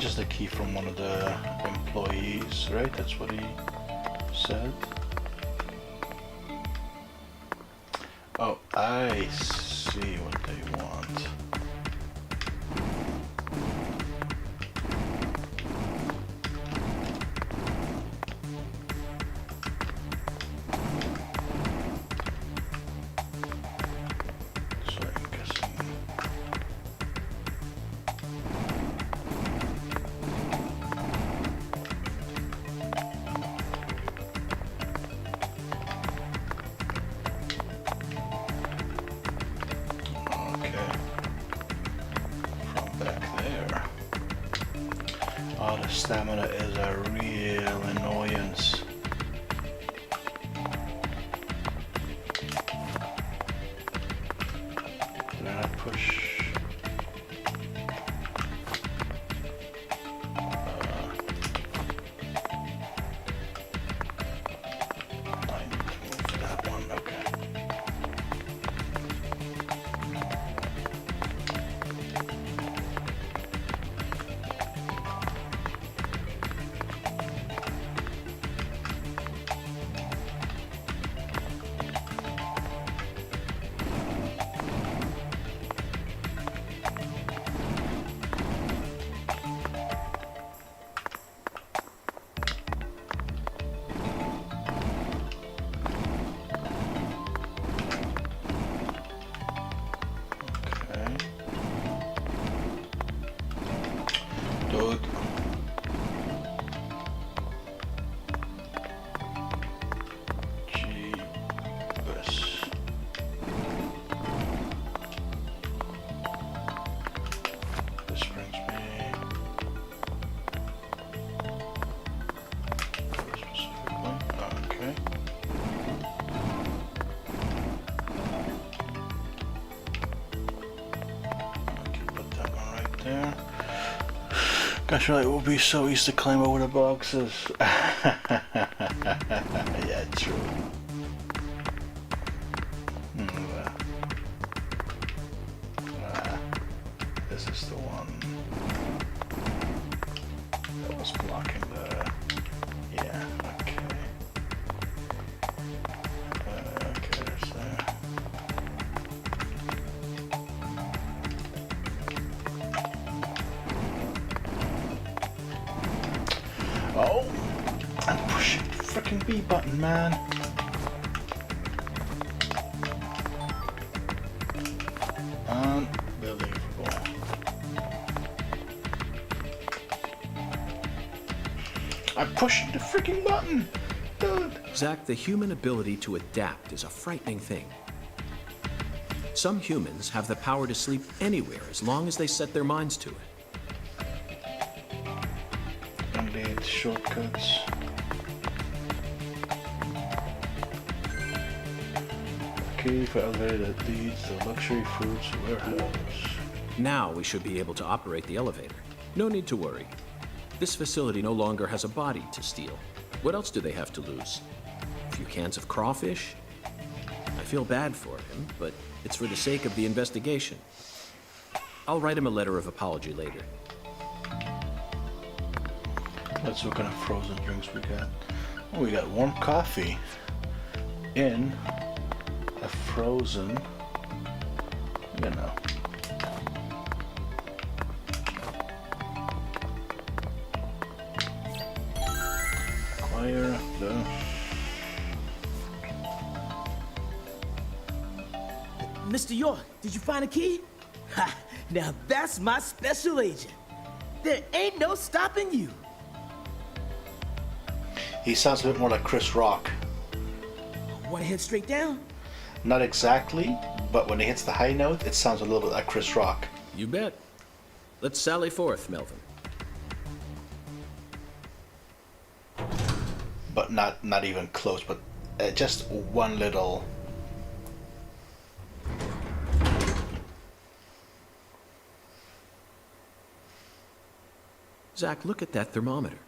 just a key from one of the employees, right? That's what he said. Oh, I see what they want. So I'm guessing. Oh, the stamina is a real annoyance. Did I not push? I need to move that one, okay. Dude. Jeebus. This brings me specifically. Okay. Okay, put that one right there. Gosh, it would be so easy to climb over the boxes. Yeah, true. This is the one that was blocking the... Yeah, okay. Okay, there's that. Oh, I'm pushing the freaking B button, man. Unbelievable. I'm pushing the freaking button, dude. Zack, the human ability to adapt is a frightening thing. Some humans have the power to sleep anywhere as long as they set their minds to it. Indeed, shortcuts. Key for elevator that leads to luxury foods warehouse. Now we should be able to operate the elevator. No need to worry. This facility no longer has a body to steal. What else do they have to lose? A few cans of crawfish? I feel bad for him, but it's for the sake of the investigation. I'll write him a letter of apology later. Let's see what kind of frozen drinks we got. Oh, we got warm coffee in a frozen, you know. Acquire the... Mr. York, did you find a key? Ha! Now that's my special agent. There ain't no stopping you. He sounds a bit more like Chris Rock. Wanna head straight down? Not exactly, but when he hits the high note, it sounds a little bit like Chris Rock. You bet. Let's sally forth, Melvin. But not even close, but just one little... Zack, look at that thermometer.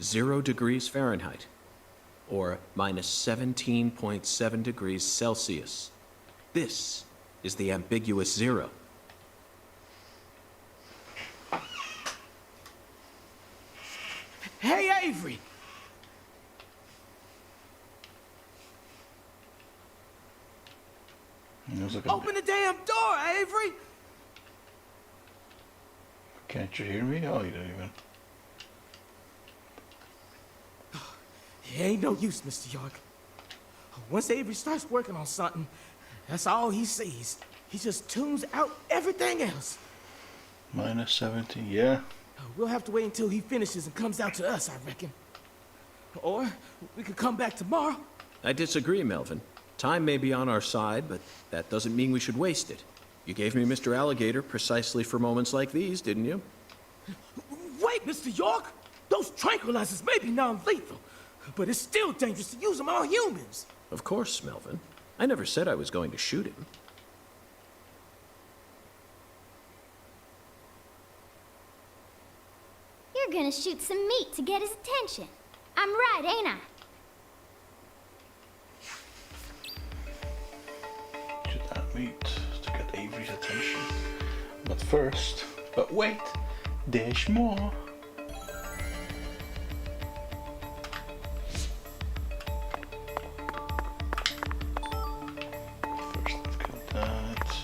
0 degrees Fahrenheit, or minus 17.7 degrees Celsius. This is the ambiguous zero. Hey, Avery! Open the damn door, Avery! Can't you hear me? Oh, you don't even. It ain't no use, Mr. York. Once Avery starts working on something, that's all he sees. He just tunes out everything else. Minus 17, yeah. We'll have to wait until he finishes and comes out to us, I reckon. Or we could come back tomorrow. I disagree, Melvin. Time may be on our side, but that doesn't mean we should waste it. You gave me Mr. Alligator precisely for moments like these, didn't you? Wait, Mr. York! Those tranquilizers may be non-lethal, but it's still dangerous to use them on humans. Of course, Melvin. I never said I was going to shoot him. You're gonna shoot some meat to get his attention. I'm right, ain't I? Shoot that meat to get Avery's attention. But wait, there's more. First, let's get that.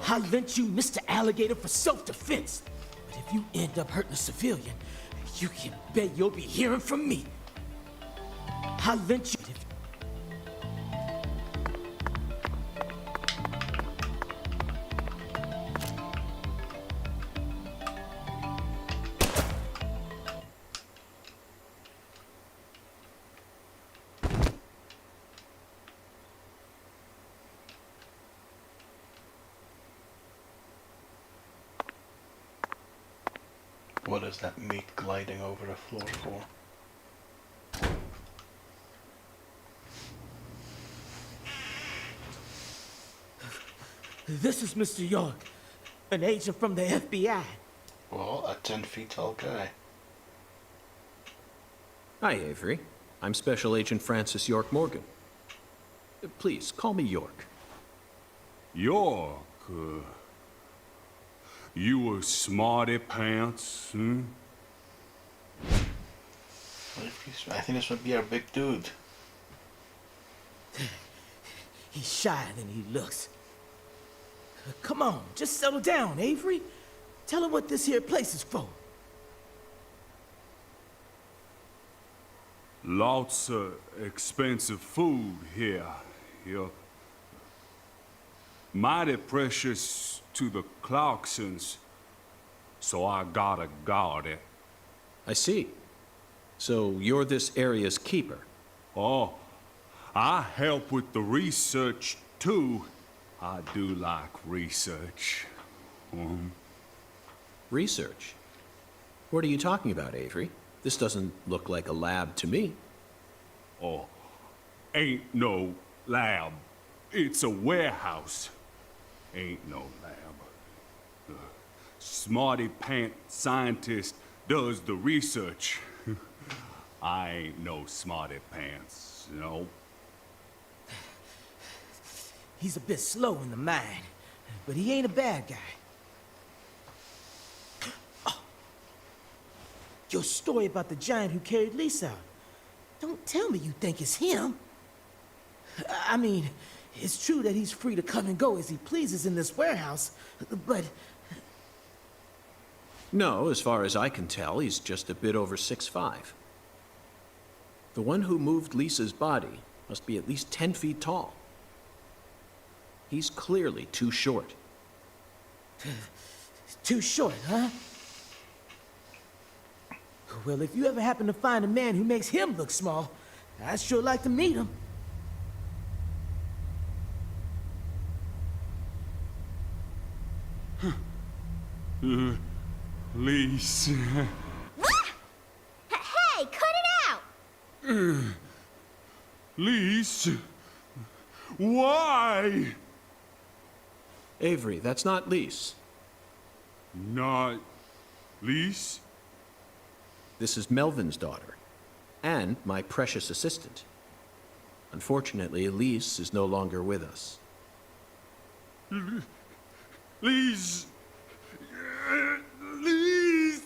I lent you Mr. Alligator for self-defense. But if you end up hurting a civilian, you can bet you'll be hearing from me. I lent you... What is that meat gliding over the floor for? This is Mr. York, an agent from the FBI. Well, a 10 feet tall guy. Hi, Avery. I'm Special Agent Francis York Morgan. Please, call me York. York, you a smarty pants, hmm? I think this would be our big dude. He's shyer than he looks. Come on, just settle down, Avery. Tell him what this here place is for. Lots of expensive food here. You're mighty precious to the Clarksons, so I gotta guard it. I see. So you're this area's keeper? Oh, I help with the research, too. I do like research. Research? What are you talking about, Avery? This doesn't look like a lab to me. Oh, ain't no lab. It's a warehouse. Ain't no lab. Smarty pant scientist does the research. I ain't no smarty pants, you know. He's a bit slow in the mind, but he ain't a bad guy. Oh. Your story about the giant who carried Lisa out. Don't tell me you think it's him. I mean, it's true that he's free to come and go as he pleases in this warehouse, but... No, as far as I can tell, he's just a bit over 6'5". The one who moved Lisa's body must be at least 10 feet tall. He's clearly too short. Too short, huh? Well, if you ever happen to find a man who makes him look small, I'd sure like to meet him. Lise. Hey, cut it out! Lise. Why? Avery, that's not Lise. Not Lise? This is Melvin's daughter, and my precious assistant. Unfortunately, Lise is no longer with us. Lise. Lise.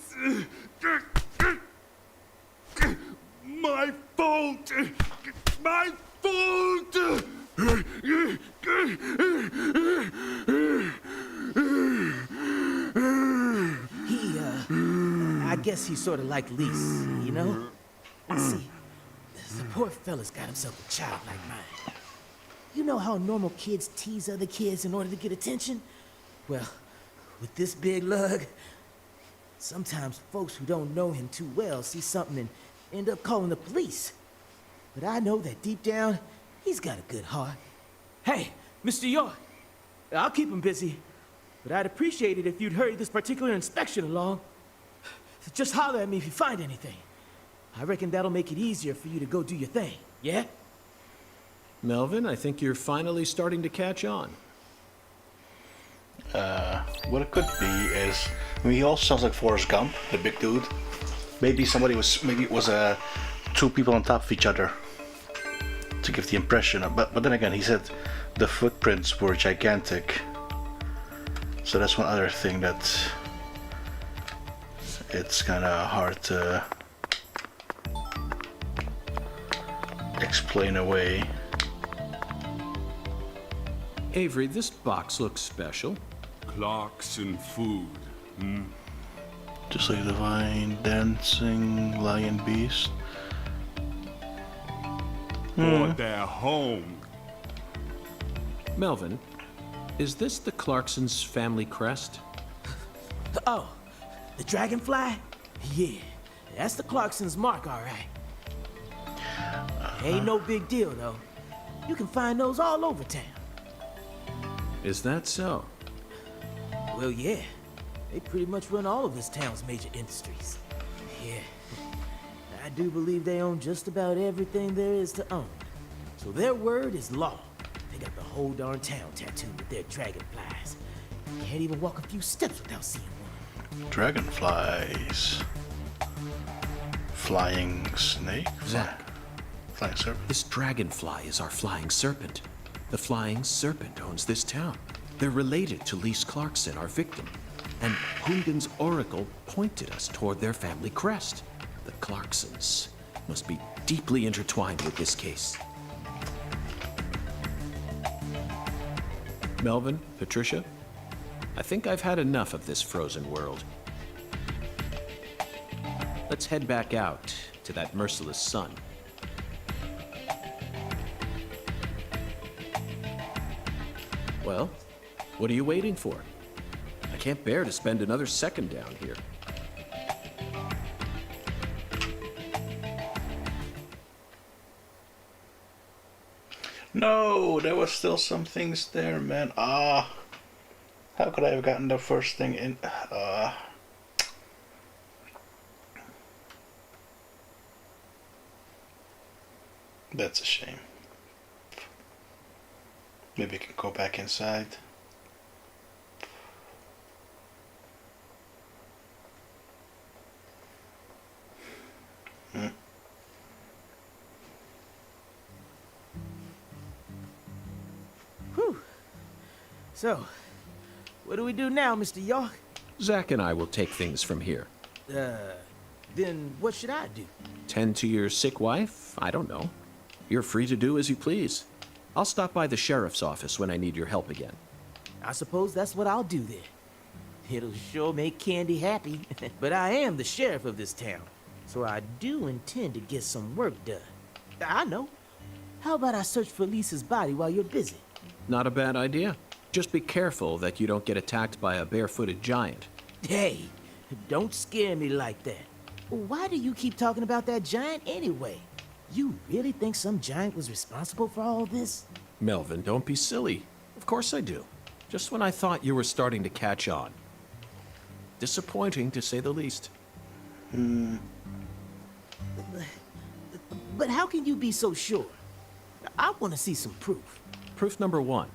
I guess he's sort of like Lise, you know? See, the poor fella's got himself a child like mine. You know how normal kids tease other kids in order to get attention? Well, with this big lug, sometimes folks who don't know him too well see something and end up calling the police. But I know that deep down, he's got a good heart. Hey, Mr. York, I'll keep him busy, but I'd appreciate it if you'd hurry this particular inspection along. Just holler at me if you find anything. I reckon that'll make it easier for you to go do your thing, yeah? Melvin, I think you're finally starting to catch on. What it could be is, I mean, he also sounds like Forrest Gump, the big dude. Maybe it was two people on top of each other to give the impression of, but then again, he said the footprints were gigantic. So that's one other thing that it's kind of hard to explain away. Avery, this box looks special. Clarkson food. Just like divine, dancing, lion, beast. For their home. Melvin, is this the Clarksons' family crest? Oh, the dragonfly? Yeah, that's the Clarksons' mark, all right. Ain't no big deal, though. You can find those all over town. Is that so? Well, yeah. They pretty much run all of this town's major industries. Yeah. I do believe they own just about everything there is to own. So their word is law. They got the whole darn town tattooed with their dragonflies. Can't even walk a few steps without seeing one. Dragonflies. Flying snake? Zach, Flying serpent. this dragonfly is our flying serpent. The flying serpent owns this town. They're related to Lise Clarkson, our victim. And Hunden's oracle pointed us toward their family crest. The Clarksons must be deeply intertwined with this case. Melvin, Patricia, I think I've had enough of this frozen world. Let's head back out to that merciless sun. Well, what are you waiting for? I can't bear to spend another second down here. No, there was still some things there, man. How could I have gotten the first thing in? That's a shame. Maybe I can go back inside. Whew. So, what do we do now, Mr. York? Zach and I will take things from here. Then what should I do? Tend to your sick wife? I don't know. You're free to do as you please. I'll stop by the sheriff's office when I need your help again. I suppose that's what I'll do then. It'll sure make Candy happy. But I am the sheriff of this town, so I do intend to get some work done. I know. How about I search for Lisa's body while you're busy? Not a bad idea. Just be careful that you don't get attacked by a barefooted giant. Hey, don't scare me like that. Why do you keep talking about that giant anyway? You really think some giant was responsible for all this? Melvin, don't be silly. Of course I do. Just when I thought you were starting to catch on. Disappointing, to say the least. But how can you be so sure? I want to see some proof. Proof number one.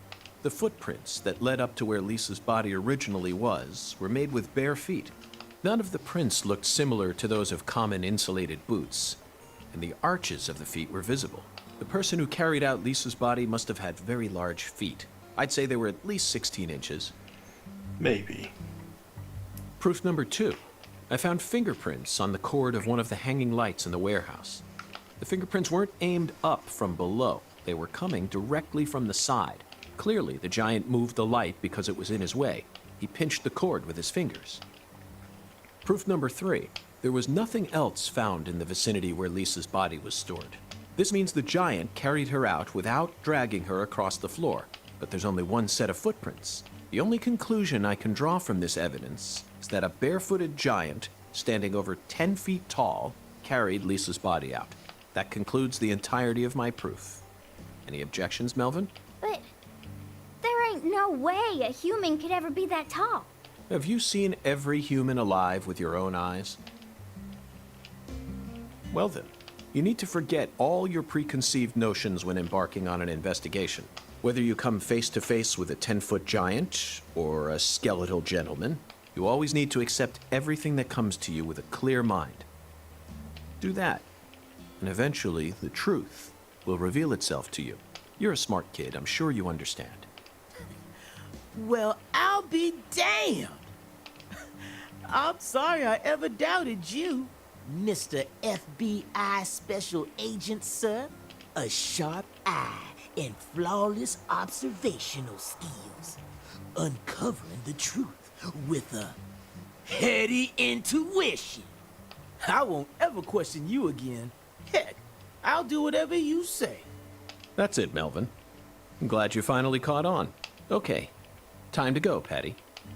The footprints that led up to where Lisa's body originally was were made with bare feet. None of the prints looked similar to those of common insulated boots, and the arches of the feet were visible. The person who carried out Lisa's body must have had very large feet. I'd say they were at least 16 inches. Maybe. Proof number two. I found fingerprints on the cord of one of the hanging lights in the warehouse. The fingerprints weren't aimed up from below. They were coming directly from the side. Clearly, the giant moved the light because it was in his way. He pinched the cord with his fingers. Proof number three. There was nothing else found in the vicinity where Lisa's body was stored. This means the giant carried her out without dragging her across the floor. But there's only one set of footprints. The only conclusion I can draw from this evidence is that a barefooted giant, standing over 10 feet tall, carried Lisa's body out. That concludes the entirety of my proof. Any objections, Melvin? But there ain't no way a human could ever be that tall. Have you seen every human alive with your own eyes? Well then, you need to forget all your preconceived notions when embarking on an investigation. Whether you come face to face with a 10-foot giant or a skeletal gentleman, you always need to accept everything that comes to you with a clear mind. Do that, and eventually the truth will reveal itself to you. You're a smart kid, I'm sure you understand. Well, I'll be damned. I'm sorry I ever doubted you, Mr. FBI Special Agent, sir. A sharp eye and flawless observational skills. Uncovering the truth with a heady intuition. I won't ever question you again. Heck, I'll do whatever you say. That's it, Melvin. I'm glad you finally caught on. Okay, time to go, Patty.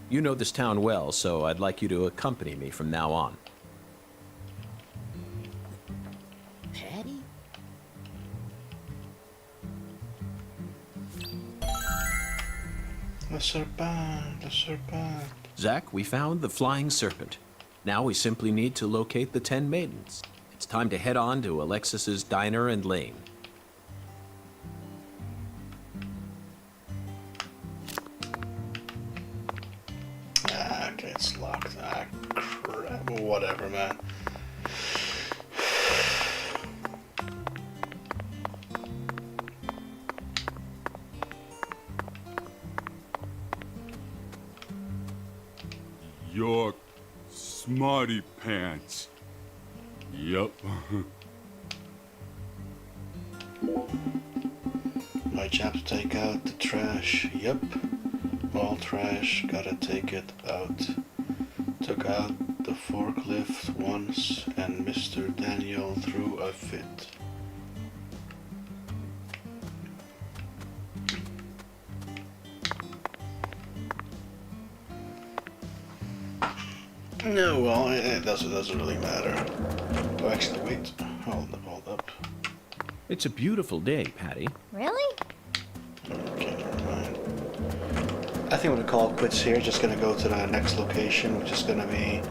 You know this town well, so I'd like you to accompany me from now on. Patty? The serpent, the serpent. Zach, we found the flying serpent. Now we simply need to locate the 10 maidens. It's time to head on to Alexis's diner and lane. Okay, it's locked. Crap. Whatever, man. Your smarty pants. Yup. My job to take out the trash. Yep. All trash, gotta take it out. Took out the forklift once and Mr. Daniel threw a fit. No, well, it doesn't really matter. Oh, actually, wait. Hold up. It's a beautiful day, Patty. Really? Okay, never mind. I think I'm gonna call it quits here. Just gonna go to the next location, which is gonna be...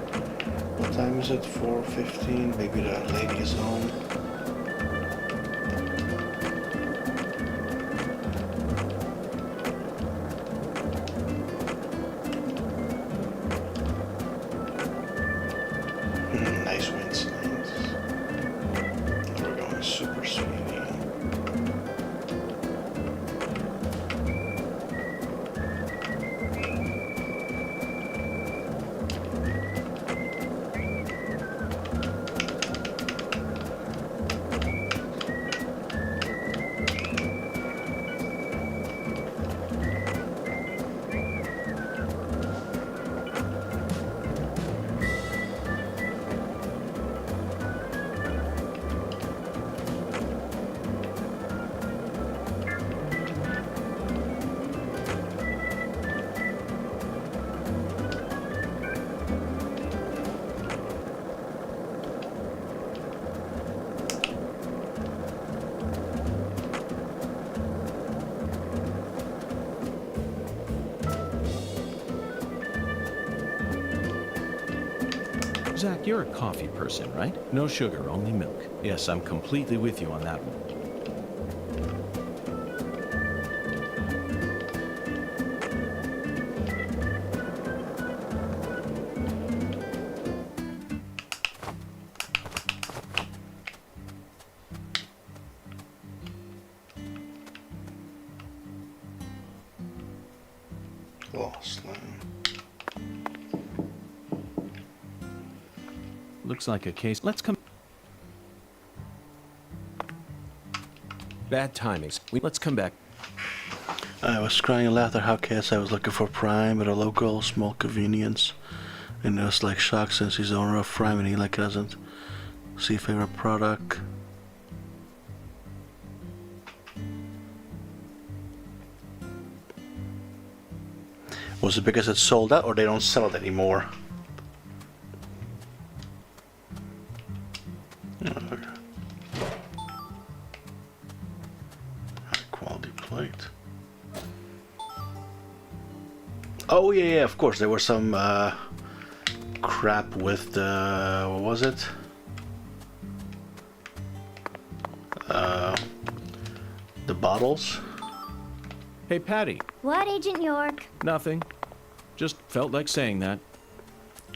What time is it? 4:15? Maybe the lady is home. Nice wind signs. We're going super speedy. Zach, you're a coffee person, right? No sugar, only milk. Yes, I'm completely with you on that one. Lost line. Looks like a case. Let's come. Bad timings. Let's come back. I was crying aloud at how KS I was looking for Prime at a local small convenience. And it was like shocked since he's the owner of Prime and he like doesn't see favorite product. Was it because it's sold out or they don't sell it anymore? High quality plate. Oh yeah, of course there was some crap with the, what was it? The bottles. Hey, Patty. What, Agent York? Nothing. Just felt like saying that.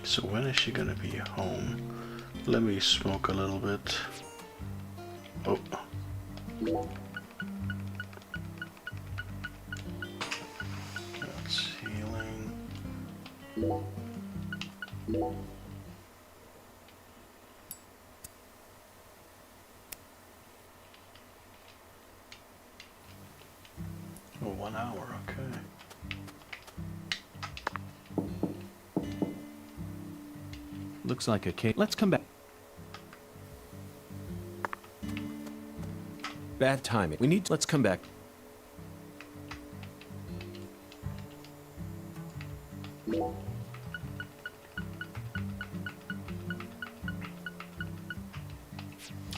So when is she gonna be home? Let me smoke a little bit. Oh. That's healing. Oh, 1 hour, okay. Looks like a cake. Let's come back. Bad timing. We need. Let's come back.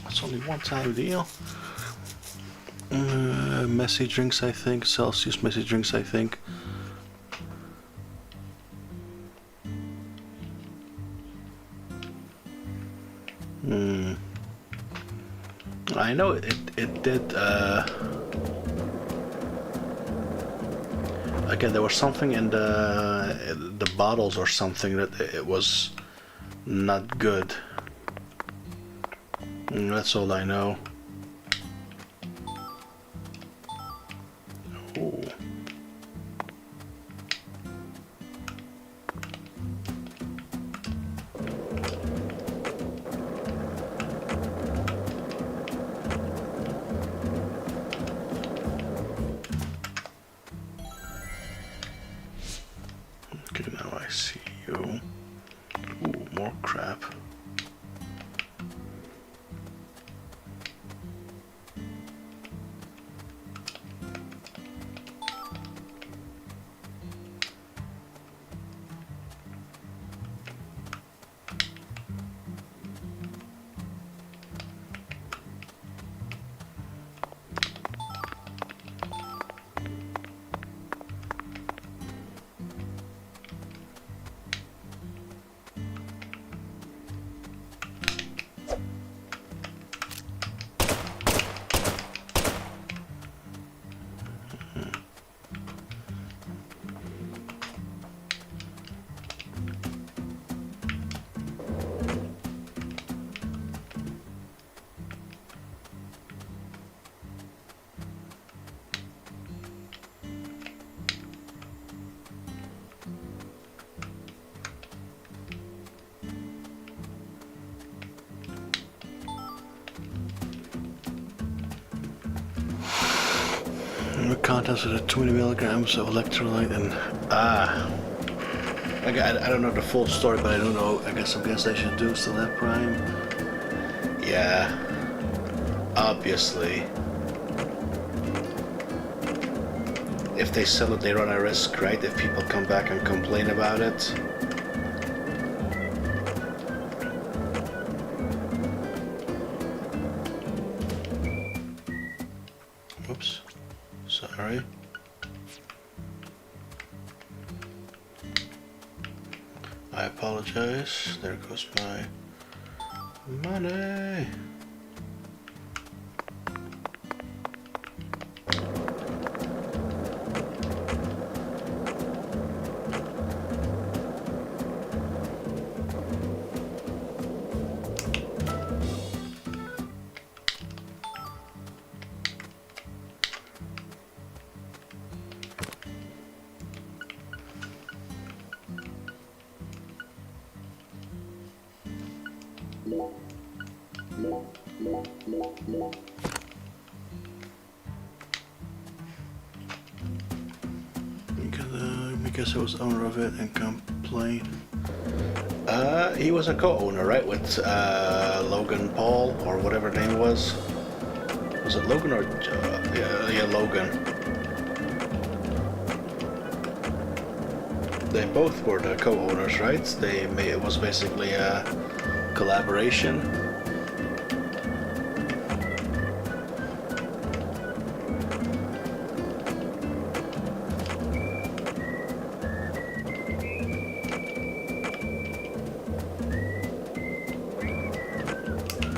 It's only one time deal. Messy drinks, I think. Celsius messy drinks, I think. I know it did. Again, there was something in the bottles or something that it was not good. That's all I know. Ooh. Okay, now I see you. Ooh, more crap. Contents of the 20 milligrams of electrolyte and I don't know the full story, but I don't know. I guess I should do still have Prime. Yeah, obviously. If they sell it, they run a risk, right? If people come back and complain about it. Whoops. Sorry. I apologize. There goes my money. Because I was owner of it and complain. He was a co-owner, right, with Logan Paul, or whatever the name was. Was it Logan or... yeah, Logan. They both were the co-owners, right? It was basically a collaboration.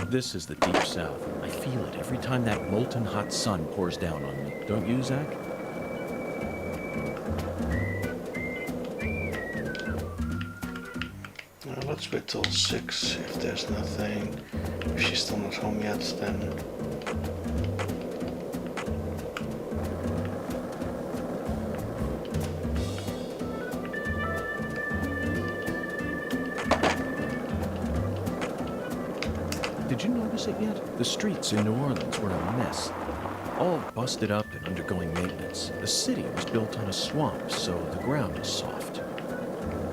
This is the Deep South. I feel it every time that molten hot sun pours down on me. Don't you, Zach? Let's wait till 6. If there's nothing, if she's still not home yet, then... Did you notice it yet? The streets in New Orleans were a mess. All busted up and undergoing maintenance. The city was built on a swamp, so the ground is soft.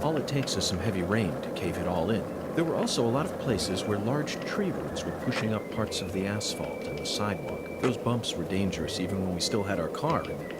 All it takes is some heavy rain to cave it all in. There were also a lot of places where large tree roots were pushing up parts of the asphalt and the sidewalk. Those bumps were dangerous even when we still had our car in it.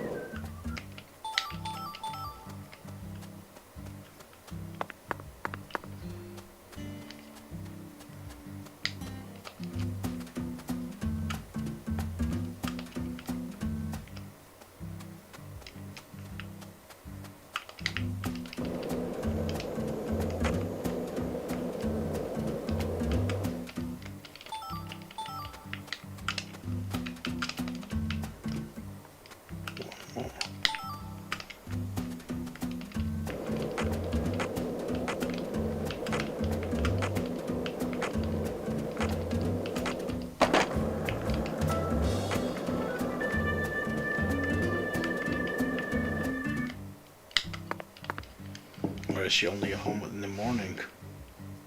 Or is she only home in the morning?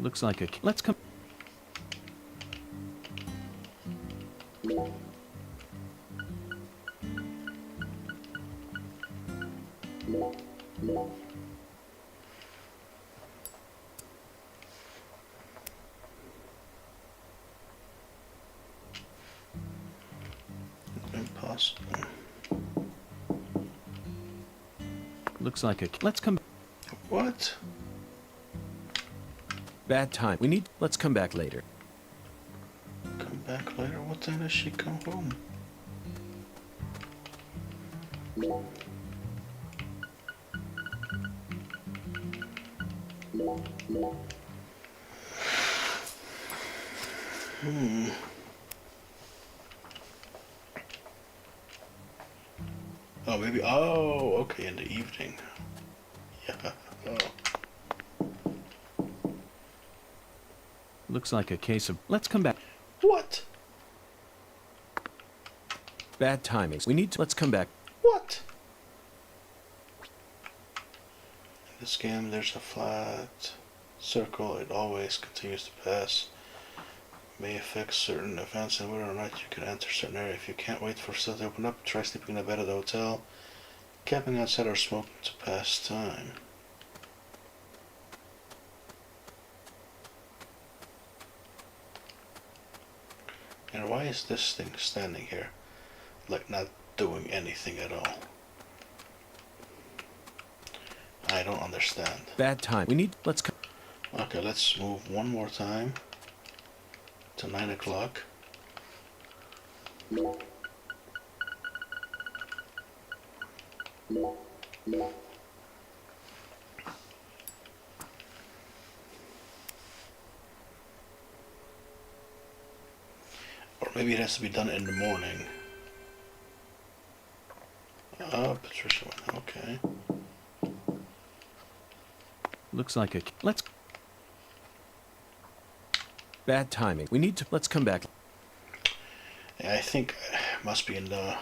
Looks like a... Let's come... Impossible. Looks like a... Let's come... What? Bad time. We need... Let's come back later. Come back later? What time does she come home? Oh, maybe... Oh, okay, in the evening. Yeah. Oh. Looks like a case of... Let's come back. What? Bad timing. We need to... Let's come back. What? In this game, there's a flat circle. It always continues to pass. May affect certain events and whether or not you can enter certain area. If you can't wait for stuff to open up, try sleeping in a bed at the hotel, camping outside, or smoking to pass time. And why is this thing standing here? Like not doing anything at all. I don't understand. Bad time. We need... Let's come... Okay, let's move one more time to 9 o'clock. Or maybe it has to be done in the morning. Oh, Patricia went. Okay. Looks like a... Let's... Bad timing. We need to... Let's come back. Yeah, I think it must be in the...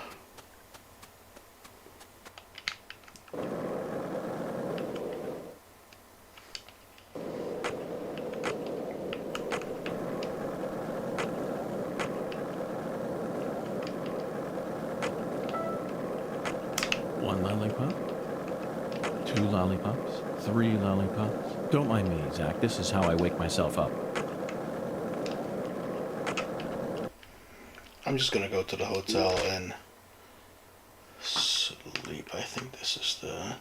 One lollipop. 2 lollipops, 3 lollipops. Don't mind me, Zach. This is how I wake myself up. I'm just gonna go to the hotel and sleep. I think this is the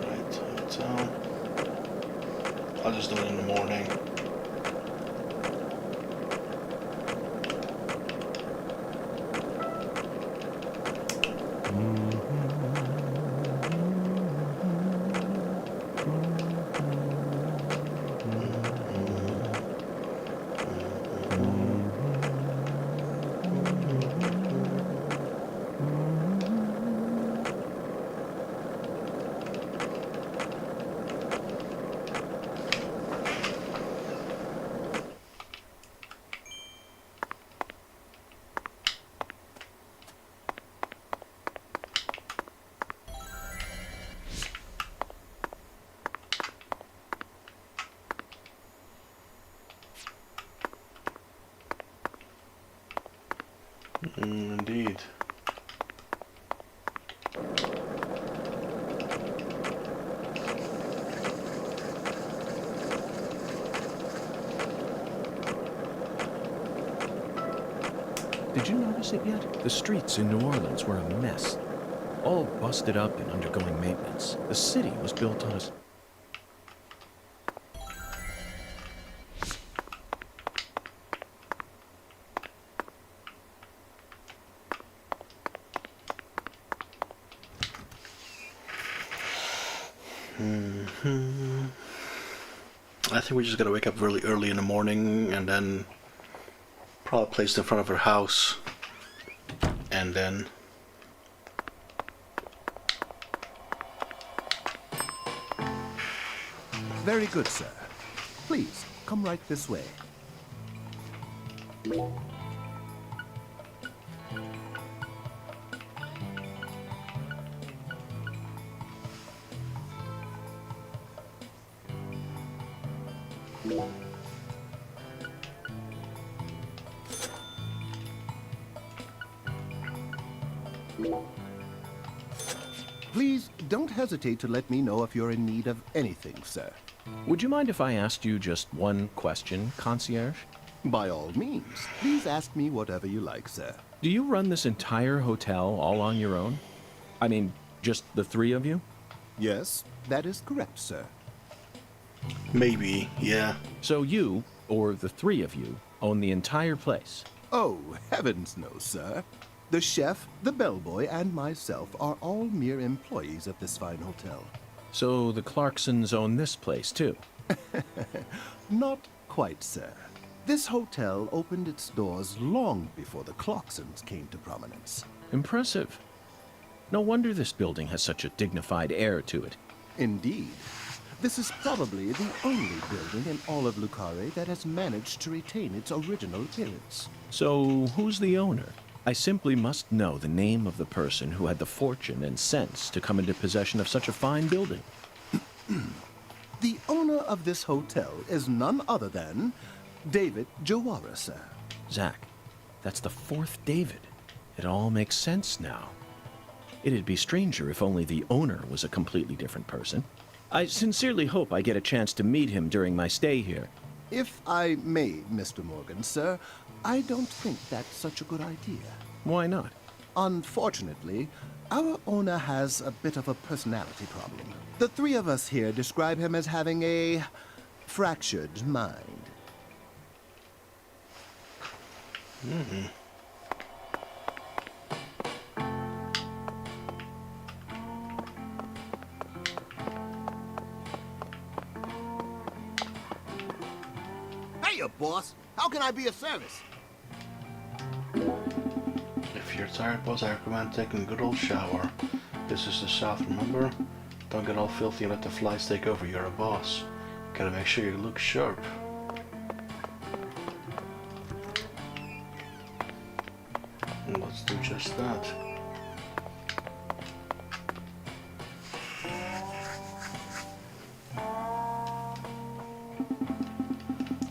right hotel. I'll just do it in the morning. Indeed. Did you notice it yet? The streets in New Orleans were a mess. All busted up and undergoing maintenance. The city was built on a... I think we just gotta wake up really early in the morning and then probably place it in front of her house and then Very good, sir. Please, come right this way. Please don't hesitate to let me know if you're in need of anything, sir. Would you mind if I asked you just one question, concierge? By all means, please ask me whatever you like, sir. Do you run this entire hotel all on your own? I mean, just the 3 of you? Yes, that is correct, sir. maybe, yeah. So you, or the 3 of you, own the entire place? Oh, heavens no, sir. The chef, the bellboy, and myself are all mere employees of this fine hotel. So the Clarksons own this place, too? Not quite, sir. This hotel opened its doors long before the Clarksons came to prominence. Impressive. No wonder this building has such a dignified air to it. Indeed. This is probably the only building in all of Lucare that has managed to retain its original appearance. So who's the owner? I simply must know the name of the person who had the fortune and sense to come into possession of such a fine building. The owner of this hotel is none other than David Jawara, sir. Zach, that's the 4th David. It all makes sense now. It'd be stranger if only the owner was a completely different person. I sincerely hope I get a chance to meet him during my stay here. If I may, Mr. Morgan, sir, I don't think that's such a good idea. Why not? Unfortunately, our owner has a bit of a personality problem. The 3 of us here describe him as having a fractured mind. Hiya, boss. How can I be of service? If you're tired, boss, I recommend taking a good old shower. This is the South, remember? Don't get all filthy and let the flies take over. You're a boss. Gotta make sure you look sharp. And let's do just that.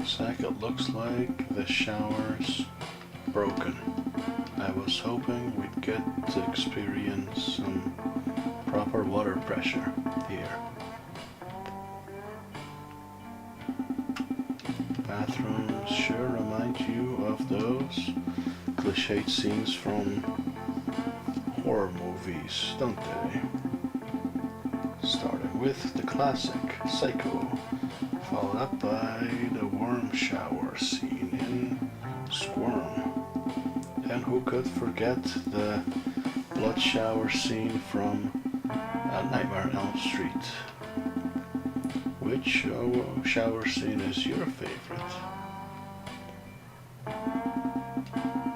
Zach, it looks like the shower's broken. I was hoping we'd get to experience some proper water pressure here. Bathrooms sure remind you of those cliched scenes from horror movies, don't they? Starting with the classic Psycho, followed up by the worm shower scene in Squirm. And who could forget the blood shower scene from Nightmare on Elm Street? Which shower scene is your favorite?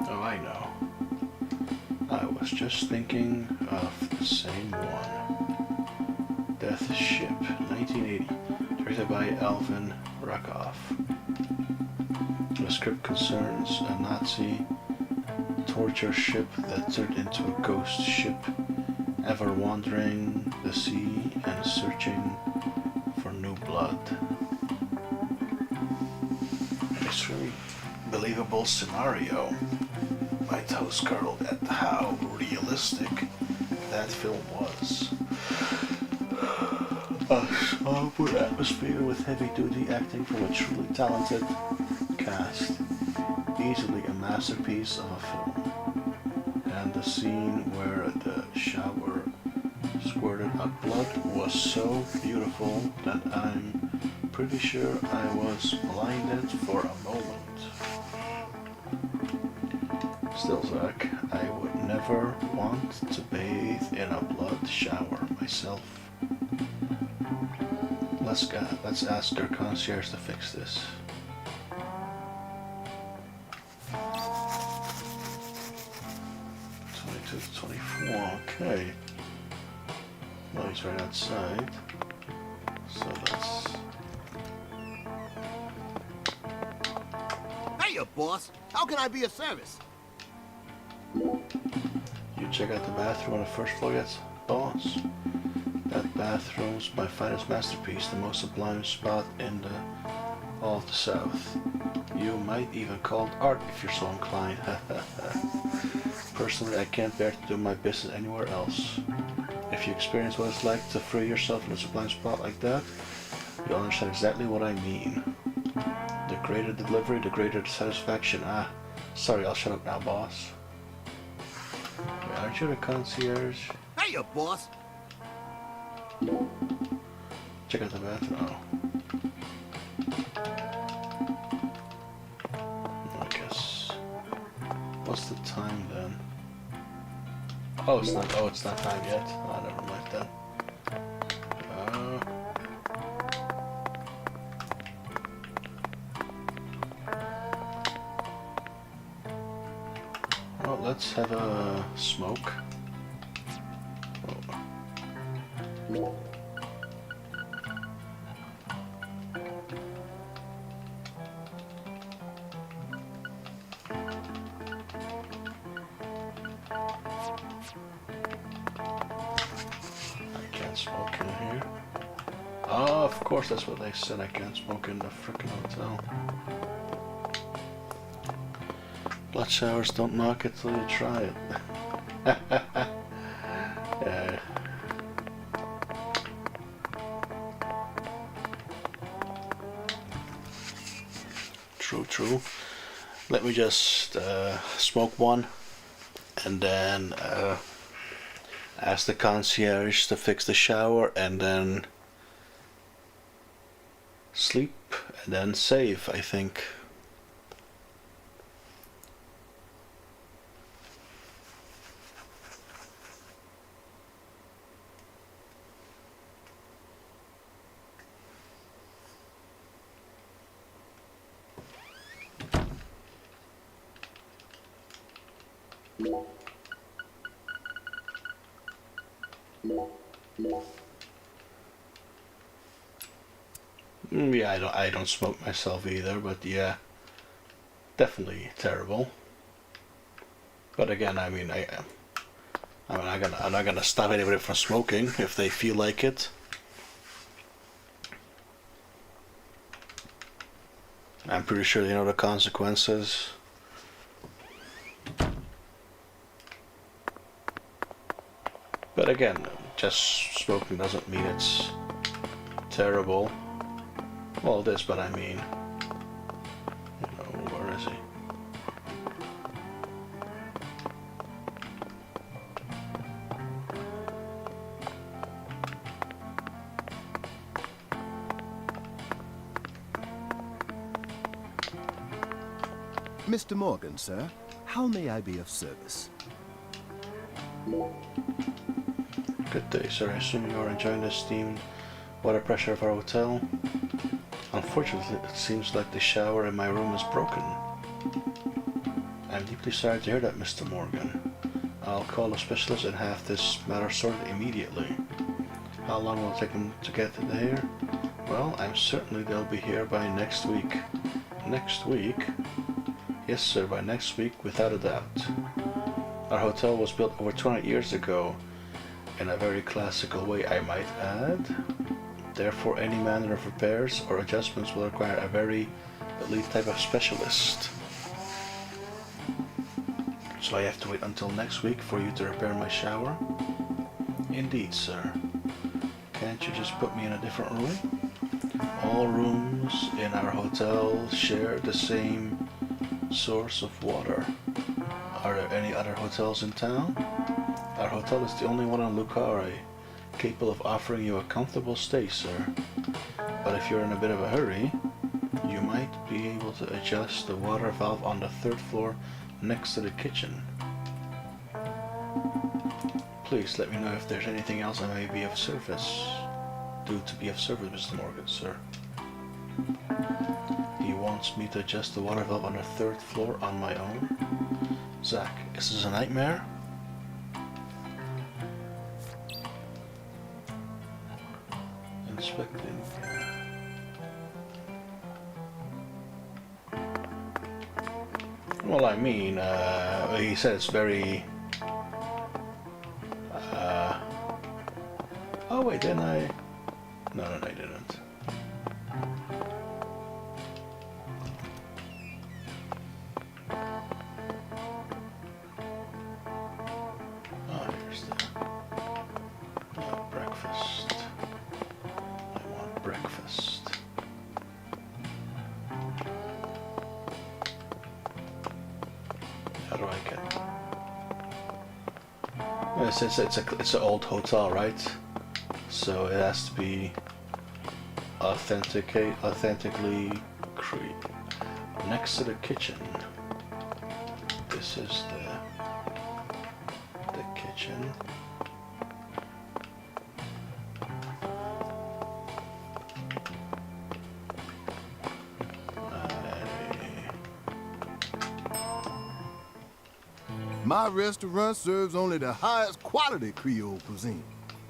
Oh, I know. I was just thinking of the same one. Death Ship, 1980, directed by Alvin Rakoff. The script concerns a Nazi torture ship that turned into a ghost ship, ever wandering the sea and searching for new blood. An extremely believable scenario. My toes curled at how realistic that film was. A somber atmosphere with heavy-duty acting from a truly talented cast. Easily a masterpiece of a film. And the scene where the shower squirted up blood was so beautiful that I'm pretty sure I was blinded for a moment. Still, Zach, I would never want to bathe in a blood shower myself. Let's ask our concierge to fix this. 22 to 24, okay. Well, he's right outside. So that's... Hey, boss. How can I be of service? You check out the bathroom on the first floor yet, boss? That bathroom's my finest masterpiece, the most sublime spot in all of the South. You might even call it art if you're so inclined. Personally, I can't bear to do my business anywhere else. If you experience what it's like to free yourself in a sublime spot like that, you'll understand exactly what I mean. The greater the delivery, the greater the satisfaction. Ah, sorry, I'll shut up now, boss. Wait, aren't you the concierge? Hey, boss. Check out the bathroom. Oh. I guess. What's the time then? Oh, it's not. Oh, it's not time yet. Oh, never mind then. Well, let's have a smoke. Oh. Smoke in here. Oh, of course, that's what they said. I can't smoke in the frickin' hotel. Blood showers don't knock it till you try it. Yeah. True, true. Let me just smoke one and then ask the concierge to fix the shower and then sleep and then save, I think. Yeah, I don't smoke myself either, but yeah, definitely terrible. But again, I mean, I'm not gonna stop anybody from smoking if they feel like it. I'm pretty sure they know the consequences. But again, just smoking doesn't mean it's terrible. Well, it is, but I mean, you know, where is he? Mr. Morgan, sir, how may I be of service? Good day, sir. I assume you are enjoying the steamed water pressure of our hotel. Unfortunately, it seems like the shower in my room is broken. I'm deeply sorry to hear that, Mr. Morgan. I'll call a specialist and have this matter sorted immediately. How long will it take them to get here? Well, I'm certain they'll be here by next week. Next week? Yes, sir, by next week, without a doubt. Our hotel was built over 200 years ago, in a very classical way, I might add. Therefore, any manner of repairs or adjustments will require a very elite type of specialist. So I have to wait until next week for you to repair my shower? Indeed, sir. Can't you just put me in a different room? All rooms in our hotel share the same source of water. Are there any other hotels in town? Our hotel is the only one in Lucare, capable of offering you a comfortable stay, sir. But if you're in a bit of a hurry, you might be able to adjust the water valve on the 3rd floor next to the kitchen. Please let me know if there's anything else I may be of service. Mr. Morgan, sir. He wants me to adjust the water valve on the 3rd floor on my own. Zach, is this a nightmare? Inspecting. Well, I mean, he said it's very. Oh wait, didn't I? No, I didn't. Oh, here's the breakfast. I want breakfast. How do I get? Well, it's an old hotel, right? So it has to be authentically create next to the kitchen. This is the kitchen. My restaurant serves only the highest quality Creole cuisine.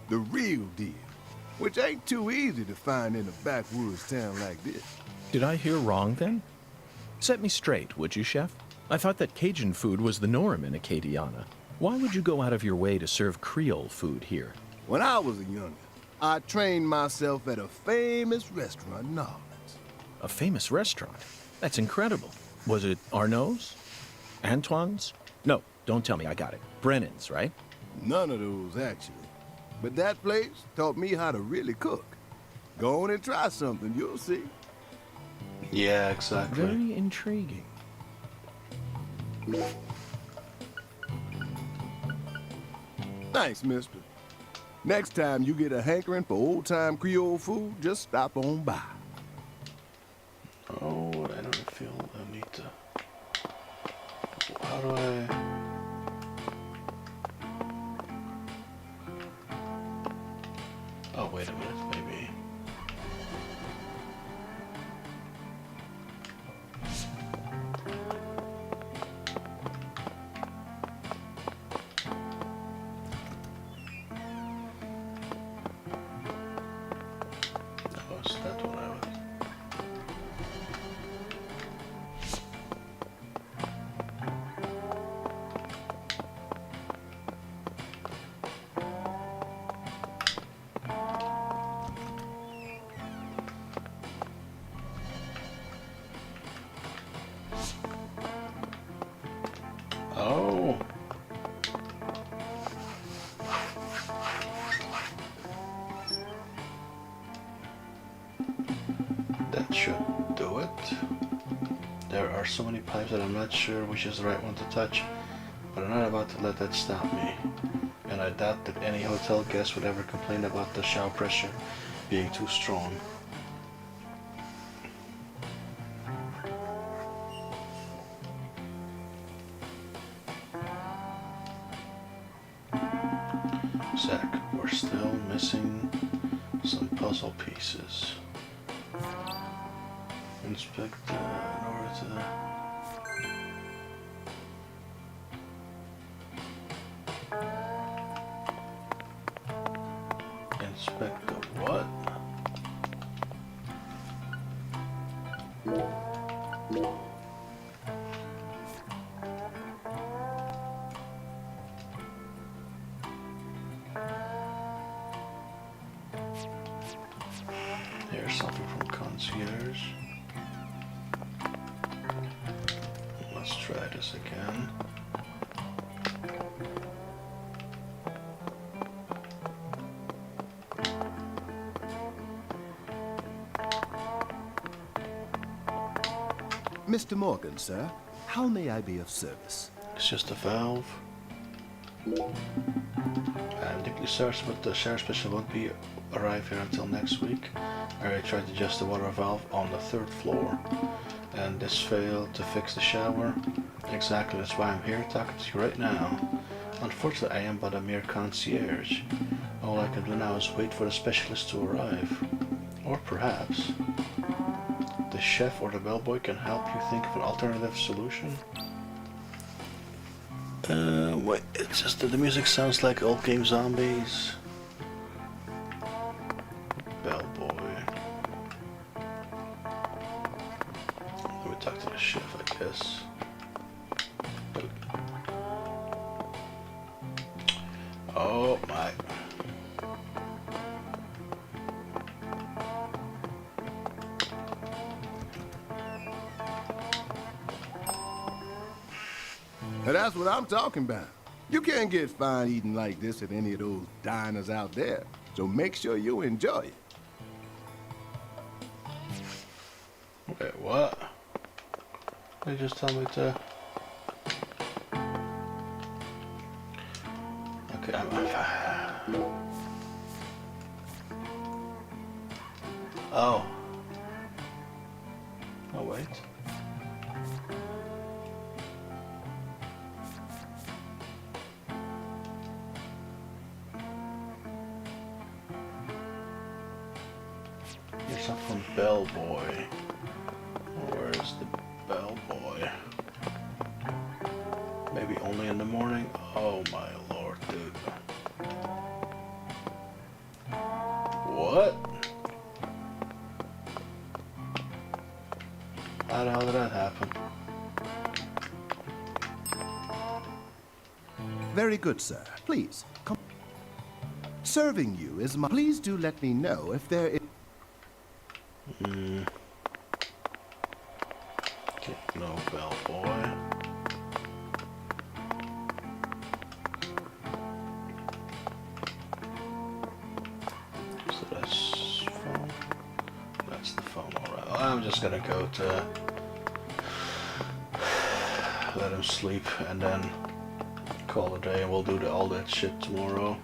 The real deal. Which ain't too easy to find in a backwoods town like this. Did I hear wrong then? Set me straight, would you, Chef? I thought that Cajun food was the norm in Acadiana. Why would you go out of your way to serve Creole food here? When I was a youngin', I trained myself at a famous restaurant in New Orleans. A famous restaurant? That's incredible. Was it Arnaud's? Antoine's? No, don't tell me, I got it. Brennan's, right? None of those, actually. But that place taught me how to really cook. Go on and try something, you'll see. Yeah, exactly. Very intriguing. Thanks, mister. Next time you get a hankering for old-time Creole food, just stop on by. Oh, I don't feel the need to. How do I? Oh, wait a minute, maybe. Oh, is that what I There are so many pipes that I'm not sure which is the right one to touch, but I'm not about to let that stop me. And I doubt that any hotel guest would ever complain about the shower pressure being too strong. Zach, we're still missing some puzzle pieces. Inspect in order to... Inspect the what? Here's something from concierge. Let's try this again. Mr. Morgan, sir, how may I be of service? It's just a valve. I'm deeply sorry, but the shower special won't be arrive here until next week. I already tried to adjust the water valve on the 3rd floor, and this failed to fix the shower. Exactly, that's why I'm here talking to you right now. Unfortunately, I am but a mere concierge. All I can do now is wait for the specialist to arrive. Or perhaps the chef or the bellboy can help you think of an alternative solution. Wait, it's just that the music sounds like old game zombies. Bellboy. Let me talk to the chef, I guess. Oh my. Now that's what I'm talking about. You can't get fine eating like this at any of those diners out there, so make sure you enjoy it. Wait, what? They just tell me to... Okay, I'm fine. Oh. Oh, wait. Here's something from Bellboy. Where's the bellboy? Maybe only in the morning? Oh my lord, dude. What? How the hell did that happen? Very good, sir. Please, come. Serving you is my... Please do let me know if there is... Okay, no bellboy. So that's phone. That's the phone, alright. I'm just gonna go to let him sleep and then call it a day, and we'll do all that shit tomorrow.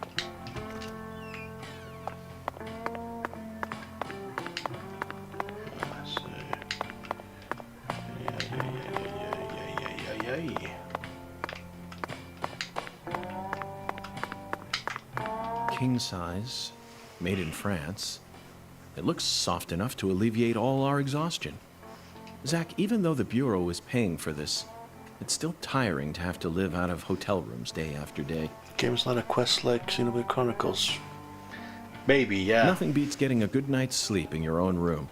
Let's see. King size, made in France. It looks soft enough to alleviate all our exhaustion. Zach, even though the Bureau is paying for this, it's still tiring to have to live out of hotel rooms day after day. Game's not a quest like Xenoblade Chronicles. Maybe, yeah. Nothing beats getting a good night's sleep in your own room.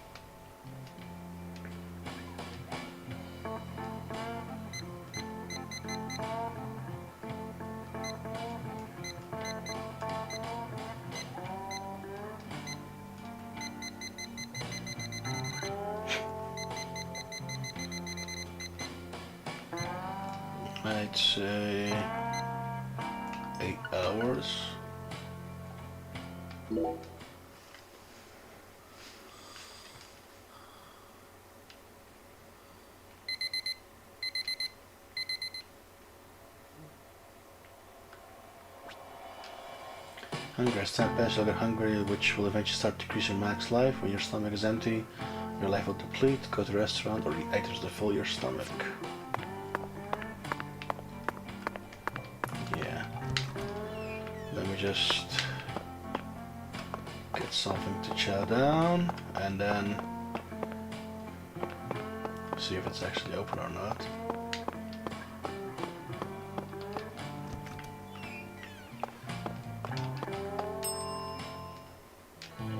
I'd say 8 hours. Hunger. As time passes, you'll get hungry, which will eventually start decreasing max life. When your stomach is empty, your life will deplete. Go to the restaurant or eat items to fill your stomach. Yeah. Let me just get something to chow down and then see if it's actually open or not.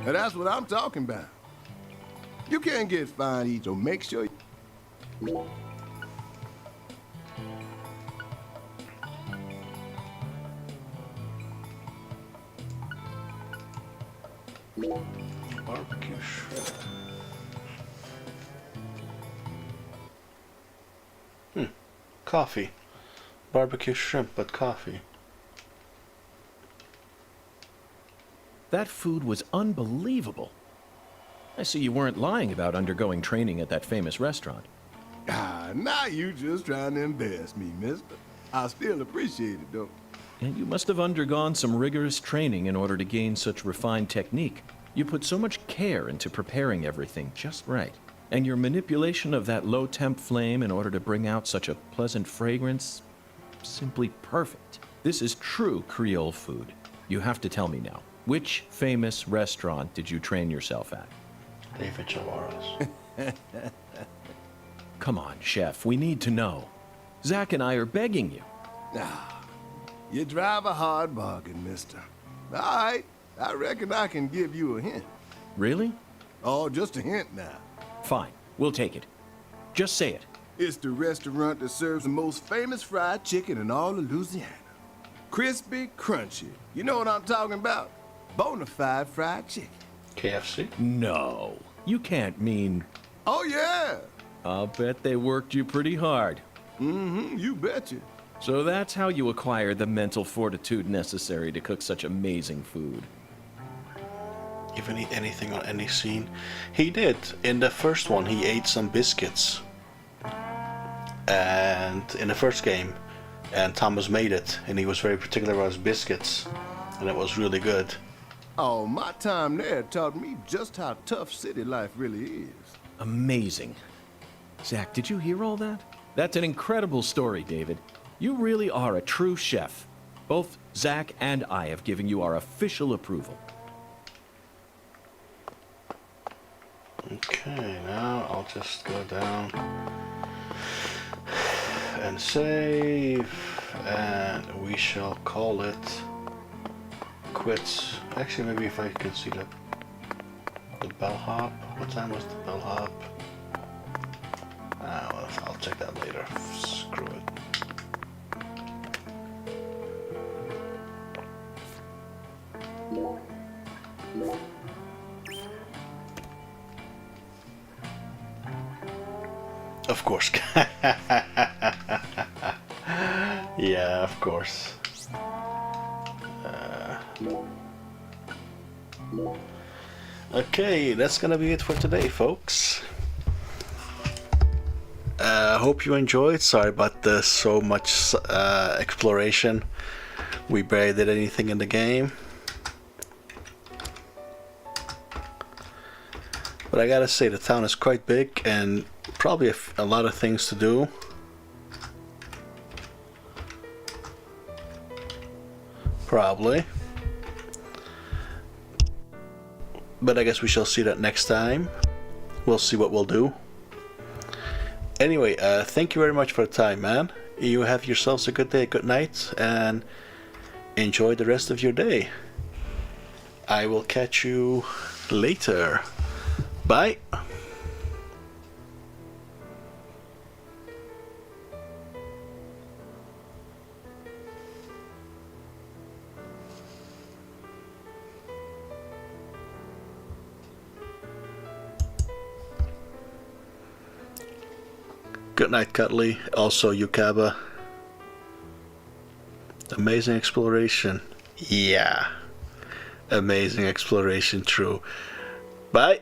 And that's what I'm talking about. You can't get fine eats, so make sure you... Barbecue shrimp. Coffee. Barbecue shrimp, but coffee. That food was unbelievable. I see you weren't lying about undergoing training at that famous restaurant. Ah, now you just trying to embarrass me, mister. I still appreciate it, though. And you must have undergone some rigorous training in order to gain such refined technique. You put so much care into preparing everything just right. And your manipulation of that low-temp flame in order to bring out such a pleasant fragrance, simply perfect. This is true Creole food. You have to tell me now. Which famous restaurant did you train yourself at? David Jawara's. Come on, chef, we need to know. Zach and I are begging you. Ah, you drive a hard bargain, mister. All right, I reckon I can give you a hint. Really? Oh, just a hint now. Fine, we'll take it. Just say it. It's the restaurant that serves the most famous fried chicken in all of Louisiana. Crispy, crunchy. You know what I'm talking about? Bonafide fried chicken. KFC? No, you can't mean... Oh, yeah. I'll bet they worked you pretty hard. Mm-hmm, you betcha. So that's how you acquired the mental fortitude necessary to cook such amazing food. Even eat anything on any scene? He did. In the first one, he ate some biscuits. And in the first game, and Thomas made it, and he was very particular about his biscuits, and it was really good. Oh, my time there taught me just how tough city life really is. Amazing. Zach, did you hear all that? That's an incredible story, David. You really are a true chef. Both Zach and I have given you our official approval. Okay, now I'll just go down and save, and we shall call it quits. Actually, maybe if I can see the bellhop. What time was the bellhop? Well, I'll check that later. Screw it. Of course. Yeah, of course. Okay, that's gonna be it for today, folks. Hope you enjoyed. Sorry about the so much exploration. We barely did anything in the game. But I gotta say, the town is quite big and probably a lot of things to do. Probably. But I guess we shall see that next time. We'll see what we'll do. Anyway, thank you very much for the time, man. You have yourselves a good day, good night, and enjoy the rest of your day. I will catch you later. Bye. Good night, Cutley. Also, Yukaba. Amazing exploration. Yeah. Amazing exploration, true. Bye.